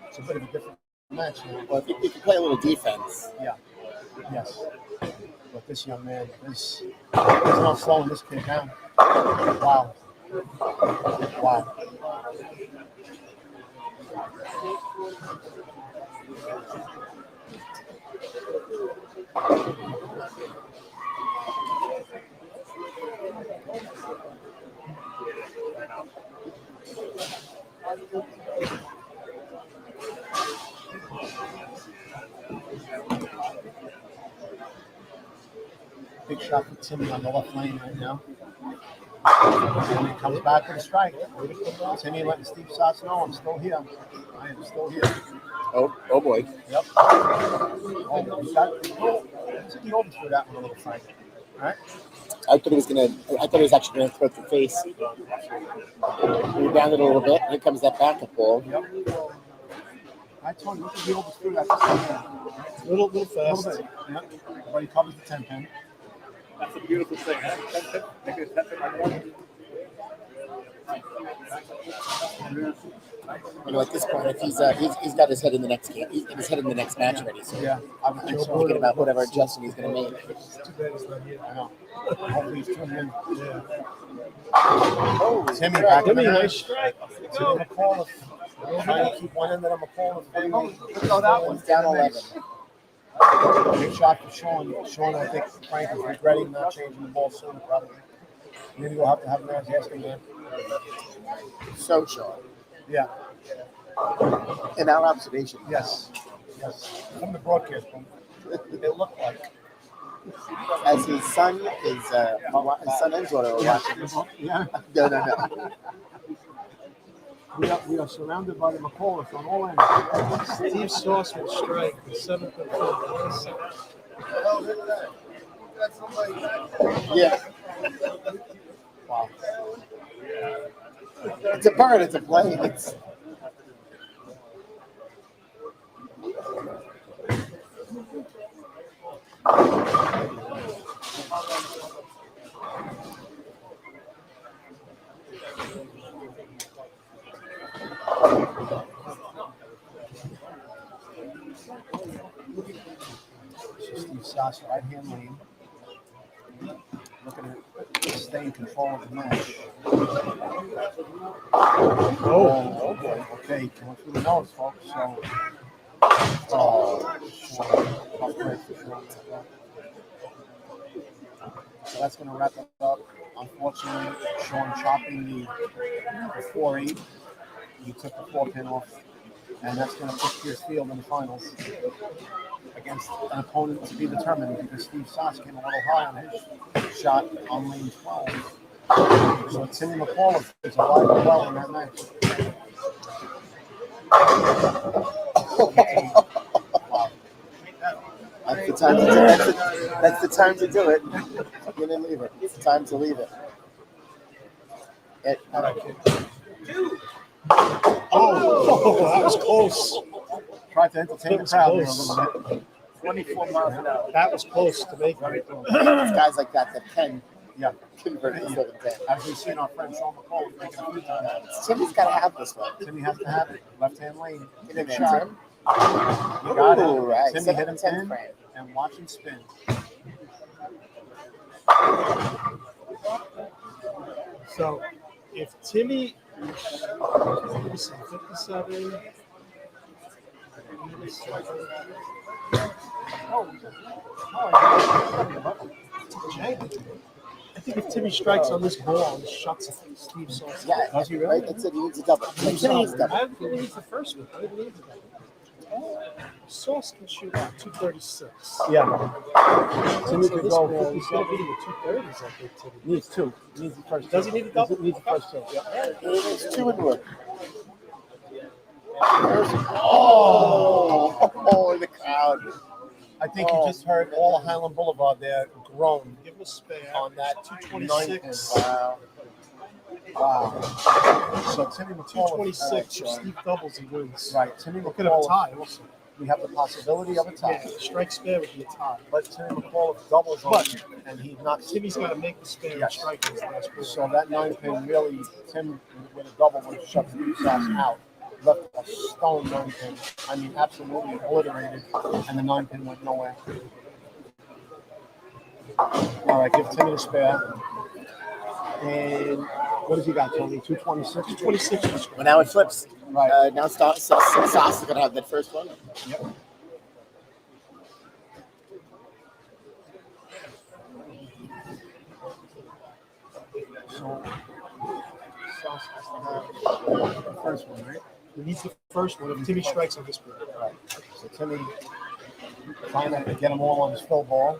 it's a bit of a different match now. Well, if you can play a little defense. Yeah. Yes. But this young man, there's no slowing this kid down. Wow. Wow. Big shot for Timmy on the left lane right now. And he comes back with a strike. Timmy letting Steve Sass know, I'm still here. I am still here. Oh boy. Yep. He overthrew that one a little, Frank. All right. I thought he was actually gonna throw it to the face. Rebounded a little bit, here comes that backup ball. Yep. I told you, he overthrew that. A little fast. A little bit. Yep. But he covers the 10 pin. That's a beautiful thing, huh? You know, at this point, if he's got his head in the next game, his head in the next match already. So yeah, I'm thinking about whatever adjustment he's going to make. It's too bad he's not here. I know. Hopefully he's tuning in. Yeah. Oh, Timmy back in the nice strike. Timmy McCall. Trying to keep one end of the McCall. Oh, that one's down 11. Big shot for Sean. Sean, I think Frank is regretting not changing the ball sooner, probably. Maybe we'll have to have Matt asking there. So Sean. Yeah. In our observation. Yes. Yes. From the broadcast room, it looked like. As his son and daughter are watching. Yeah. No. We are surrounded by the McCallers on all ends. Steve Sass will strike the 7th and 5th. Yeah. Wow. It's a bird. It's a plane. It's. Steve Sass, right hand lane. Looking at stay in control of the match. Oh boy. Okay, coming through the nose, folks. So that's going to wrap it up. Unfortunately, Sean chopping the 4-8. You took the 4-pin off, and that's going to put Pierce Field in the finals against an opponent to be determined because Steve Sass came a little high on his shot on lane 12. So Timmy McCall is alive and well in that match. That's the time to do it. Get and leave it. It's time to leave it. That was close. Tried to entertain the crowd there a little bit. 24 miles an hour. That was close to make it. It's guys like that can convert it to 7-10. As we've seen our friend Sean McCall making a few times. Timmy's got to have this one. Timmy has to have it. Left hand lane. Get in there, Shot. Tim. You got it. Right. Timmy hit him 7-10 in frame. and watch him spin. So, if Timmy, let me see, 57. I think if Timmy strikes on this ball and shuts Steve Sass. Yeah, Does he really? Right? It said he needs a double. Timmy needs a double. I think he needs the first one. I think he needs a double. Sauce can shoot out 236. Yeah. Timmy So could this go ball, he's 57. going to be in the 230s, I think, Timmy. Needs two. Needs the first. Does he need a double? Needs the first two. Yeah. It's 2 and 1. Oh, the crowd. I think you just heard all of Highland Boulevard there groan. Give him a spare. On that 226. Wow. So Timmy McCall. 226. If Steve doubles, he wins. Right. Timmy What could have a McCall. tie also? We have the possibility of a tie. Yeah, strike spare would be a tie. But Timmy McCall doubles on him, and he's not. Timmy's got to make the spare and strike his last ball. So that 9-pin really, Tim with a double would have shut the Sass out. Left a stone 9-pin. I mean, absolutely obliterated, and the 9-pin went nowhere. All right, give Timmy the spare. And what has he got, Tony? 226? 226. Well, now it flips. Right. Now Sass is going to have that first one. Yep. So, Sass has to have the first one, right? He needs the first one. If Timmy strikes on this ball. Right. So Timmy trying to get them all on his fill ball.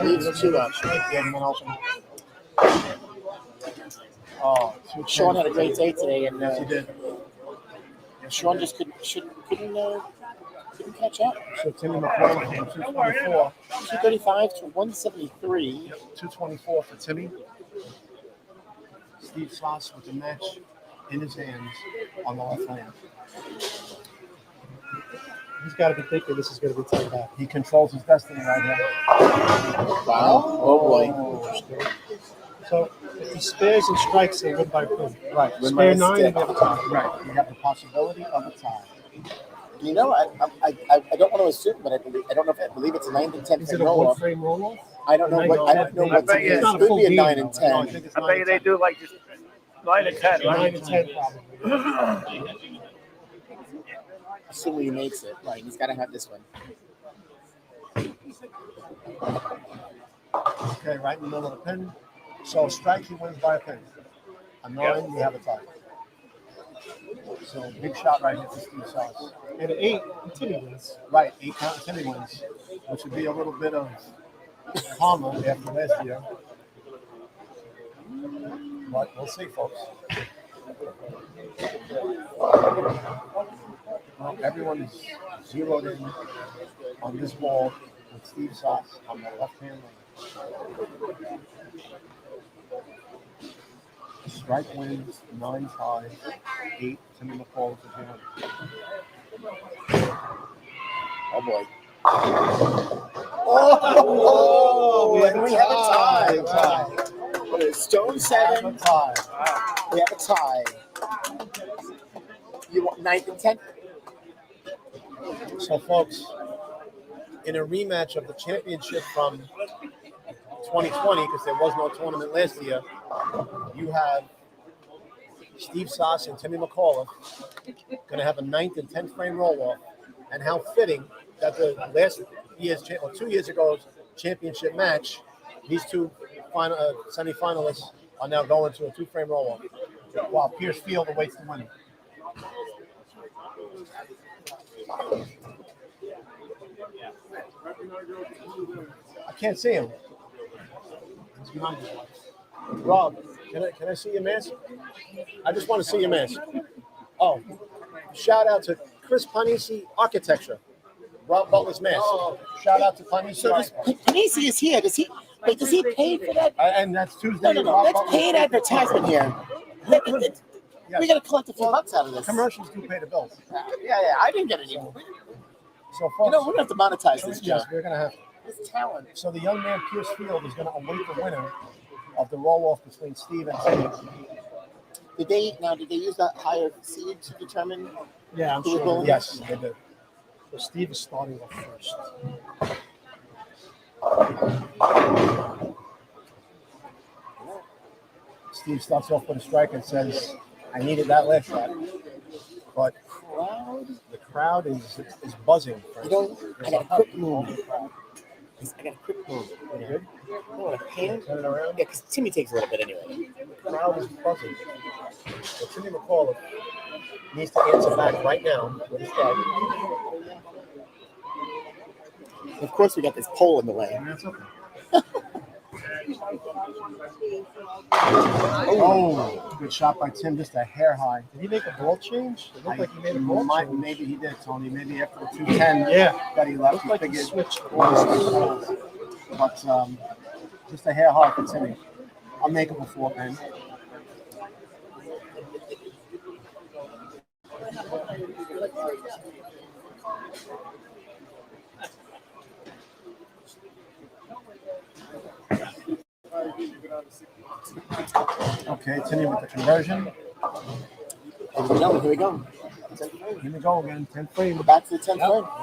Leads 2 up. Sean had a great day today, and he did. Sean just couldn't catch up. So Timmy McCall from 224. 235 to 173. 224 for Timmy. Steve Sass with the match in his hands on the left hand. He's got to be thinking this is going to be tight back. He controls his destiny right now. Wow. Oh, boy. So if he spares and strikes, he'll win by a point. Right. Spare 9 and we have a tie. Right. You have the possibility of a tie. You know, I don't want to assume, but I don't know if I believe it's a 9 and 10 Is it frame a roll-off. one-frame roll-off? I don't know what it is. It could be a 9 and 10. No, I think it's I bet you they do like just 9 and 10, 9 right? and 10 probably. Assuming he makes it. Right. He's got to have this one. Okay, right in the middle of the pin. So strike, he wins by a pin. A 9, we have a tie. So big shot right here for Steve Sass. And an 8, Timmy wins. Right, 8 count Timmy wins, which would be a little bit of karma after last year. But we'll see, folks. Well, everyone is zeroed in on this ball with Steve Sass on the left-hand lane. Strike wins, 9 ties, 8 Timmy McCall is behind. Oh, boy. Oh, We have a tie. Stone 7. Tie. We have a tie. You want 9th and 10th? So, folks, in a rematch of the championship from 2020, because there was no tournament last year, you have Steve Sass and Timmy McCall going to have a 9th and 10th frame roll-off. And how fitting that the last year's, 2 years ago's championship match, these two semifinalists are now going to a 2-frame roll-off, while Pierce Field awaits the winner. I can't see him. He's behind his wife. Rob, can I see your mask? I just want to see your mask. Oh, shout out to Chris Panisi Architecture. Rob Butler's mask. Shout out to Panisi. So Panisi is here. Does he pay for that? And that's Tuesday. No. That's paid advertisement here. Yes. We got to collect a few bucks out of this. Commercials do pay the bills. Yeah. I didn't get any. So, folks, we're going to have to monetize this, Joe. yes, we're going to have. It's talent. So the young man Pierce Field is going to await the winner of the roll-off between Steve and Timmy. Did they use that higher seed to determine? Yeah, I'm who was sure. rolling? Yes, they did. So Steve is starting off first. Steve starts off with a strike and says, I needed that last shot. But the crowd is buzzing. I got a quick move. You good? Oh, a hand? Turn it around. Yeah, because Timmy takes a little bit anyway. The crowd is buzzing. But Timmy McCall needs to answer back right now with his dad. Of course, we got this pole in the way. That's okay. Oh, good shot by Tim, just a hair high. Did he make a ball change? It looked like he made a ball change. Maybe he did, Tony. Maybe after the 210 Yeah. that he left, Looked he like he figured switched. But just a hair high for Timmy. I'll make it before then. Okay, Timmy with the conversion. Here we go. Here we go again, 10th frame. Back to the 10th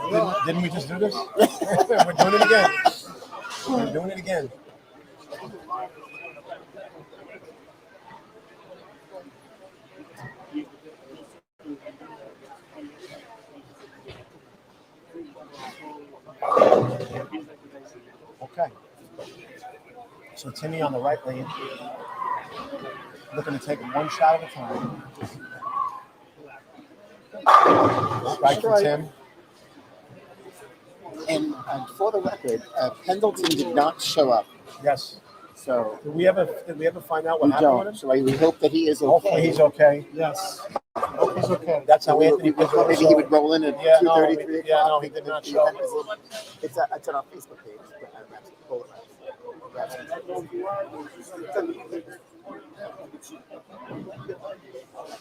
frame. Didn't we just do this? We're doing it again. We're doing it again. Okay. So Timmy on the right lane, looking to take one shot at a time. Strike for Tim. And for the record, Pendleton did not show up. Yes. So Did we ever find out what happened with him? So we hope that he is okay. Hopefully he's okay. Yes. Hope he's okay. That's how Anthony Pizzo. Maybe he would roll in at 2:30, 3 o'clock. Yeah, no, he did not show up. It's on our Facebook page.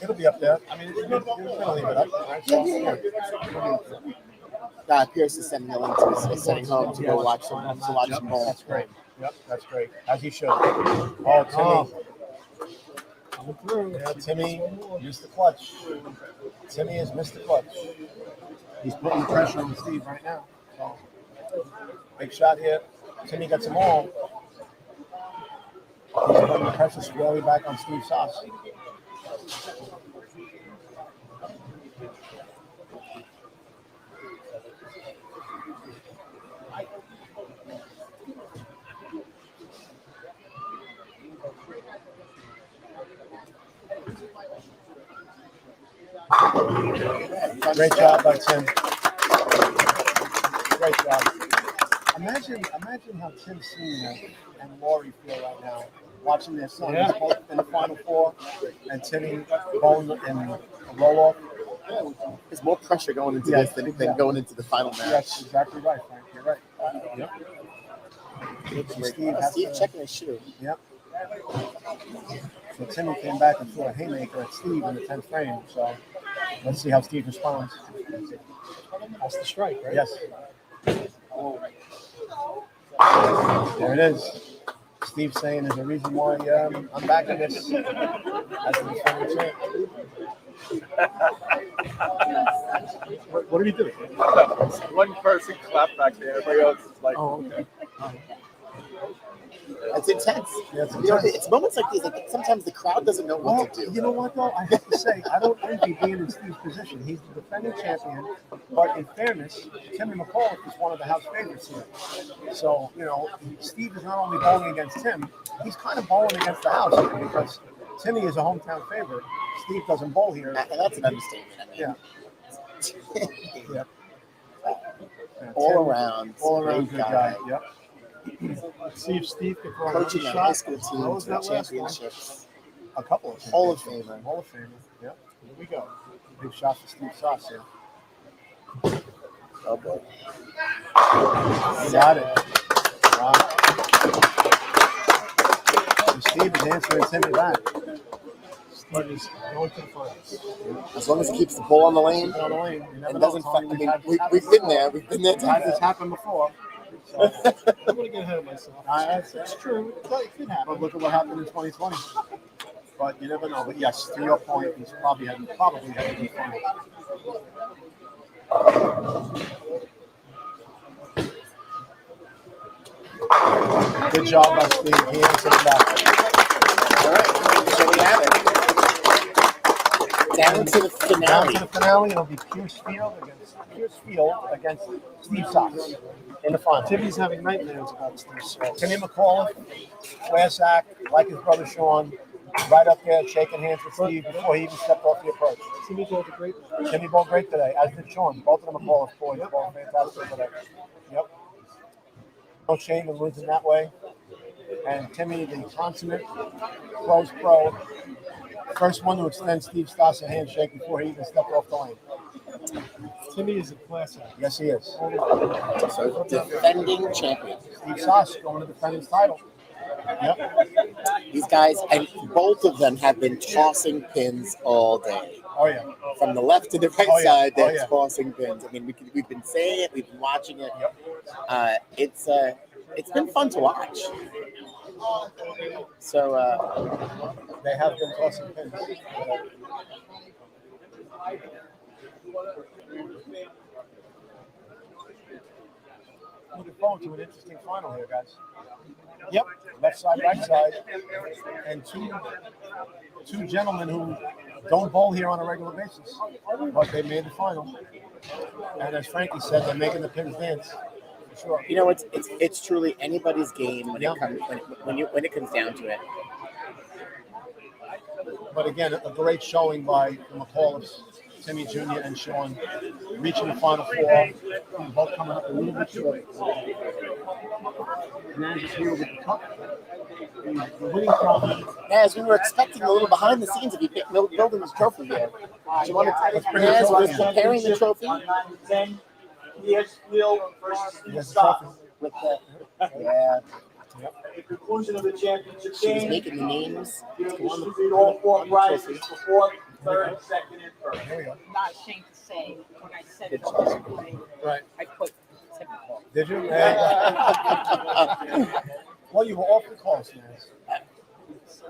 It'll be up there. I mean, you're going to leave it up, right? So, Pierce is sending a link to us, sending home to go watch some ball. That's great. Yep, that's great. As he should. Oh, Timmy. Yeah, Timmy missed the clutch. Timmy has missed the clutch. He's putting the pressure on Steve right now. So, big shot here. Timmy gets them all. He's putting the pressure squarely back on Steve Sass. Great job by Tim. Great job. Imagine how Tim Senior and Lori feel right now, watching their son both in the Final Four, and Timmy bowling in a roll-off. There's more pressure going into this than going into the final match. That's exactly right, Frank. You're right. Yep. Steve checking his shoe. Yep. So Timmy came back and threw a haymaker at Steve in the 10th frame. So let's see how Steve responds. That's the strike, right? Yes. There it is. Steve saying there's a reason why I'm back in this as a defending champ. What are we doing? One person clapped back there, everybody else is like, oh, okay. It's intense. Yeah, it's You know, it's moments like these. I think sometimes the crowd doesn't know what to do. You know what, though? I have to say, I don't envy being in Steve's position. He's the defending champion, but in fairness, Timmy McCullough is one of the house favorites here. So, you know, Steve is not only bowling against Tim, he's kind of bowling against the house here because Timmy is a hometown favorite. Steve doesn't bowl here. That's an understatement. I mean. Yeah. All around good guy. Yep. Let's see if Steve can throw Coaching a a shot. high school team to the championships. A couple of Hall of Famer. Hall of Famer. Yep. Here we go. Big shot for Steve Sass here. Oh boy. Got it. Wow. And Steve is answering Timmy back. Steve is going to the finals. As long as he keeps the ball on the lane On the lane. You never and know, doesn't Tony. fuck. I mean, we've been there. We've been there. Had this happen before. So, I'm going to get ahead of myself. That's true. It could happen. But look at what happened in 2020. But you never know. But yes, to your point, he's probably had a good fun. Good job by Steve. He answered it back. All right. So we have it. Down to the finale. Down to the finale. It'll be Pierce Field against Steve Sass in the final. Timmy's having nightmares about Steve Sass. Timmy McCullough, class act, like his brother Sean, right up there shaking hands with Steve before he even stepped off the approach. Timmy bowled great. Timmy bowled great today, as did Sean. Both of them are ballers, boys. Bowled fantastic today. Yep. No shame in losing that way. And Timmy, the consummate close pro, first one to extend Steve Stass a handshake before he even stepped off the lane. Timmy is a class act. Yes, he is. So defending champion. Steve Stass going to defend his title. Yep. These guys, and both of them have been tossing pins all day. Oh, yeah. From the left to the right Oh, yeah. side, they're Oh, yeah. tossing pins. I mean, we've been saying it, we've been watching it. It's been fun to watch. So they have been tossing pins. Looking forward to an interesting final here, guys. Yep, left side, right side, and two gentlemen who don't bowl here on a regular basis, but they made the final. And as Frankie said, they're making the pins dance. For sure. you know, it's truly anybody's game when it comes down to it. But again, a great showing by the McCulloughs, Timmy Jr. and Sean, reaching the Final Four, both coming up a little bit short. Naz is here with the cup. The winning trophy. As we were expecting a little behind the scenes if you picked building this trophy here. Do you want to Naz was preparing the trophy? Here's Will versus Steve Yes, Stass. with the yeah. At the conclusion of the championship She was game, making the names. you distribute all four prizes for fourth, third, second, and first. Here we go. Not ashamed to say when I said it, Right. I put typical. Did you? Well, you were awfully close, Naz.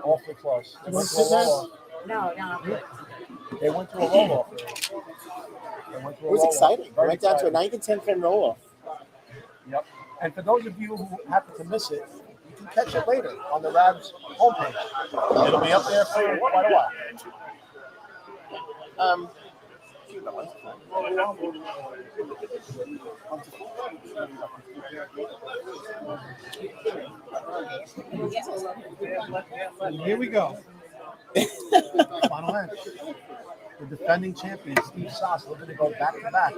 Awfully close. They went to a roll-off. No. They went to a roll-off. It was exciting. We went down to a 9th and 10th and roll-off. Yep. And for those of you who happen to miss it, you can catch it later on the Rabs homepage. It'll be up there for quite a while. And here we go. Final match. The defending champion, Steve Sass, looking to go back to back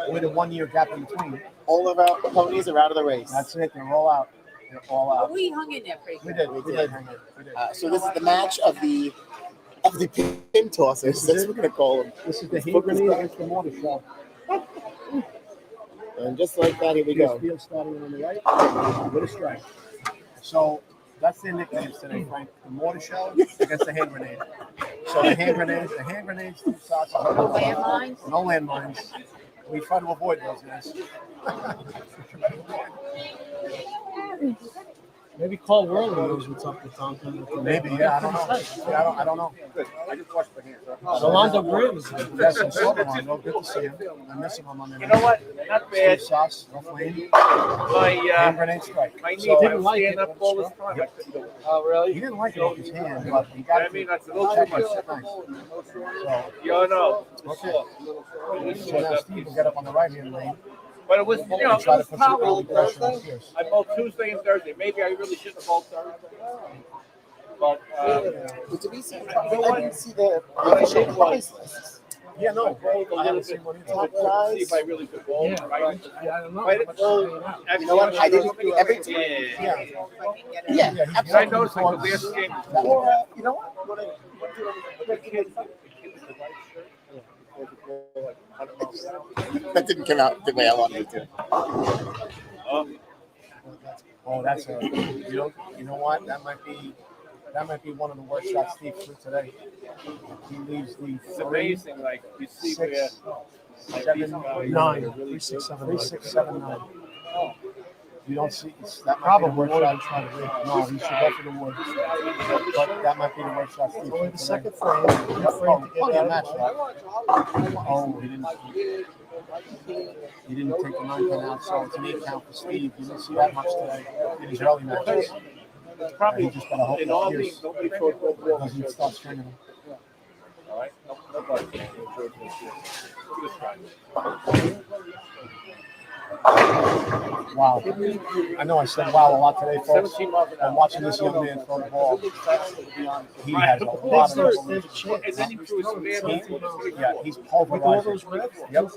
with a 1 year gap in between. All of our ponies are out of the race. That's it. They're all out. They're all out. We hung in there pretty We good. did. We did hang it. We did. So this is the match of the pin tossers. That's what we're gonna call them. This is the hand grenade against the mortar shell. And just like that, here we go. Field starting on the right with a strike. So that's their nicknames today, Frank. The mortar shell against the hand grenade. So the hand grenades, Steve Sass. No landmines? No landmines. We try to avoid those guys. Maybe Carl Worley knows what's up with Tonkin. Maybe, yeah, I don't know. Yeah, I don't know. I just washed my hands. Rolando Graham is there. Yes, I'm Silverline. Well, good to see him. I miss him on Monday night. You know what? Not bad. Steve Sass, rough lane. My Hand grenade strike. my knee So, didn't like it up all this time. I couldn't do it. Oh, really? he didn't like it with his hand, but he got I mean, that's a little check too it. much. Nice. So, You know. okay. So now Steve will get up on the right hand lane. But it was, you know, and it try to was put some early powerful. pressure on Pierce. I bowled Tuesday and Thursday. Maybe I really shouldn't have bowled Thursday. But But did we see? I didn't see the official prize list. Yeah, no. I haven't seen one Top to see prize. if I really could bowl. Yeah, Right? I don't know. Right? You know what? I didn't. Every Yeah. Yeah. yeah, And I absolutely. noticed like the last game. Or you know what? That didn't come out the way I wanted it to. Oh, that's a. You know what? That might be one of the worst shots Steve threw today. He leaves the It's amazing. Like you see where 6, 7, 9, 3, 6, 7, 3, 6, 7, 9. You don't see that might be the worst shot he's trying to do. No, he should go for the wood. But that might be the worst shot Steve threw The second today. frame. Oh, plenty of match. Oh, he didn't take the 9 pin out, so it's an 8 count for Steve. You didn't see that much today in his early matches. probably He just got to hope in all that these Pierce nobody throws both balls. doesn't start stringing him. All right, nobody throws both balls. Good try. Wow. I know I said wow a lot today, folks. I'm watching this young man throw the ball. He has a lot of evolution. He's pulverizing. Yep.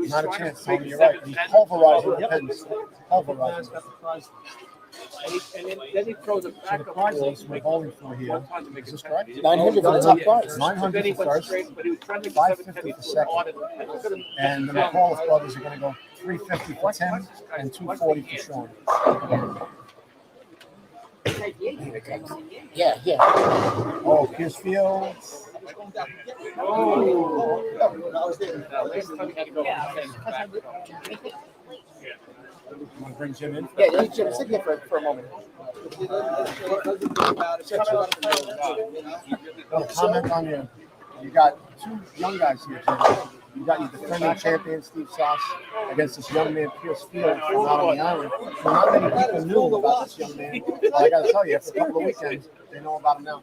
Not a chance, Tony. You're right. He's pulverizing the pins. Pulverizing. And then he throws it back. So the prizes we're bowling for here, is this correct? 900 for the top prize. 900 for first, 550 for second, and the McAuliffe brothers are going to go 350 for Tim and 240 for Sean. Yeah. Oh, Piercefield. You want to bring Jim in? Yeah, Jim, sit here for a moment. Comment on you got two young guys here, Jim. You got your defending champion, Steve Sass, against this young man, Piercefield, from out on the island. So not many people knew about this young man. But I got to tell you, after a couple of weekends, they know about him now.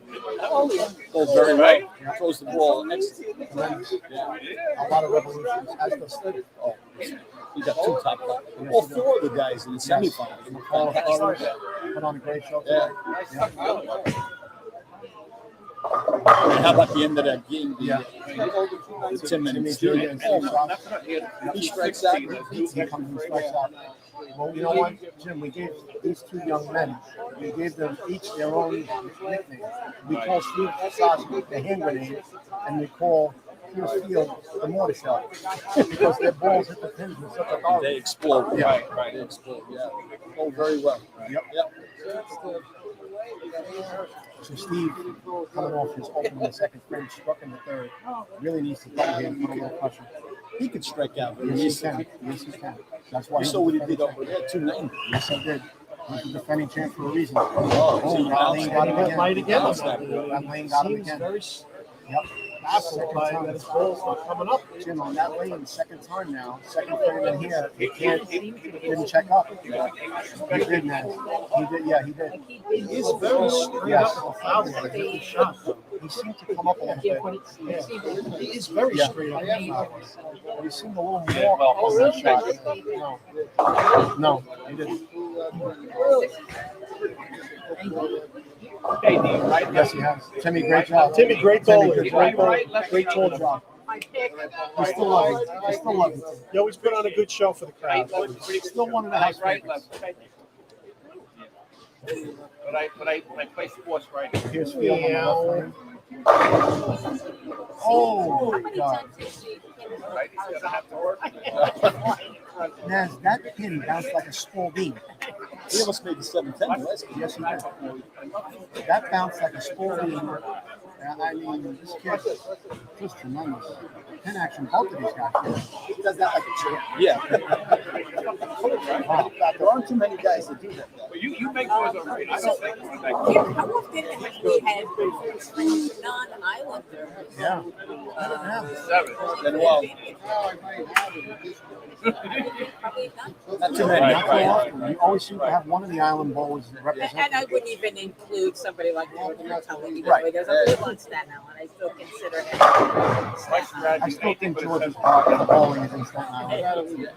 Goes very well. Throws the ball. Tremendous. A lot of revolutions. As does Steve. Oh, he got two top guys. All four of the guys in the semifinals. Put on a great show today. Yeah. And how about the end of that game? The 10 minutes. He strikes out. He comes and strikes out. Well, you know what, Jim? We gave these two young men, we gave them each their own nickname. We call Steve Sass the hand grenade, and we call Piercefield the mortar shell, because their balls hit the pins with such authority. They explode. Yeah. Right. They explode. Yeah. Oh, very well. Yep. So Steve, coming off his opening in the second frame, struck in the third. Really needs to come here and put a little pressure. He could strike out. Yes, he can. That's why. You saw what he did over there, 290. Yes, he did. He's the defending champ for a reason. That Lane got him again. That That Lane got him again. Yep. Baffled by that his balls not coming up. Jim, on that lane, second time now, second frame in here, he didn't check up. He did, man. He did, yeah, he did. He is very straight up foul line every shot. He seemed to come up a little bit. Yeah. He is very straight up foul line. He seemed a little more up on that shot. No, he didn't. Hey, Dean, right? Yes, he has. Timmy, great job. Timmy, great bowler. Great ball job. We still love you. We still love you. You always put on a good show for the crowd. Still one of the house favorites. But I play sports right. Here's Field on the left lane. Oh, God. Right? He's gonna have to work. Naz, that pin bounced like a small beam. He almost made the 710 last game. Yes, he did. That bounced like a small beam. I mean, this kid just tremendous. Pin action, both of these guys. He does that like a champ. Yeah. Wow. There aren't too many guys that do that. But you make boys all right. I don't think you make How often have we had non-Islanders? Yeah. Then well, not too many. Not so often. You always seem to have one of the island bowlers represented. And I wouldn't even include somebody like Morgan Tully, even Right. though he doesn't live on Staten Island. I still consider him Staten Island. I still think George's bowling is in Staten Island.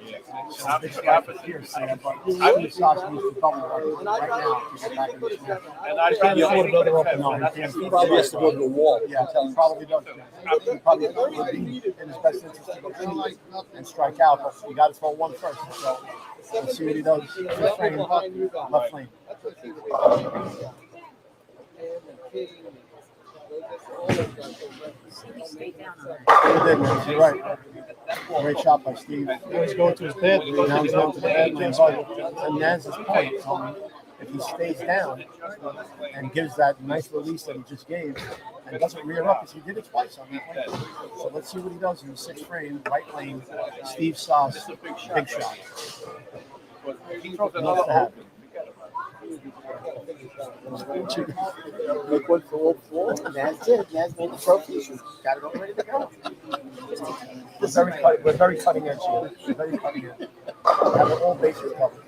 It's like Pierce there, but Steve Sass needs to double right now to get back in this match. And I Can't afford another up and on. He probably has to go to the wall. Yeah, he probably does. He probably would be in his best interest to go clean and strike out, but you got to throw one first. So we'll see what he does. Fifth frame, left lane. Stay down on that. He did, man. You're right. Great shot by Steve. Now he's going to his bed. Now he's going to the bad lane. But to Naz's point, if he stays down and gives that nice release that he just gave and doesn't rear up, because he did it twice on that lane. So let's see what he does in the sixth frame, right lane, Steve Sass, big shot. Enough to happen. Make one for all four. That's it. Naz made the trophy. She's got it all ready to go. We're very cutting edge here. We're very cutting edge. We have all bases covered.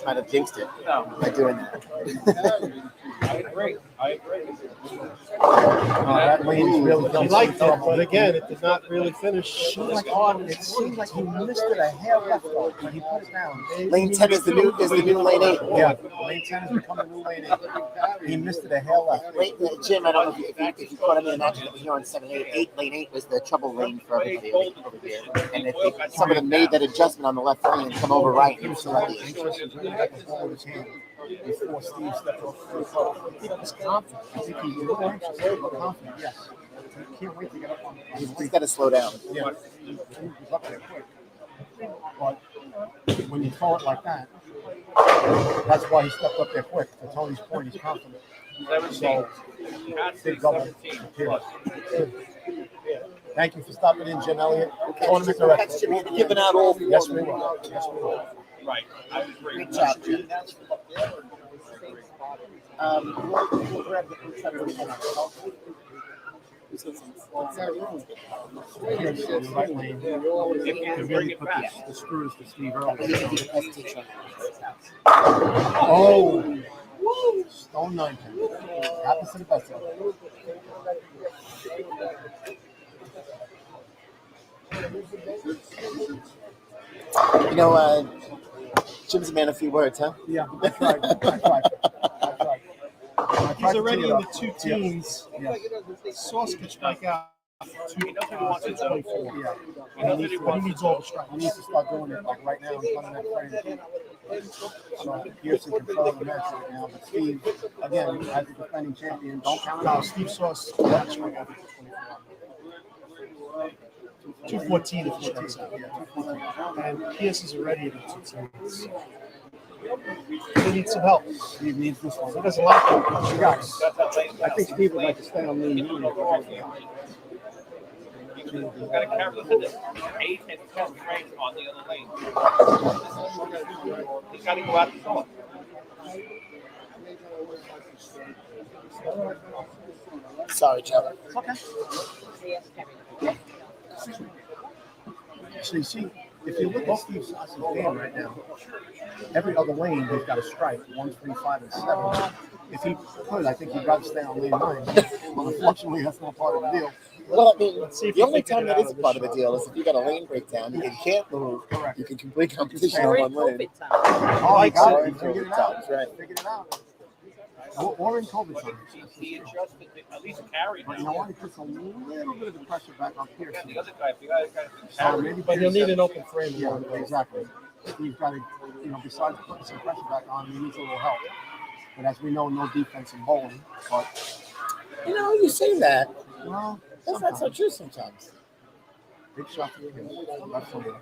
Trying to jinx it by doing that. I agree. That lane is really He liked it, but again, it did not really finish. It seemed like he missed it a hair left though when he put it down. Lane 10 is the new lane 8. Yeah, lane 10 is becoming the new lane 8. He missed it a hair left. Jim, I don't know if you caught him in an action that was here on 7-8. Lane 8 was the trouble lane for everybody over here. And if some of them made that adjustment on the left lane and come over right, he was selected. Before Steve stepped off the floor. He was confident. I think he was anxious, but confident, yes. He can't wait to get up on the He's got to slow down. Yeah, he was up there quick. But when you throw it like that, that's why he stepped up there quick. To Tony's point, he's confident. So, big double. Thank you for stopping in, Jim Elliott. Tournament director. We'll be giving out all. Yes, we will. Yes, we will. Right. I would agree. Great job, Jim. We'll grab the Right lane. To really put the screws to Steve earlier. Oh! Stone 9 pin. Happens to the best of them. You know, Jim's a man of few words, huh? Yeah, I tried. He's already in the two teens. Yes. Sauce can strike out. He knows what he wants to do. 24. Yeah. And he needs all the strike. He needs to start doing it like right now in front of that frame. So Pearson control the match right now. But Steve, again, as the defending champion, don't count out. Steve Sauce can strike out. 214 if he strikes out. Yeah, 214. And Pierce is already in the two teens. He needs some help. Steve needs this one. He doesn't like it. He does. I think Steve would like to stay on lean. You got to carry the 8 and 10 trains on the other lane. He's got to go out the door. Sorry, Trevor. Okay. So you see, if you look at Steve Sass's game right now, every other lane he's got a strike, 1, 3, 5, and 7. If he could, I think he'd rather stay on lane 9. But unfortunately, that's not part of the deal. Well, I mean, the only time that is a part of the deal is if you got a lane breakdown, you can't move. Correct. You can complete competition on one lane. Oh, he got it. He Figured figured it out. Right. Figured it out. Or in COVID time. He adjusted at least carry But you know what? He puts a little bit of the pressure back on Pierce. the other guy. The guy So maybe But he'll need an open frame. Yeah, exactly. Steve's got to, besides putting some pressure back on, he needs a little help. But as we know, no defense in bowling. But You say that. well, That's not so true sometimes. big shot to him. Absolutely.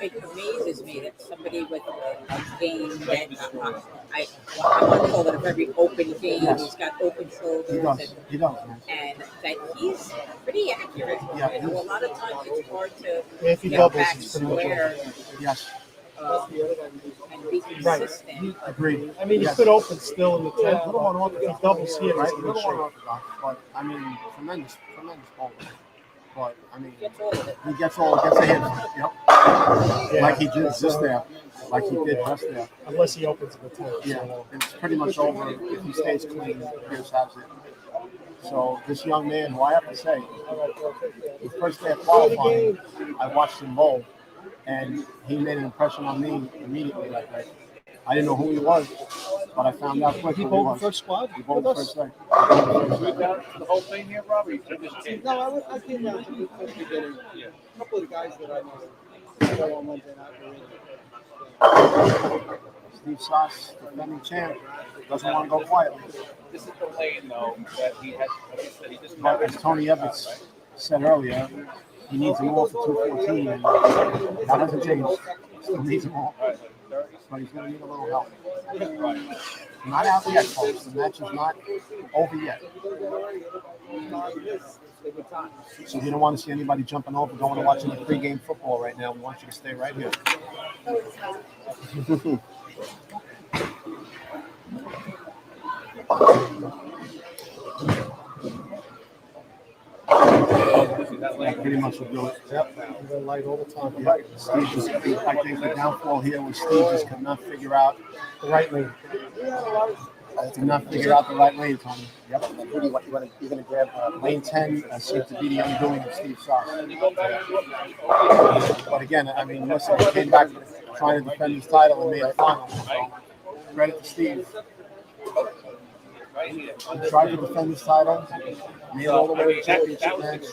It amazes me that somebody with a game that I want to call it a very open game. Yes. He's got open shoulders. He does. He does, man. And that he's pretty accurate. Yeah, A lot of times it's hard to If he get doubles, back it's pretty much square Yes. and be consistent. Agreed. I mean, he Yes. could open still in the 10th. Little unorthodox. If he doubles here, Right? he's in Little good shape. unorthodox, but I mean, tremendous bowling. But I mean, Gets all of it. he gets the hits. Yep. Yeah. Like he did just there. Like he did just there. Unless he opens in the 10th. Yeah, and it's pretty much over if he stays clean. Pierce has it. So this young man, who I have to say, the first day of qualifying, I watched him bowl, and he made an impression on me immediately. Like I didn't know who he was, but I found out quick He who he bowled the was. first squad? He bowled the with first us? day. You down to the whole thing here, Rob? Or you just came? No, I came down to the beginning. Yeah. A couple of the guys that I know on Wednesday night. Steve Sass, defending champ, doesn't want to go quietly. This is the lane, though, that he has. Like I said, he just But as Tony Evans said earlier, he needs them all for 214, and that doesn't change. Still needs them all. But he's going to need a little help. Not out yet, folks. The match is not over yet. So if you don't want to see anybody jumping over, going to watching the pregame football right now, we want you to stay right here. pretty much will do it. Yep. They're light all the time. Yep. Steve just, I think the downfall here was Steve just could not figure out the right lane. Did not figure out the right lane, Tony. Yep. And who do you want? You're going to grab lane 10. Seems to be the undoing of Steve Sass. But again, I mean, listen, he came back trying to defend his title and made it final. So credit to Steve. He tried to defend his title, made it all the way to the championship match,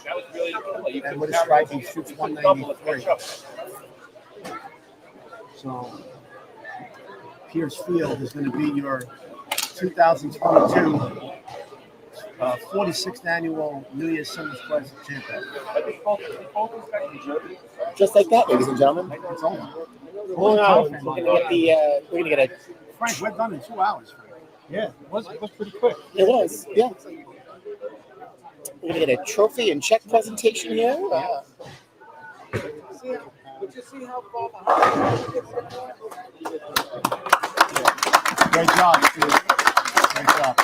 and with a strike, he shoots 193. So Pierce Field is going to be your 2022 46th annual New Year's Singles Classic champion. Just like that, ladies and gentlemen. It's over. Hold on. We're gonna get a Frank, we're done in 2 hours, Frank. Yeah, it was pretty quick. It was, yeah. We're gonna get a trophy and check presentation here. Would you see how far behind? Great job, Steve. Great job.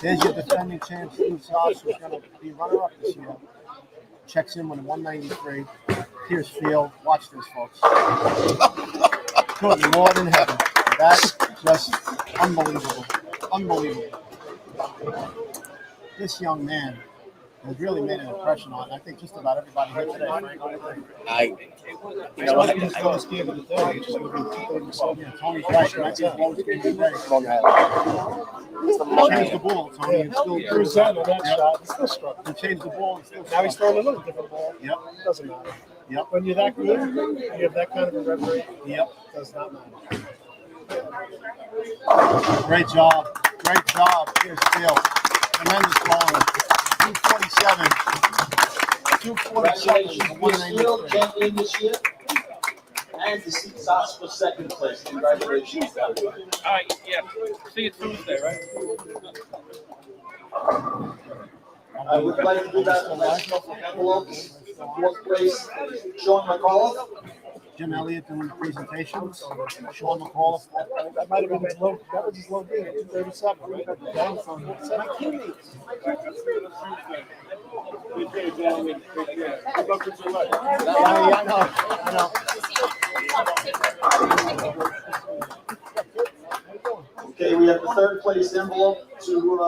There's your defending champ, Steve Sass, who's going to be runner-up this year. Checks in with a 193. Pierce Field. Watch this, folks. Good Lord in heaven. That's just unbelievable. Unbelievable. This young man has really made an impression on, I think, just about everybody here today. You know what? Tony's lowest game of the day, which is going to be 237. Yeah, Tony's right. Might be his lowest game of the day. Changed the ball, Tony. It's still Present on that shot. It's still struck. He changed the ball. It's still Now he's throwing a little different ball. Yep. Doesn't matter. Yep. When you're that good, you have that kind of a referee. Yep. Does not matter. Great job. Great job. Pierce Field. Tremendous ball. 247. 247. Field champion this year. And to see Sass for second place. Congratulations. All right, yeah. See you Tuesday, right? I would like to do that next couple of envelopes. Fourth place, Sean McAuliffe. Jim Elliott doing the presentations. Sean McAuliffe. That might have been his low. That was his low game. 237, right? Down from 47. My teammates. I know. Okay, we have the third place envelope to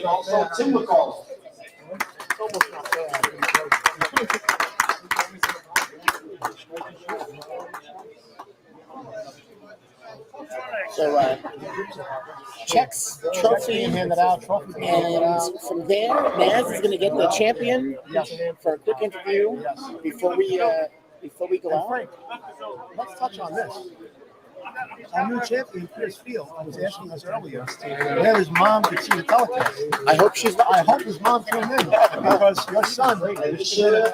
also Tim McAuliffe. Almost not bad. So checks, trophy, handed out. Trophy and from there, Naz is going to get the champion for a quick interview before we go out. Frank, let's touch on this. Our new champion, Pierce Field, was asking us earlier where his mom could see the telecast. I hope his mom tuned in because your son did a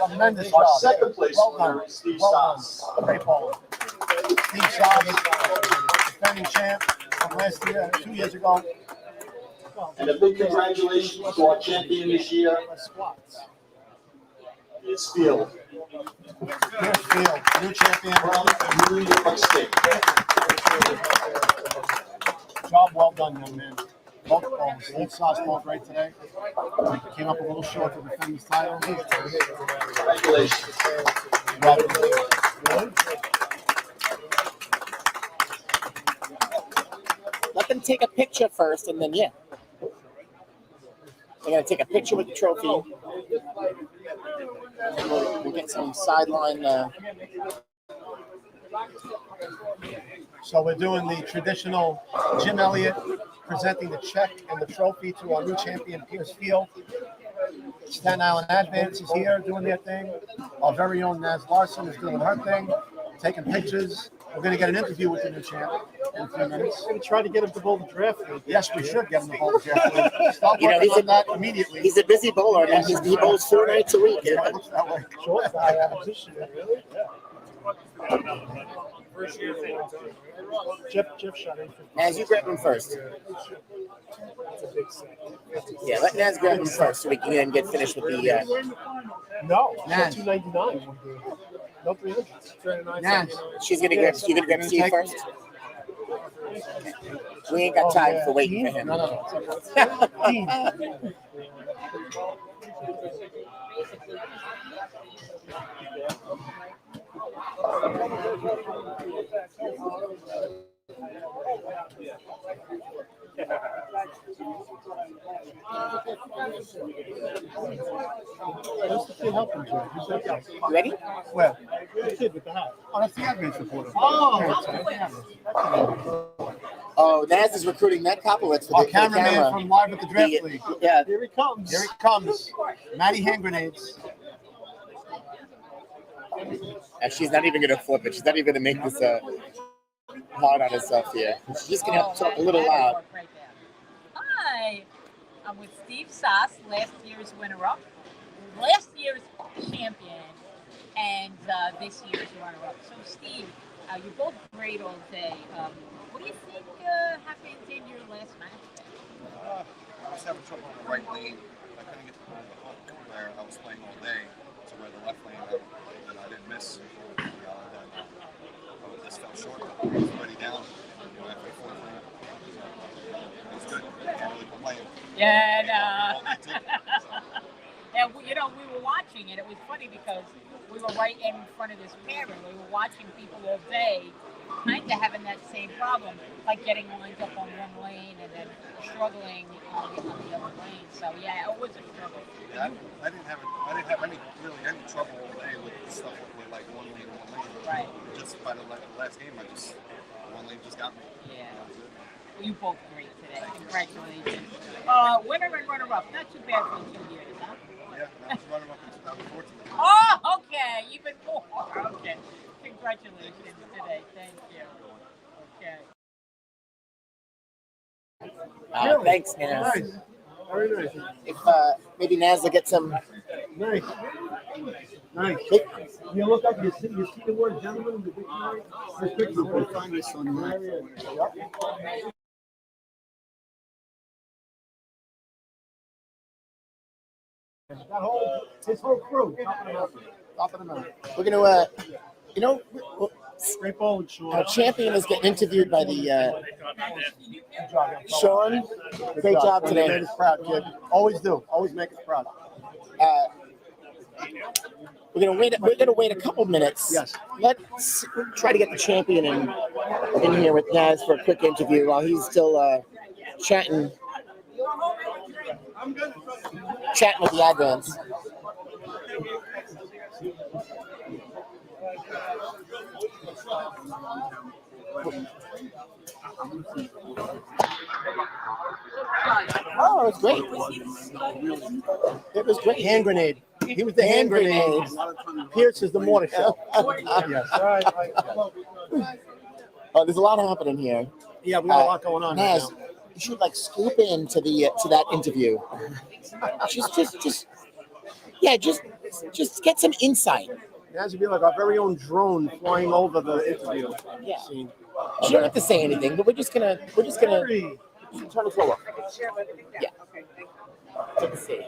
tremendous job. Second place winner, Steve Sass. Great ball. Steve Sass, defending champ from last year, 2 years ago. And a big congratulations to our champion this year, Pierce Field. Pierce Field, new champion from New York State. Job well done, young man. Both balls. Steve Sass balled right today. Came up a little short to defend his title. Congratulations. Let them take a picture first, and then they're gonna take a picture with the trophy. We'll get some sideline. So we're doing the traditional Jim Elliott presenting the check and the trophy to our new champion, Pierce Field. Staten Island Advance is here doing their thing. Our very own Naz Larson is doing her thing, taking pictures. We're going to get an interview with the new champ in a few minutes. We're going to try to get him to bowl the draft league. Yes, we should get him to bowl the draft league. Stop working on that immediately. He's a busy bowler, and he bowls 4 nights a week. Yeah. Short position, really? Jeff shot in. Naz, you grab him first. Yeah, let Naz grab him first so we can get finished with the. No, Naz. 299. No 300. Naz. She's gonna grab. You gonna grab Steve first? We ain't got time for waiting for him. No. Who's the kid helping you? Who's that guy? You ready? Where? The kid with the hat. Oh, that's the admin supporter. Oh, Naz is recruiting that Koplowitz for Our the cameraman camera. from Live at the Draft League. Yeah. Here he comes. Here he comes. Maddie hand grenades. And she's not even going to flip it. She's not even going to make this hard on herself here. She's just going to have to talk a little loud. Hi, I'm with Steve Sass, last year's winner-up, last year's champion, and this year's runner-up. So, Steve, you're both great all day. What do you think happened in your last match? I was having trouble in the right lane. I couldn't get the ball in the hook where I was playing all day to where the left lane, I didn't miss. And then I just fell short. I was already down after the fourth lane. It was good. I can't really complain. Yeah, and we were watching it. It was funny because we were right in front of this pair, and we were watching people all day, kind of having that same problem, like getting lined up on one lane and then struggling on the other lane. So yeah, it was a struggle. Yeah, I didn't have any trouble all day with stuff with like one lane and one lane. Right. Just by the last game, one lane just got me. Yeah. Well, you both great today. Congratulations. Winner and runner-up. Not too bad for 2 years, huh? Yeah, I was runner-up in 2014. Oh, okay. Even more. Okay. Congratulations today. Thank you. Okay. Thanks, Naz. Nice. Very nice. If maybe Naz will get some. Nice. Nice. You look up, you see the word gentleman in the dictionary? This picture, we'll find this on the his whole crew, top of the mountain. We're gonna, Great bowling, Sean. our champion is getting interviewed by the Sean. Great job You today. made us proud, kid. Always do. Always make us proud. We're gonna wait a couple minutes. Yes. Let's try to get the champion in here with Naz for a quick interview while he's still chatting with the advents. Oh, it was great. It was great. Hand grenade. He was the hand grenade. Pierce is the mortar shell. Yes. Oh, there's a lot happening here. Yeah, we got a lot going on right Naz, now. you should like scoop into the to that interview. Just get some insight. It has to be like our very own drone flying over the interview scene. You don't have to say anything, but we're just gonna turn the floor off. Yeah. Let's see.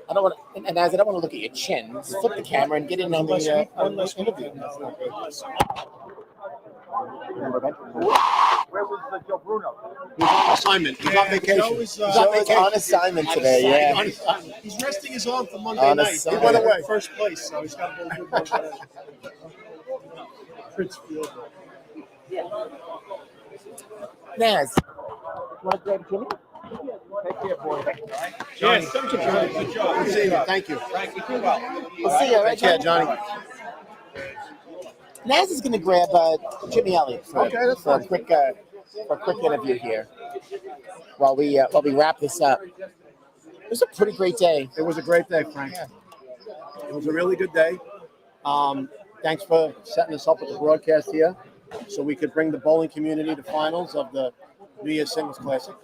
I don't want to, and Naz, I don't want to look at your chin. Just flip the camera and get in on the interview. Where was Joe Bruno? He's on assignment. He's on vacation. He's on assignment today, yeah. He's resting his arm for Monday On night. He assignment. went away first place, so he's got to go good one today. Prince Field. Naz, want to grab Jimmy? Take care, boy. Johnny, good job. Good seeing you. Thank you. We'll see you, all right, Take care, Johnny? Johnny. Naz is going to grab Jimmy Elliott for a quick interview here while we wrap this up. It was a pretty great day. It was a great day, Frank. It was a really good day. Thanks for setting us up with the broadcast here so we could bring the bowling community to finals of the New Year's Singles Classic.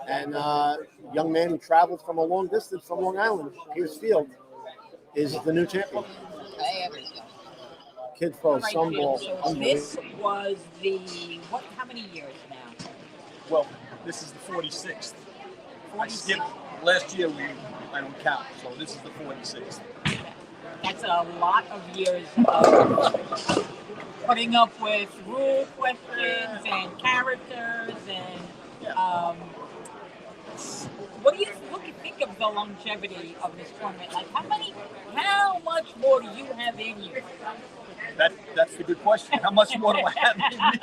And a young man who traveled from a long distance from Long Island, Pierce Field, is the new champion. Kid throws some ball. So this was how many years now? Well, this is the 46th. I skipped last year. I don't count, so this is the 46th. That's a lot of years of putting up with rule questions and characters and What do you think of the longevity of this tournament? Like, how much more do you have in you? That's the good question. How much more do I have in me?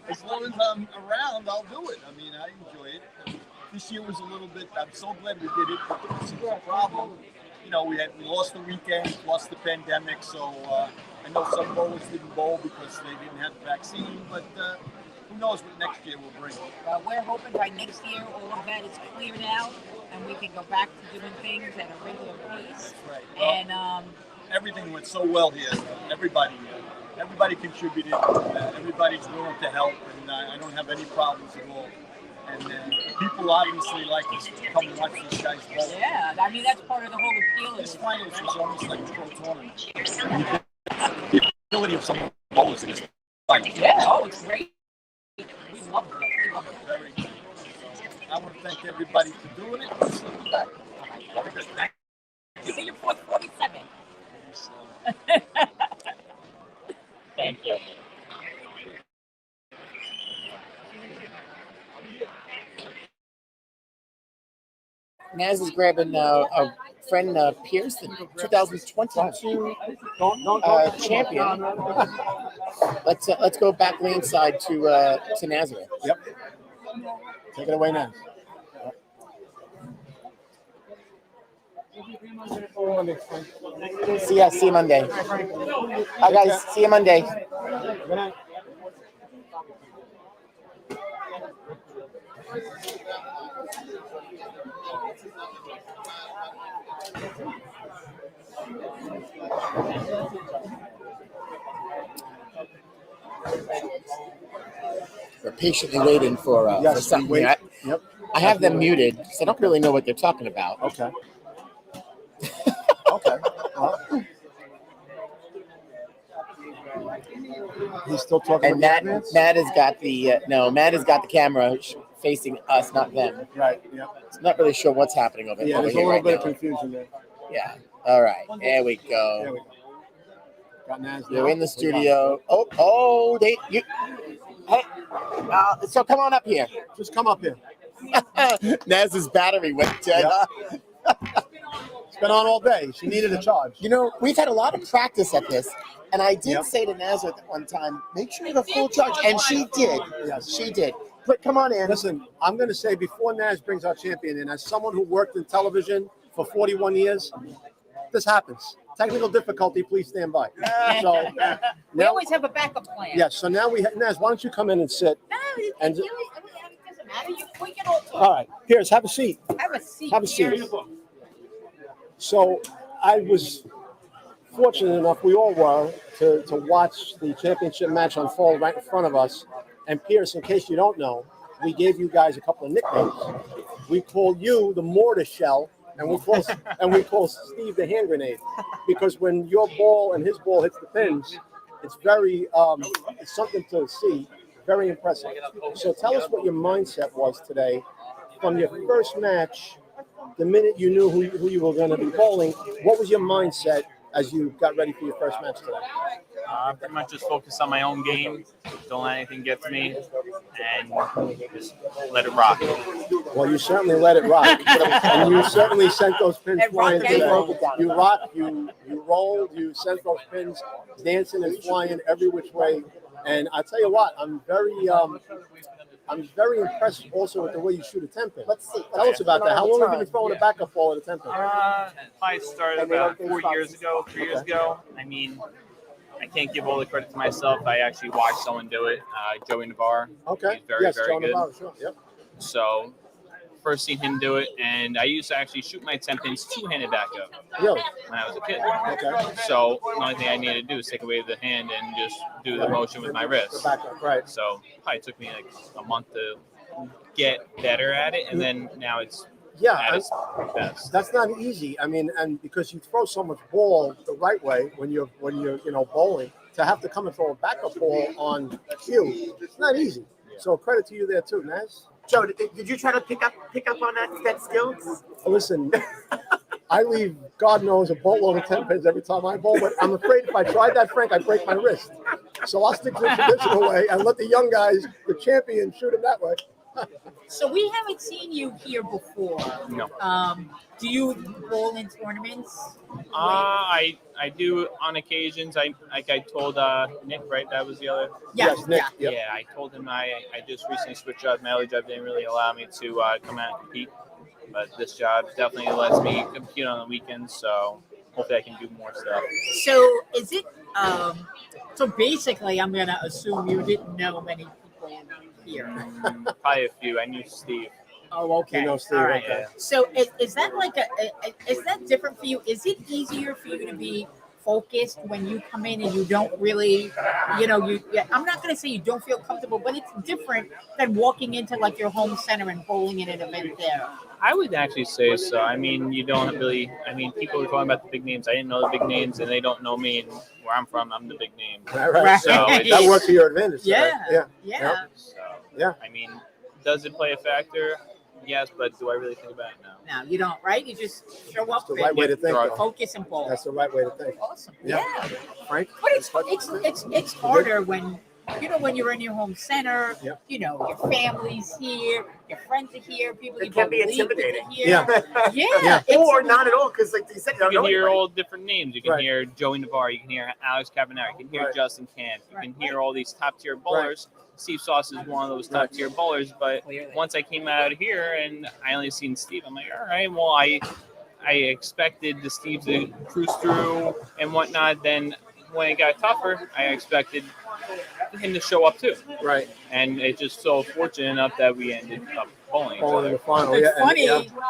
As long as I'm around, I'll do it. I mean, I enjoy it. This year was a little bit. I'm so glad we did it, but there was a problem. You know, we lost the weekend, plus the pandemic. So I know some bowlers didn't bowl because they didn't have the vaccine, but who knows what next year will bring. We're hoping by next year all of that is cleared out and we can go back to doing things at a regular pace. That's right. And everything went so well here. Everybody contributed. Everybody's willing to help, and I don't have any problems at all. And people obviously like to come and watch these guys bowl. Yeah, I mean that's part of the whole appeal. This finals was almost like a pro tournament. The ability of some bowlers in this finals. Yeah, oh, it's great. We love it. We love it. Very good. So I want to thank everybody for doing it. Let's look back. See you 447. Thank you. Naz is grabbing a friend Pearson, 2022 champion. Let's go back lane side to Nazareth. Yep. Take it away, Naz. See you Monday. Hi guys, see you Monday. Good night. We're patiently waiting for something. Yep. I have them muted because I don't really know what they're talking about. Okay. Okay. Well, he's still talking. And Matt has got the camera facing us, not them. Right. Yep. I'm not really sure what's happening over Yeah, over there's a here little right bit now. of confusion there. Yeah. All right. There we go. There we go. Got Naz You're now. in the studio. Hey. So come on up here. Just come up here. Naz's battery went dead. Yep. It's been on all day. She needed a charge. You know, we've had a lot of practice at this, and I did say to Nazareth at one time, make sure you have a full charge, and she did. Yes, she did. But come on in. Listen, I'm going to say before Naz brings our champion in, as someone who worked in television for 41 years, this happens. Technical difficulty, please stand by. So We always have a backup plan. yes, so now Naz, why don't you come in and sit? No, it doesn't matter. We can all talk. All right, Pierce, have a seat. Have a seat. Have a seat. Here. So I was fortunate enough, we all were, to watch the championship match unfold right in front of us. And Pierce, in case you don't know, we gave you guys a couple of nicknames. We called you the mortar shell, and we call Steve the hand grenade, because when your ball and his ball hits the pins, it's very it's something to see, very impressive. So tell us what your mindset was today from your first match. The minute you knew who you were going to be bowling, what was your mindset as you got ready for your first match today? Pretty much just focus on my own game, don't let anything get to me, and just let it rock. Well, you certainly let it rock, and you certainly sent those pins flying today. You rocked, you rolled, you sent those pins dancing and flying every which way. And I tell you what, I'm very impressed also with the way you shoot a 10-pin. Tell us about that. How long have you been throwing a backup ball at a 10-pin? I started about 3 years ago. I mean, I can't give all the credit to myself. I actually watched someone do it, Joey Navarre. Okay. He's very Joe good. Navarre, sure. Yep. So, first seen him do it, and I used to actually shoot my 10 pins two-handed backup. Really? When I was a kid. Okay. So the only thing I needed to do is take away the hand and just do the motion with my wrist. The backup, right. So probably took me like a month to get better at it, and then now it's at its best. That's not easy. I mean, and because you throw so much ball the right way when you're bowling, to have to come and throw a backup ball on cue, it's not easy. So credit to you there too, Naz. Joe, did you try to pick up on that skill? Listen, I leave God knows a boatload of 10 pins every time I bowl, but I'm afraid if I tried that, Frank, I'd break my wrist. So I'll stick to the traditional way and let the young guys, the champion, shoot him that way. So we haven't seen you here before. No. Do you bowl in tournaments? I do on occasions. I told Nick, right? That was the other. Yes, Nick. Yeah. I told him I just recently switched jobs. My other job didn't really allow me to come out and compete, but this job definitely lets me compete on the weekends. So hopefully I can do more stuff. So is it? So basically, I'm gonna assume you didn't know many people here. Probably a few. I knew Steve. Oh, okay. You know Steve, All right. okay. So is that like is that different for you? Is it easier for you to be focused when you come in and you don't really, I'm not going to say you don't feel comfortable, but it's different than walking into like your home center and bowling in an event there. I would actually say so. I mean, you don't really. I mean, people were talking about the big names. I didn't know the big names, and they don't know me. And where I'm from, I'm the big name. Right. So That works to your advantage. Yeah. Yeah. Yeah. So, Yeah. I mean, does it play a factor? Yes, but do I really think about it? No. No, you don't, right? You just show up. That's the right way to think. though. Focus and bowl. That's the right way to think. Awesome. Yeah. Frank? But it's harder when when you're in your home center. Yep. Your family's here, your friends are here, people It you can don't be believe that intimidating. are here. Yeah. It's- Or not at all, because like you said, you don't You know can hear anybody. all different names. You can Right. hear Joey Navarre. You can hear Alex Cabanera. You can hear Right. Justin Camp. You can Right. hear all these top tier bowlers. Steve Sass is one of those top tier bowlers. But Clearly. once I came out here and I only seen Steve, I'm like, all right, well, I expected the Steve to cruise through and whatnot. Then when it got tougher, I expected him to show up too. Right. And it's just so fortunate enough that we ended up bowling each Falling in other. the final. It's Yeah. and- funny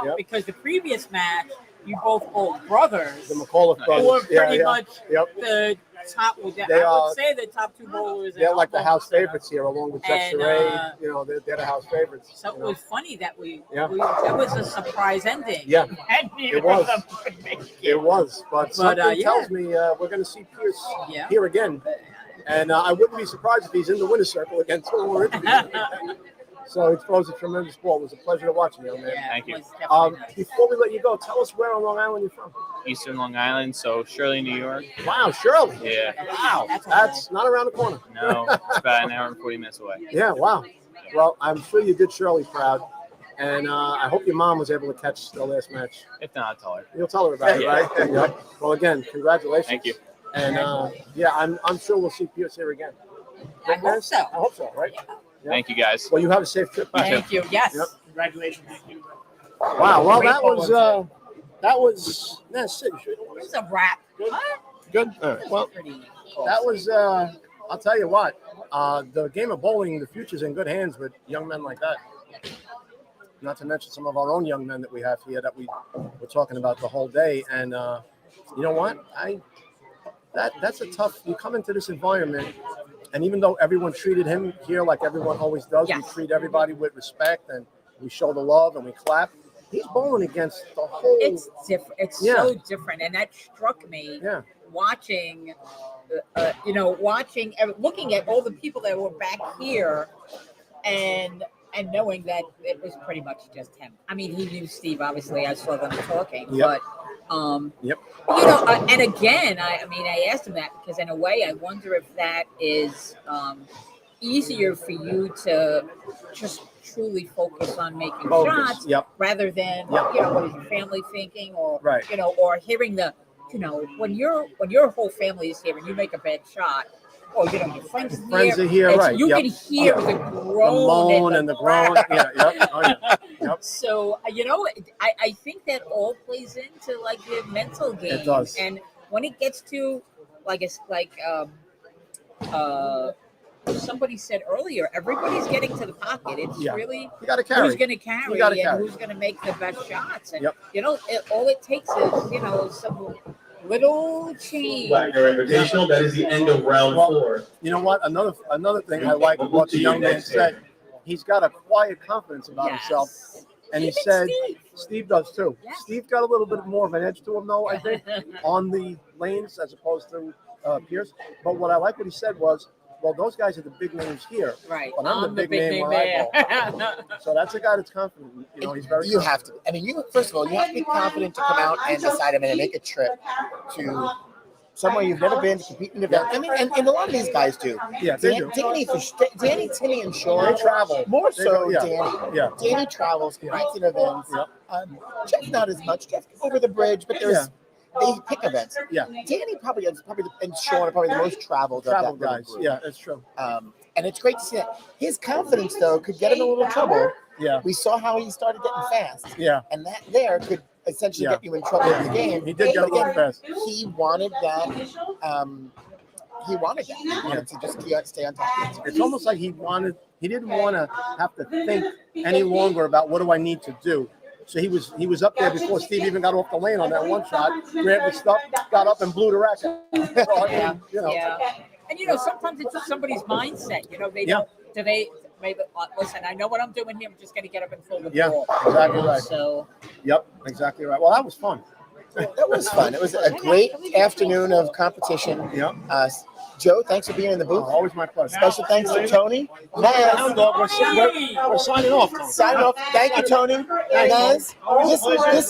yeah. because the previous match, you both hold brothers. The McAuliffe brothers. Who are pretty yeah. much Yep. the top. They I are- would say the top two bowlers. They're in like the our house home center. favorites here, along with Jeff And, Saray. They're the house favorites. So it was funny that Yeah. that was a surprise ending. Yeah. And It was. It was. But something yeah. tells me we're going to see Pierce Yeah. here again. And I wouldn't be surprised if he's in the winner's circle again too. So he throws a tremendous ball. It was a pleasure to watch him, young man. Yeah, Thank you. it was definitely nice. Before we let you go, tell us where on Long Island you're from. Eastern Long Island, so Shirley, New York. Wow, Shirley. Yeah. Wow, that's not around the corner. No, it's about an hour and 40 minutes away. Yeah, wow. Well, I'm sure you did Shirley proud. And I hope your mom was able to catch the last match. If not, I'll tell her. You'll tell her about it, Yeah. right? Yep. Well, again, congratulations. Thank you. And I'm sure we'll see Pierce here again. I hope so. I hope so, right? Yeah. Thank you, guys. Well, you have a safe trip. Thank you. Yes. Yep. Congratulations. Thank you. Wow. Well, that was that's it. It was a wrap. Good. All right. Well, Pretty that was. I'll tell you what. The game of bowling, the future's in good hands with young men like that. Not to mention some of our own young men that we have here that we were talking about the whole day. And you know what? That's a tough. You come into this environment, and even though everyone treated him here like everyone always does, we treat everybody with respect and we show the love and we clap. He's bowling against the whole. It's different. It's so different, and that struck me. Yeah. Watching, looking at all the people that were back here, and knowing that it was pretty much just him. I mean, he knew Steve. Obviously, I saw them talking, but. And again, I asked him that because in a way, I wonder if that is easier for you to just truly focus on making shots rather than what is your family thinking or or hearing the when your whole family is here and you make a bad shot. Or your friends are here, right? You can hear the groan and the groan. So I think that all plays into like the mental game. It does. And when it gets to somebody said earlier, everybody's getting to the pocket. It's really you gotta carry. who's going to carry and who's going to make the best shots. And all it takes is some little change. Wagner Invitational. That is the end of round 4. You know what? Another thing I like what the young man said. He's got a quiet confidence about himself, and he said Steve does too. Steve got a little bit more of an edge to him, though, I think, on the lanes as opposed to Pierce. But what I like what he said was, well, those guys are the big names here, right? But I'm the big name where I go. So that's a guy that's confident. He's very. You have to. I mean, first of all, you have to be confident to come out and decide I'm going to make a trip to somewhere you've never been to compete in an event. I mean, and a lot of these guys do. Yeah, they do. Danny, Timmy, and Sean They travel. more They so. go- yeah. Danny, Yeah. Danny travels, competes in events. Jeff not as much. Jeff over the bridge, but there's they pick events. Yeah. Danny and Sean are probably the most traveled Travel of that little guys. group. Yeah, that's true. And it's great to see that. His confidence, though, could get him in a little trouble. Yeah. We saw how he started getting fast. Yeah. And that there could essentially Yeah. get you in trouble in the game. He did get a But little again, fast. He wanted that. He wanted to just stay on top of it. It's almost like he didn't want to have to think any longer about what do I need to do. So he was up there before Steve even got off the lane on that one shot, grabbed the stuff, got up and blew the rack out. So, I mean, Yeah. And sometimes it's just somebody's mindset. They don't. Do they? Maybe listen. I know what I'm doing here. I'm just going to get up and throw the ball. Exactly right. So. Yep, exactly right. Well, that was fun. That was fun. It was a great afternoon of competition. Yep. Joe, thanks for being in the booth. Always my pleasure. Special thanks to Tony. Naz. We're signing off. Signing off. Thank you, Tony. Naz.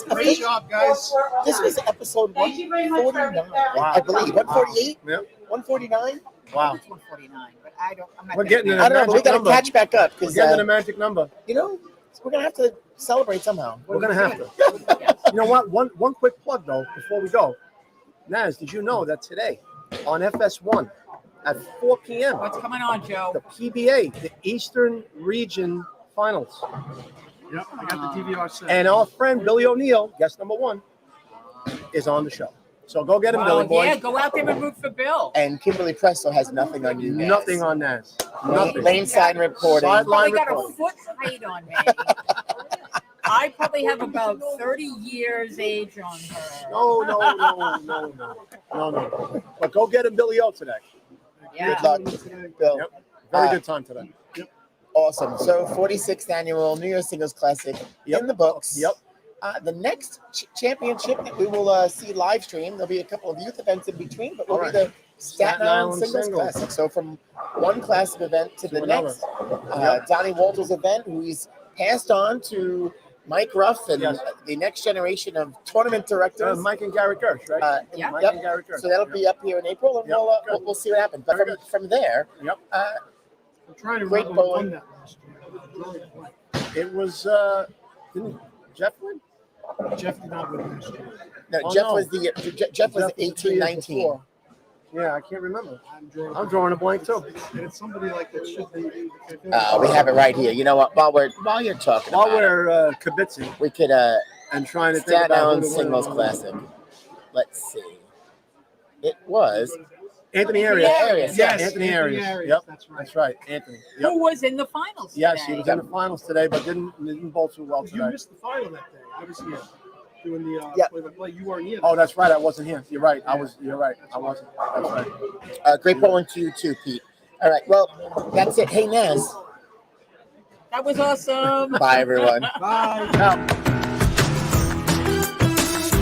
Great job, guys. This was episode 149, I believe. 148? Yep. 149? Wow. 149, but I don't. I'm not. We're getting I don't know, but we got to catch back up. We're getting the magic number. We're going to have to celebrate somehow. We're going to have to. You know what? One quick plug, though, before we go. Naz, did you know that today on FS1 at 4 p.m. What's coming on, Joe? The PBA, the Eastern Region Finals. Yep, I got the DVR set. And our friend Billy O'Neill, guest number 1, is on the show. So go get him, Billy boy. Yeah, go out there and root for Bill. And Kimberly Presto has nothing on you, Naz. Nothing on Naz. Nothing. Lane side reporting. Probably got a foot height on me. I probably have about 30 years age on her. No. But go get him, Billy O today. Yeah. Good luck, Bill. Yep. Very good time today. Awesome. So 46th annual New Year's Singles Classic in the books. Yep. The next championship that we will see live stream, there'll be a couple of youth events in between, but will be the Staten Island Singles Classic. So from one classic event to the next, Donnie Walters' event, who he's passed on to Mike Ruff and the next generation of tournament directors. Mike and Garrett Gersh, right? Mike and Garrett Gersh. So that'll be up here in April, and we'll see what happens. But from there, I'm trying to great remember who bowling. won that last year. It was didn't Jeff win? Jeff did not win last year. No, Oh, Jeff no. was Jeff was 18-19. Yeah, I can't remember. I'm drawing a blank too. And it's somebody like that should be. We have it right here. You know what? While you're talking, While about we're kibitzing, we could and trying to think Staten about Island who to win. Singles Classic. Let's see. It was Anthony Arias. Arias, Yes, yes. Anthony Arias. Yep, that's right. Anthony. Yep. Who was in the finals Yes, today? he was in the finals today, but didn't bowl too well You today. missed the final that day. I was here doing the play-by-play. You weren't here. Oh, that's right. I wasn't here. You're right. You're right. I wasn't. That's right. great bowling to you too, Pete. All right, well, that's it. Hey, Naz. That was awesome. Bye, everyone. Bye. Ciao.